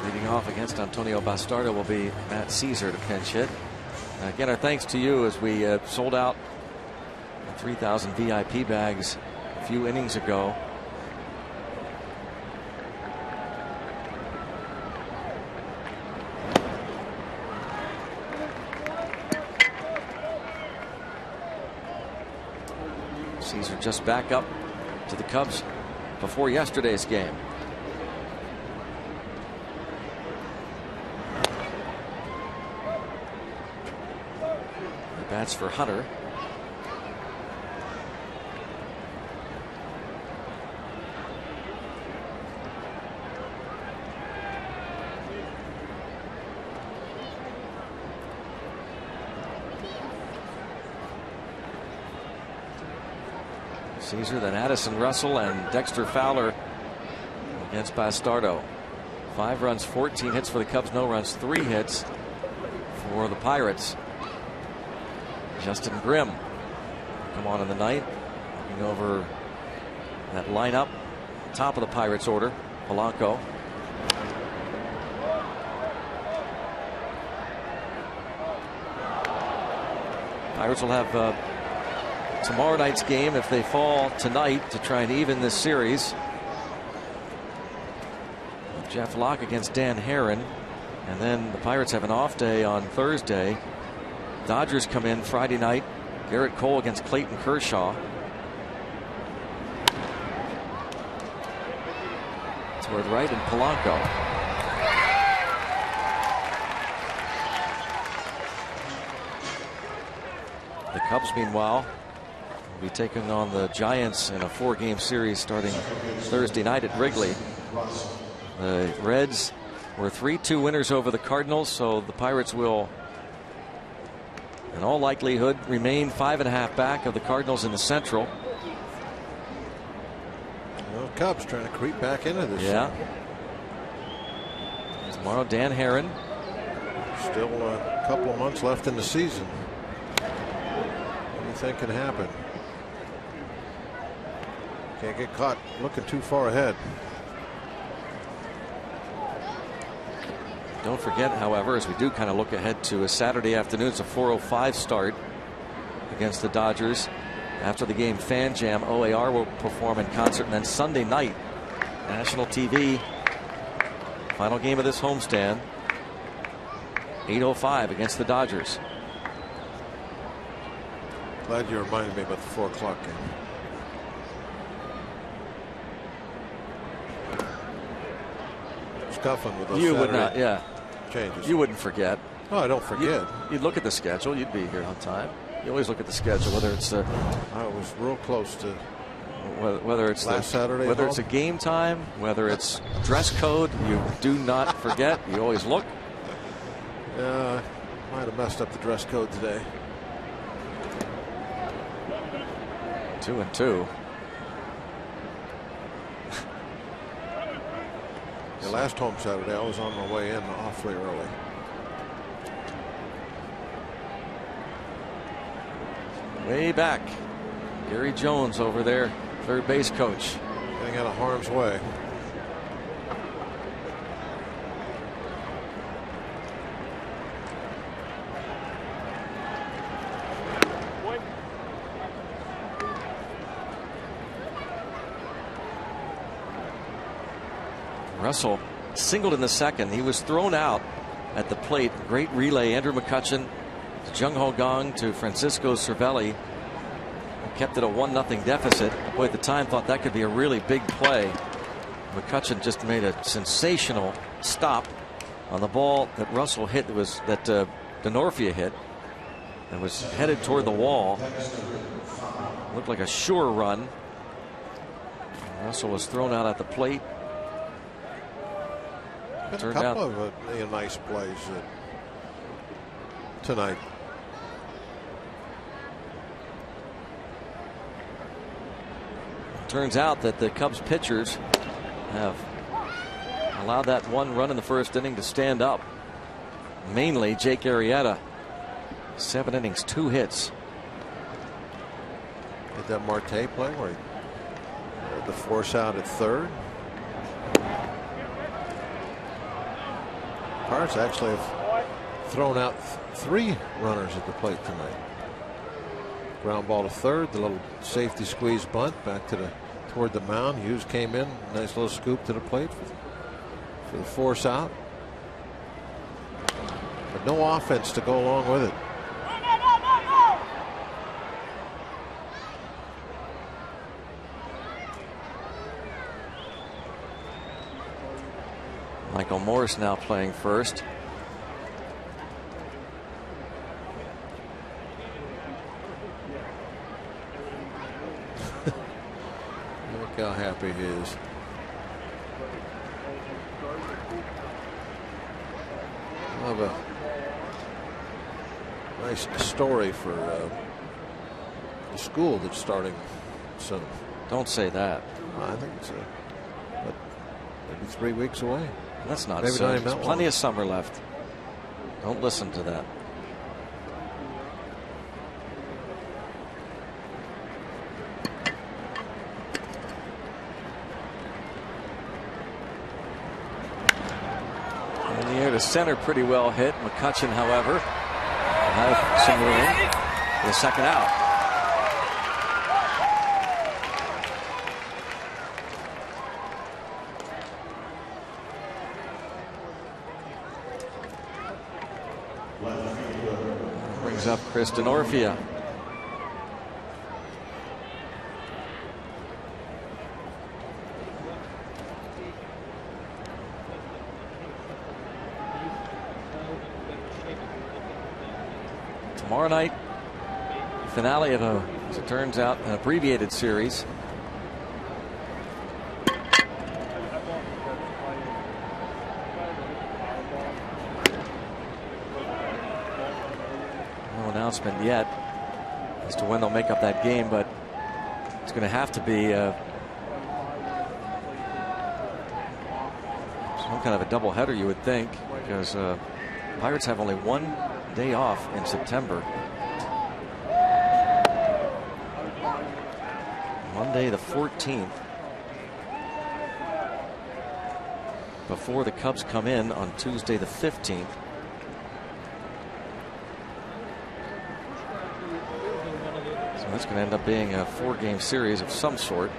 Leading off against Antonio Bastardo will be Matt Caesar to pinch hit. Again, our thanks to you as we sold out 3,000 VIP bags a few innings ago. Caesar just back up to the Cubs before yesterday's game. Bats for Hunter. Caesar, then Addison Russell and Dexter Fowler against Bastardo. 5 runs, 14 hits for the Cubs, no runs, 3 hits for the Pirates. Justin Grimm come on in the night, looking over that lineup. Top of the Pirates order, Polanco. Pirates will have tomorrow night's game if they fall tonight to try and even this series. Jeff Locke against Dan Herron, and then the Pirates have an off day on Thursday. Dodgers come in Friday night. Garrett Cole against Clayton Kershaw. Toward right and Polanco. The Cubs, meanwhile, will be taking on the Giants in a 4-game series starting Thursday night at Wrigley. The Reds were 3-2 winners over the Cardinals, so the Pirates will, in all likelihood, remain 5.5 back of the Cardinals in the Central. Well, Cubs trying to creep back into this. Yeah. Tomorrow, Dan Herron. Still a couple of months left in the season. Anything can happen. Can't get caught looking too far ahead. Don't forget, however, as we do kind of look ahead to a Saturday afternoon, it's a 4:05 start against the Dodgers. After the game, Fan Jam, OAR will perform in concert, and then Sunday night, national TV, final game of this homestand, 8:05 against the Dodgers. Glad you reminded me about the 4 o'clock game. Scuffling with those You would Saturday not, yeah. changes. You wouldn't forget. No, I don't forget. You'd look at the schedule. You'd be here on time. You always look at the schedule, whether it's I was real close to whether it's last Saturday, whether it's a game time, whether it's dress code. You do not forget. You always look. Yeah, might have messed up the dress code today. 2-2. The last home Saturday, I was on my way in awfully early. Way back, Gary Jones over there, third base coach. Getting out of harm's way. Russell singled in the second. He was thrown out at the plate. Great relay. Andrew McCutchen to Jung Ho Kang to Francisco Cervelli. Kept it a 1-0 deficit. Boy, at the time thought that could be a really big play. McCutchen just made a sensational stop on the ball that Russell hit. That Denorfia hit. That was headed toward the wall. Looked like a sure run. Russell was thrown out at the plate. Been a couple of nice plays tonight. Turns out that the Cubs pitchers have allowed that 1 run in the first inning to stand up. Mainly Jake Arrieta. 7 innings, 2 hits. Did that Marte play where he had the force out at third? Pirates actually have thrown out 3 runners at the plate tonight. Ground ball to third, the little safety squeeze bunt back to toward the mound. Hughes came in, nice little scoop to the plate for the force out. But no offense to go along with it. Michael Morse now playing first. Look how happy he is. Have a nice story for the school that's starting soon. Don't say that. I think it's maybe 3 weeks away. That's not maybe so. not even There's that plenty long. of summer left. Don't listen to that. In the air to center, pretty well hit. McCutchen, however, have some room for the second out. Brings up Chris Denorfia. Tomorrow night, finale of a, as it turns out, an abbreviated series. No announcement yet as to when they'll make up that game, but it's going to have to be some kind of a doubleheader, you would think, because Pirates have only one day off in September. Monday the 14th, before the Cubs come in on Tuesday the 15th. So that's going to end up being a 4-game series of some sort.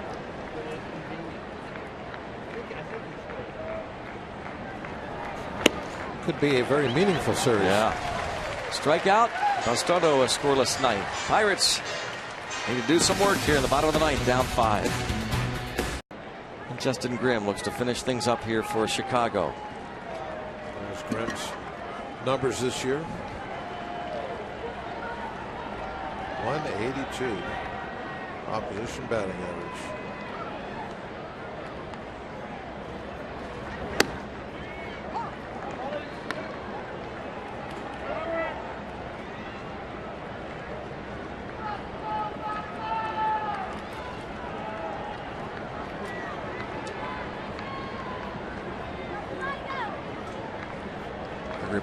Could be a very meaningful series. Yeah. Strikeout. Bastodo, a scoreless night. Pirates need to do some work here in the bottom of the ninth, down 5. And Justin Grimm looks to finish things up here for Chicago. There's Grimm's numbers this year. 182 opposition batting average.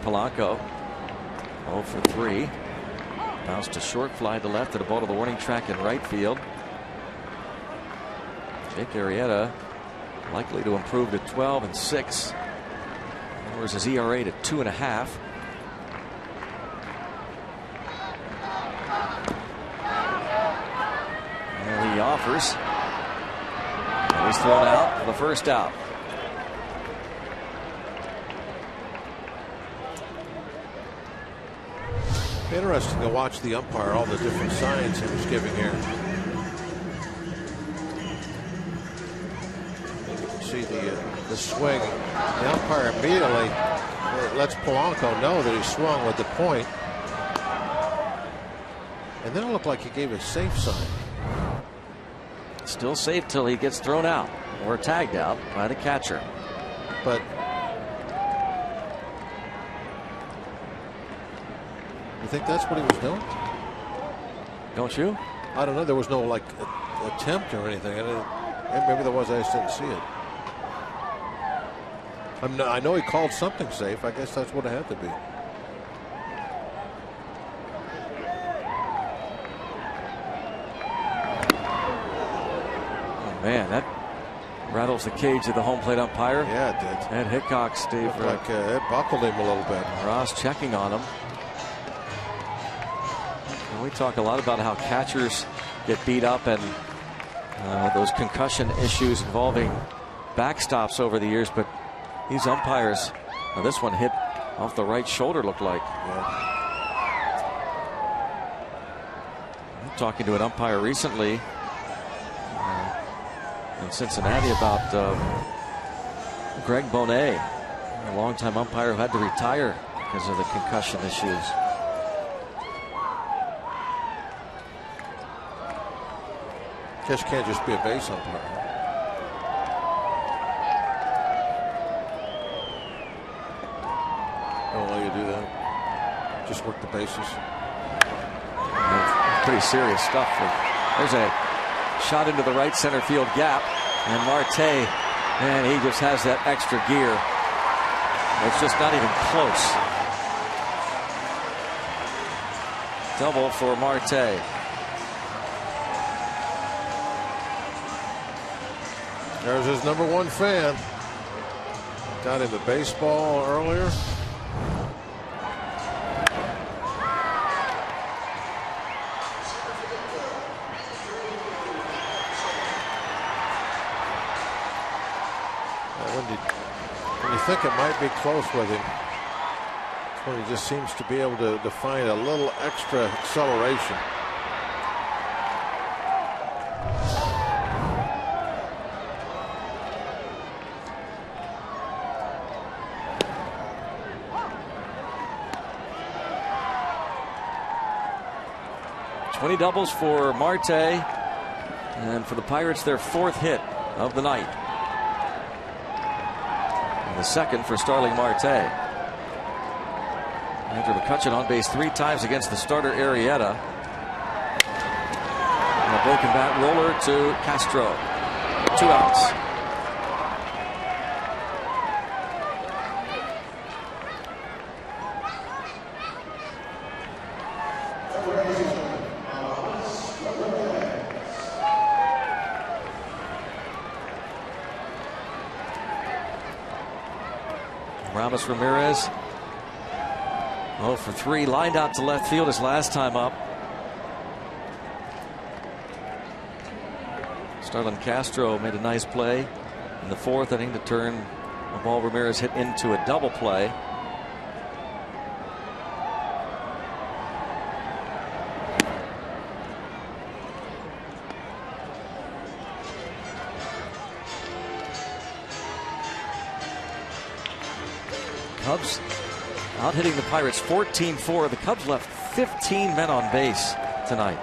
Polanco 0 for 3. Bounced a short fly to left at a ball to the warning track in right field. Jake Arrieta likely to improve to 12-6. Lowers his ERA to 2.5. And he offers. And he's thrown out for the first out. Interesting to watch the umpire, all the different signs he was giving here. You can see the swing. The umpire immediately lets Polanco know that he swung with the point. And then it looked like he gave a safe sign. Still safe till he gets thrown out or tagged out by the catcher. But you think that's what he was doing? Don't you? I don't know. There was no like attempt or anything. Maybe there was. I just didn't see it. I know he called something safe. I guess that's what it had to be. Oh man, that rattles the cage of the home plate umpire. Yeah, it did. Ed Hickok, Steve. Like it buckled him a little bit. Ross checking on him. We talk a lot about how catchers get beat up and those concussion issues involving backstops over the years, but these umpires, this one hit off the right shoulder, looked like. Yeah. I'm talking to an umpire recently in Cincinnati about Greg Bonet, a longtime umpire who had to retire because of the concussion issues. Just can't just be a base umpire. Don't let you do that. Just work the bases. Pretty serious stuff. There's a shot into the right center field gap, and Marte, man, he just has that extra gear. It's just not even close. Double for Marte. There's his #1 fan. Got into baseball earlier. When you think it might be close with him, when he just seems to be able to find a little extra acceleration. 20 doubles for Marte, and for the Pirates, their 4th hit of the night. And the 2nd for Starling Marte. Andrew McCutchen on base 3 times against the starter Arrieta. And a broken bat roller to Castro. 2 outs. Ramos Ramirez 0 for 3, lined out to left field his last time up. Starlin Castro made a nice play in the 4th inning to turn a ball Ramirez hit into a double play. Cubs out hitting the Pirates 14-4. The Cubs left 15 men on base tonight.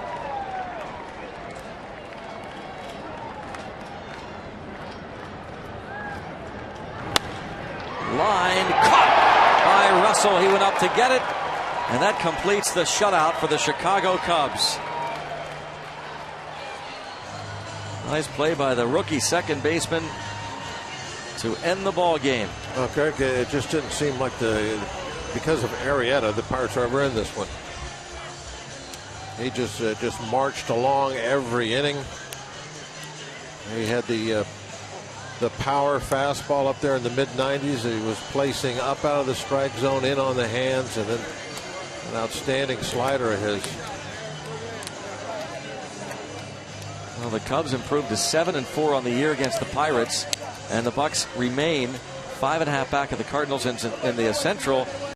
Line caught by Russell. He went up to get it, and that completes the shutout for the Chicago Cubs. Nice play by the rookie second baseman to end the ball game. Well, Greg, it just didn't seem like because of Arrieta, the Pirates are ever in this one. He just marched along every inning. He had the power fastball up there in the mid-90s that he was placing up out of the strike zone, in on the hands, and then an outstanding slider of his. Well, the Cubs improved to 7-4 on the year against the Pirates, and the Bucks remain 5.5 back of the Cardinals in the Central.